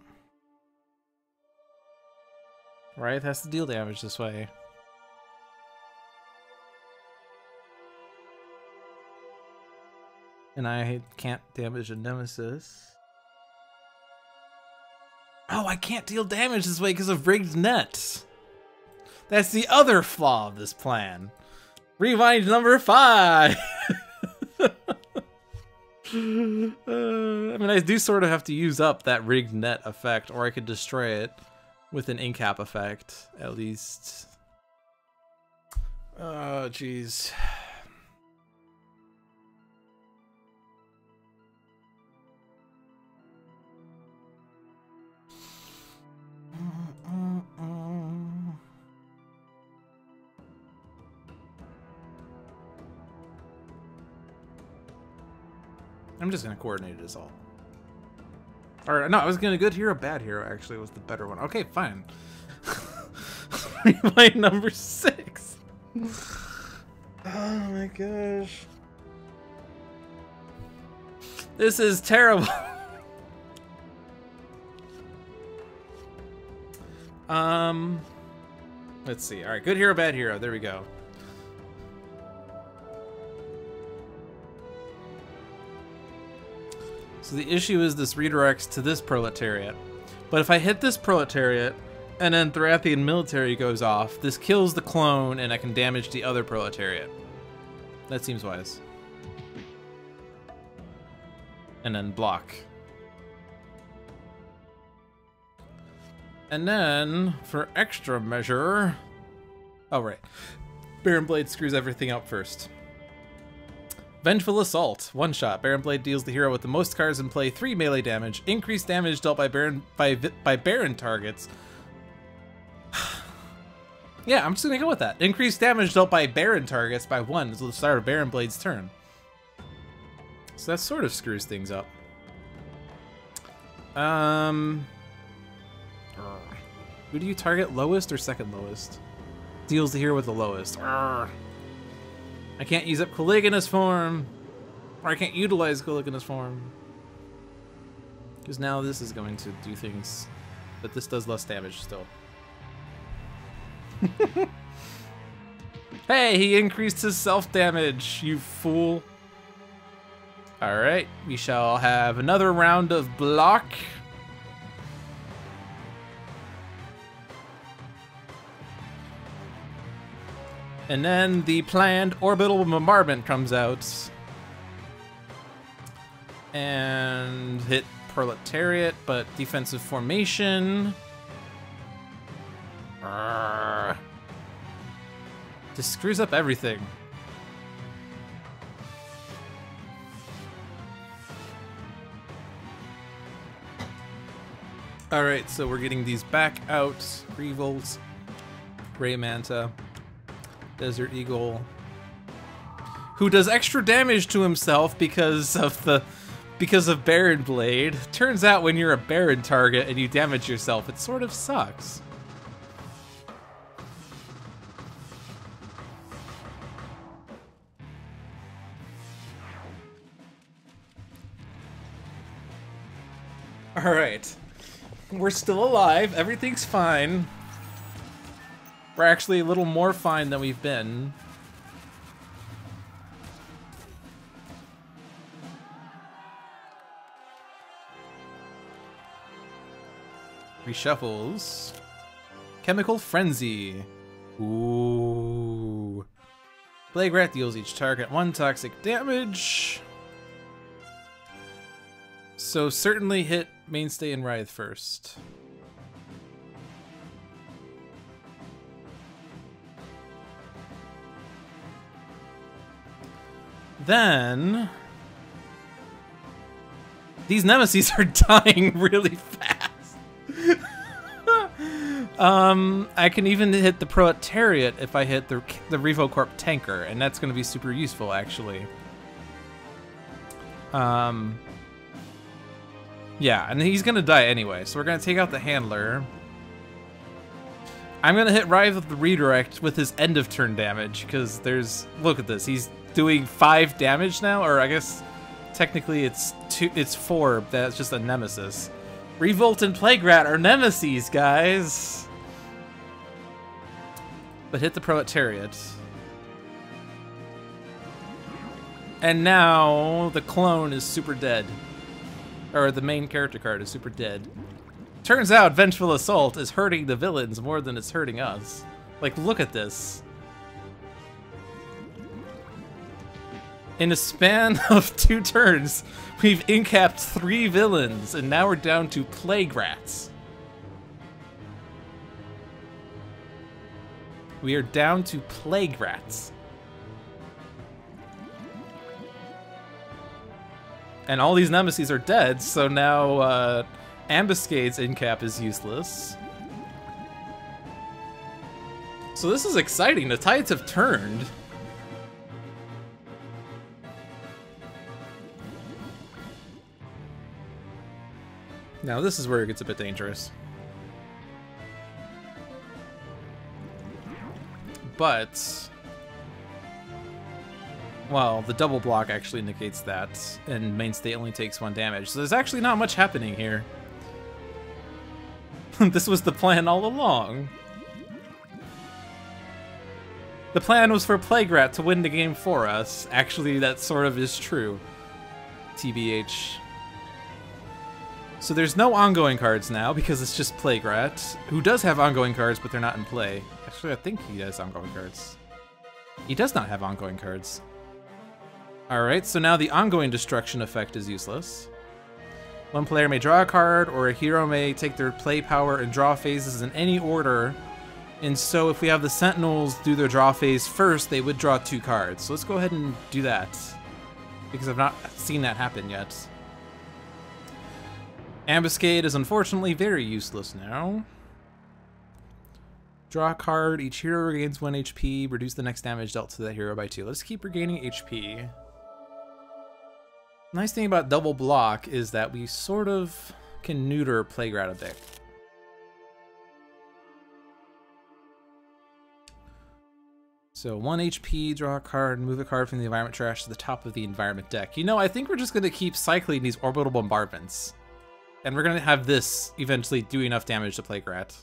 Writhe has to deal damage this way. And I can't damage a nemesis. Oh, I can't deal damage this way because of rigged net. That's the other flaw of this plan. Rewind number 5. I mean, I do sort of have to use up that rigged net effect, or I could destroy it with an incap effect, at least. Oh, jeez. I'm just gonna coordinate it all. Or no, I was gonna good hero, bad hero actually was the better one. Okay, fine. My number 6. Oh my gosh. This is terrible. Let's see. All right, good hero, bad hero. There we go. So the issue is this redirects to this Proletariat. But if I hit this Proletariat, and then Thorathian military goes off, this kills the clone, and I can damage the other Proletariat. That seems wise. And then block. And then, for extra measure... Oh, right. Baron Blade screws everything up first. Vengeful Assault. 1 shot. Baron Blade deals the hero with the most cards in play 3 melee damage. Increased damage dealt by Baron targets. Yeah, I'm just gonna go with that. Increased damage dealt by Baron targets by 1 until the start of Baron Blade's turn. So that sort of screws things up. Who do you target, lowest or second lowest? Deals the hero with the lowest. I can't use up Caligula's form. Or I can't utilize Caligula's form. Because now this is going to do things. But this does less damage still. Hey, he increased his self-damage, you fool. Alright, we shall have another round of block. And then the planned orbital bombardment comes out. And hit Proletariat, but defensive formation. Just screws up everything. Alright, so we're getting these back out. Revolt, Grey Manta, Desert Eagle, who does extra damage to himself because of Baron Blade. Turns out when you're a Baron target and you damage yourself, it sort of sucks. Alright. We're still alive. Everything's fine. We're actually a little more fine than we've been. Reshuffles. Chemical Frenzy. Ooh. Plague Rat deals each target 1 toxic damage. So certainly hit Mainstay and Writhe first. Then these nemesis are dying really fast. I can even hit the Proletariat if I hit the RevoCorp tanker, and that's going to be super useful actually. Yeah, and he's gonna die anyway, so we're gonna take out the handler. I'm gonna hit Writhe with the redirect with his end of turn damage, because there's, look at this, he's doing 5 damage now, or I guess technically it's 4, that's just a nemesis. Revolt and Plague Rat are nemesis, guys! But hit the Proletariat. And now the clone is super dead. Or the main character card is super dead. Turns out Vengeful Assault is hurting the villains more than it's hurting us. Like, look at this. In a span of 2 turns, we've incapped 3 villains, and now we're down to Plague Rats. We are down to Plague Rats. And all these nemesis are dead, so now Ambuscade's incap is useless. So this is exciting. The tides have turned. Now this is where it gets a bit dangerous. But, well, the double block actually negates that, and main state only takes 1 damage. So there's actually not much happening here. This was the plan all along. The plan was for Plague Rat to win the game for us. Actually, that sort of is true. TBH. So there's no ongoing cards now, because it's just Plague Rat, who does have ongoing cards, but they're not in play. Actually, I think he has ongoing cards. He does not have ongoing cards. Alright, so now the ongoing destruction effect is useless. 1 player may draw a card, or a hero may take their play power and draw phases in any order. And so if we have the Sentinels do their draw phase first, they would draw 2 cards. So let's go ahead and do that, because I've not seen that happen yet. Ambuscade is unfortunately very useless now. Draw a card, each hero regains 1 HP, reduce the next damage dealt to that hero by 2. Let's keep regaining HP. Nice thing about double block is that we sort of can neuter Plague Rat a bit. So 1 HP, draw a card, move a card from the environment trash to the top of the environment deck. You know, I think we're just going to keep cycling these orbital bombardments. And we're going to have this eventually do enough damage to Plague Rat.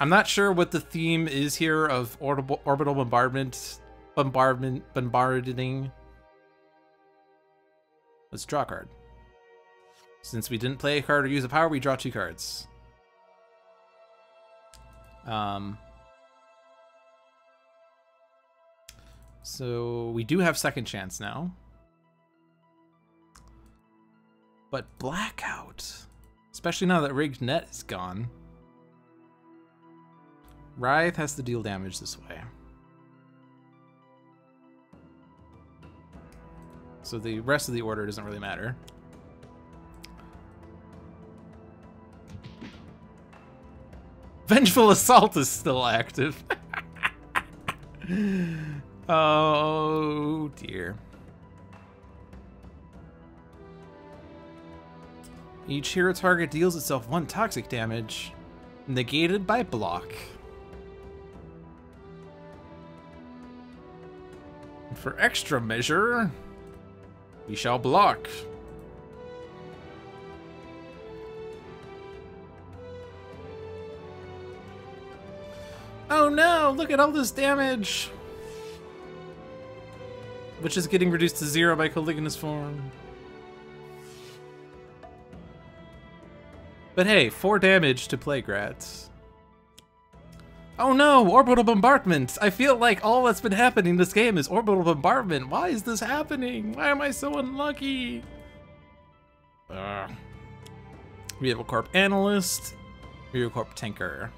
I'm not sure what the theme is here of orbital bombarding. Let's draw a card. Since we didn't play a card or use a power, we draw 2 cards. So we do have second chance now. But Blackout, especially now that Rigged Net is gone. Writhe has to deal damage this way. So the rest of the order doesn't really matter. Vengeful Assault is still active. Oh dear. Each hero target deals itself 1 toxic damage, negated by block. And for extra measure, we shall block. Oh no, look at all this damage! Which is getting reduced to 0 by Caligula's form. But hey, 4 damage to Plague Rats. Oh no, orbital bombardment! I feel like all that's been happening in this game is orbital bombardment. Why is this happening? Why am I so unlucky? We have a Corp Analyst. We have a Corp Tanker.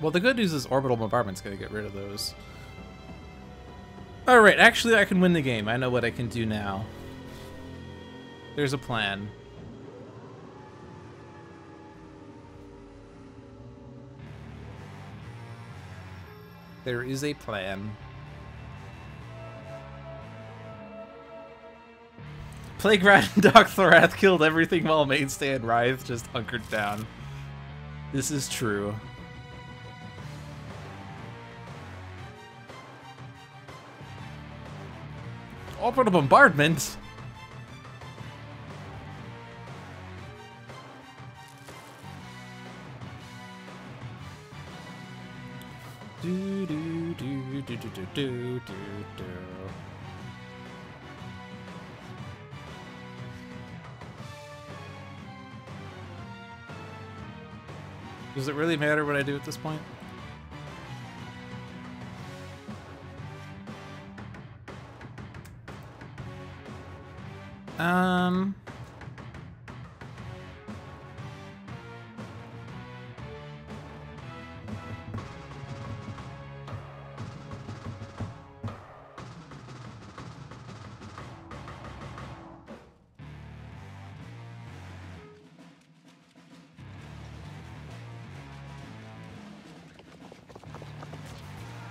Well, the good news is orbital bombardment's gonna get rid of those. Alright, actually I can win the game. I know what I can do now. There's a plan. There is a plan. Plague Rat and Dok'Thorath killed everything while Mainstay and Writhe just hunkered down. This is true. Orbital bombardment? Do do do do do do do do. Does it really matter what I do at this point?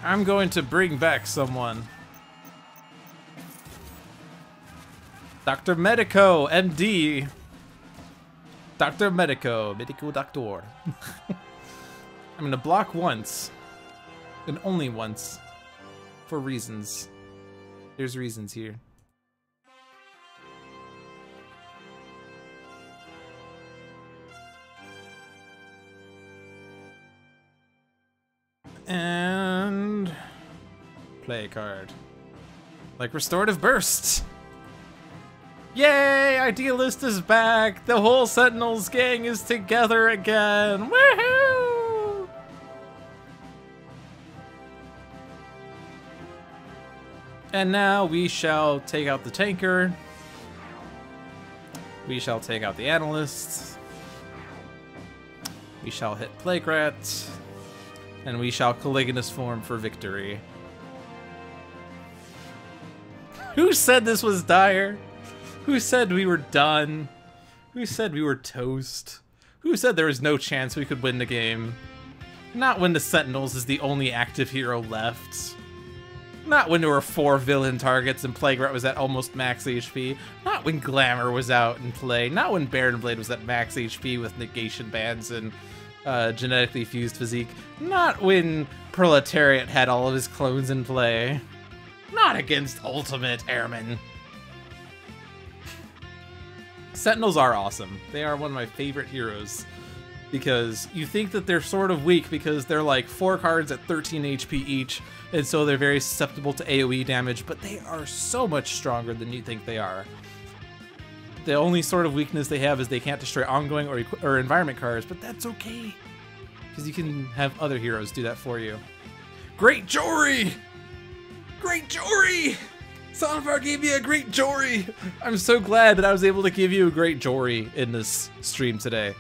I'm going to bring back someone. Dr. Medico, MD. Dr. Medico, Medico Doctor. I'm gonna block once. And only once. For reasons. There's reasons here. And play a card. Like Restorative Burst. Yay! Idealist is back! The whole Sentinels gang is together again! Woohoo! And now we shall take out the tanker. We shall take out the analyst. We shall hit Plague Rat. And we shall Caliginous form for victory. Who said this was dire? Who said we were done? Who said we were toast? Who said there was no chance we could win the game? Not when the Sentinels is the only active hero left. Not when there were 4 villain targets and Plague Rat was at almost max HP. Not when Glamour was out in play. Not when Baron Blade was at max HP with negation bands and genetically fused physique. Not when Proletariat had all of his clones in play. Not against Ultimate Ermine. Sentinels are awesome. They are one of my favorite heroes. Because you think that they're sort of weak because they're like 4 cards at 13 HP each, and so they're very susceptible to AoE damage, but they are so much stronger than you think they are. The only sort of weakness they have is they can't destroy ongoing or environment cards, but that's okay. Because you can have other heroes do that for you. Great Jory! Great Jory! Sonfar gave me a great Jory! I'm so glad that I was able to give you a great Jory in this stream today.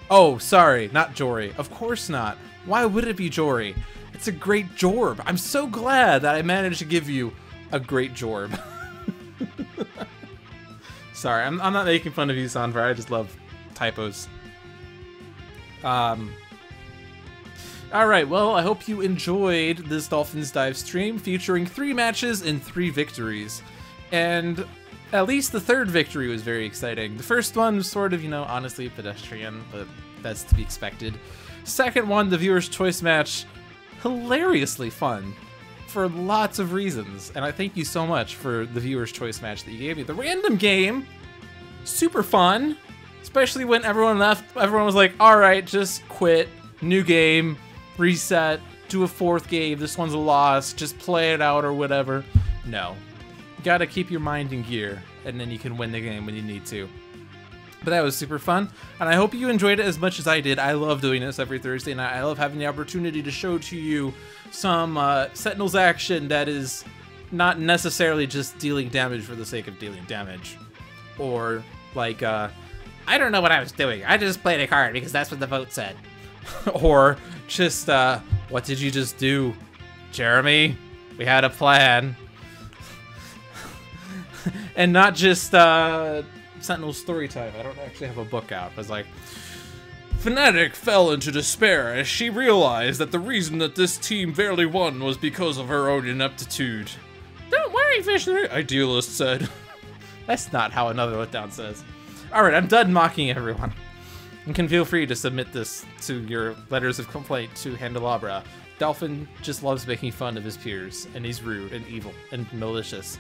Oh, sorry, not Jory. Of course not. Why would it be Jory? It's a great Jorb. I'm so glad that I managed to give you a great Jorb. Sorry, I'm not making fun of you, Sonfar. I just love typos. Alright, well, I hope you enjoyed this Dolphins Dive stream featuring 3 matches and 3 victories. And at least the 3rd victory was very exciting. The first one was sort of, you know, honestly pedestrian, but that's to be expected. Second one, the viewer's choice match, hilariously fun for lots of reasons. And I thank you so much for the viewer's choice match that you gave me. The random game, super fun, especially when everyone left. Everyone was like, all right, just quit, new game, reset, do a 4th game. This one's a loss, just play it out or whatever. No. You gotta keep your mind in gear, and then you can win the game when you need to. But that was super fun, and I hope you enjoyed it as much as I did. I love doing this every Thursday night. I love having the opportunity to show to you some Sentinels action that is not necessarily just dealing damage for the sake of dealing damage. Or, like, I don't know what I was doing. I just played a card because that's what the vote said. Or just, what did you just do, Jeremy? We had a plan. And not just Sentinel story time. I don't actually have a book out. I was like, Fanatic fell into despair as she realized that the reason that this team barely won was because of her own ineptitude. Don't worry, Visionary, Idealist said. That's not how another letdown says. Alright, I'm done mocking everyone. You can feel free to submit this to your letters of complaint to Handelabra. Dolphin just loves making fun of his peers, and he's rude and evil and malicious.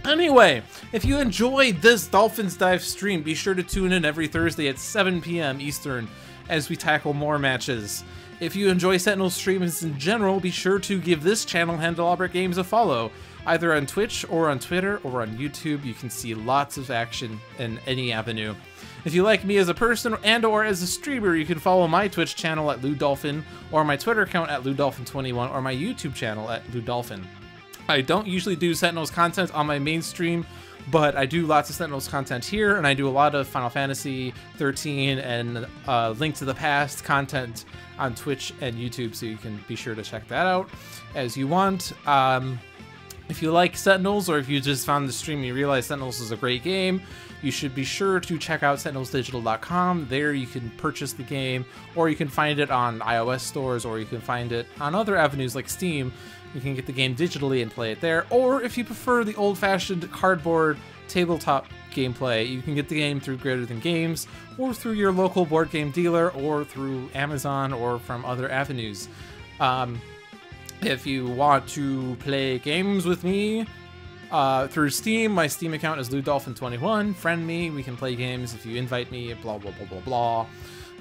Anyway, if you enjoyed this Dolphins Dive stream, be sure to tune in every Thursday at 7 p.m. Eastern as we tackle more matches. If you enjoy Sentinel streams in general, be sure to give this channel, Handelabra Games, a follow. Either on Twitch or on Twitter or on YouTube, you can see lots of action in any avenue. If you like me as a person and or as a streamer, you can follow my Twitch channel at LouDolphin, or my Twitter account at LouDolphin21, or my YouTube channel at LouDolphin. I don't usually do Sentinels content on my main stream, but I do lots of Sentinels content here, and I do a lot of Final Fantasy 13 and Link to the Past content on Twitch and YouTube, so you can be sure to check that out as you want. If you like Sentinels, or if you just found the stream and you realize Sentinels is a great game, you should be sure to check out sentinelsdigital.com. There you can purchase the game, or you can find it on iOS stores, or you can find it on other avenues like Steam. You can get the game digitally and play it there. Or if you prefer the old-fashioned cardboard tabletop gameplay, you can get the game through Greater Than Games, or through your local board game dealer, or through Amazon, or from other avenues. If you want to play games with me through Steam, my Steam account is LouDolphin21. Friend me, we can play games if you invite me, blah, blah, blah, blah,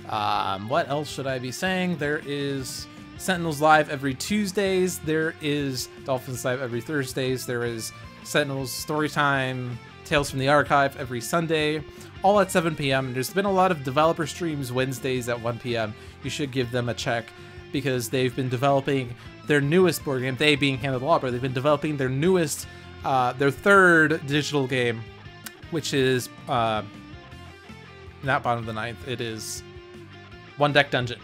blah. What else should I be saying? There is Sentinels Live every Tuesdays. There is Dolphins Live every Thursdays. There is Sentinels Storytime, Tales from the Archive every Sunday, all at 7 p.m. There's been a lot of developer streams Wednesdays at 1 p.m. You should give them a check, because they've been developing their newest board game, they being Handelabra. They've been developing their newest, their third digital game, which is not Bottom of the Ninth, it is One Deck Dungeon.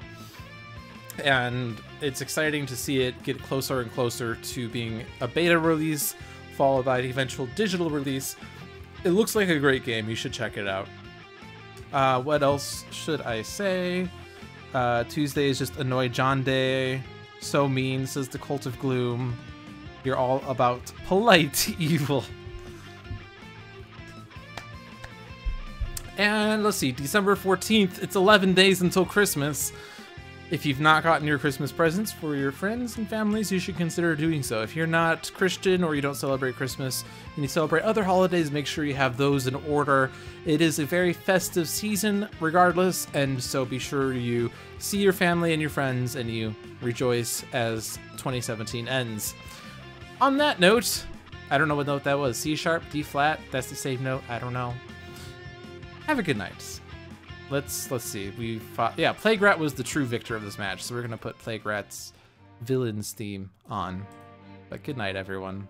And it's exciting to see it get closer and closer to being a beta release, followed by the eventual digital release. It looks like a great game, you should check it out. What else should I say? Tuesday is just Annoy John Day. So mean, says the Cult of Gloom. You're all about polite evil. And let's see, December 14th, it's 11 days until Christmas. If you've not gotten your Christmas presents for your friends and families, you should consider doing so. If you're not Christian or you don't celebrate Christmas and you celebrate other holidays, make sure you have those in order. It is a very festive season regardless, and so be sure you see your family and your friends and you rejoice as 2017 ends. On that note, I don't know what note that was. C sharp, D flat, that's the same note, I don't know. Have a good night. Let's see. We fought. Yeah, Plague Rat was the true victor of this match, so we're gonna put Plague Rat's villains theme on. But good night, everyone.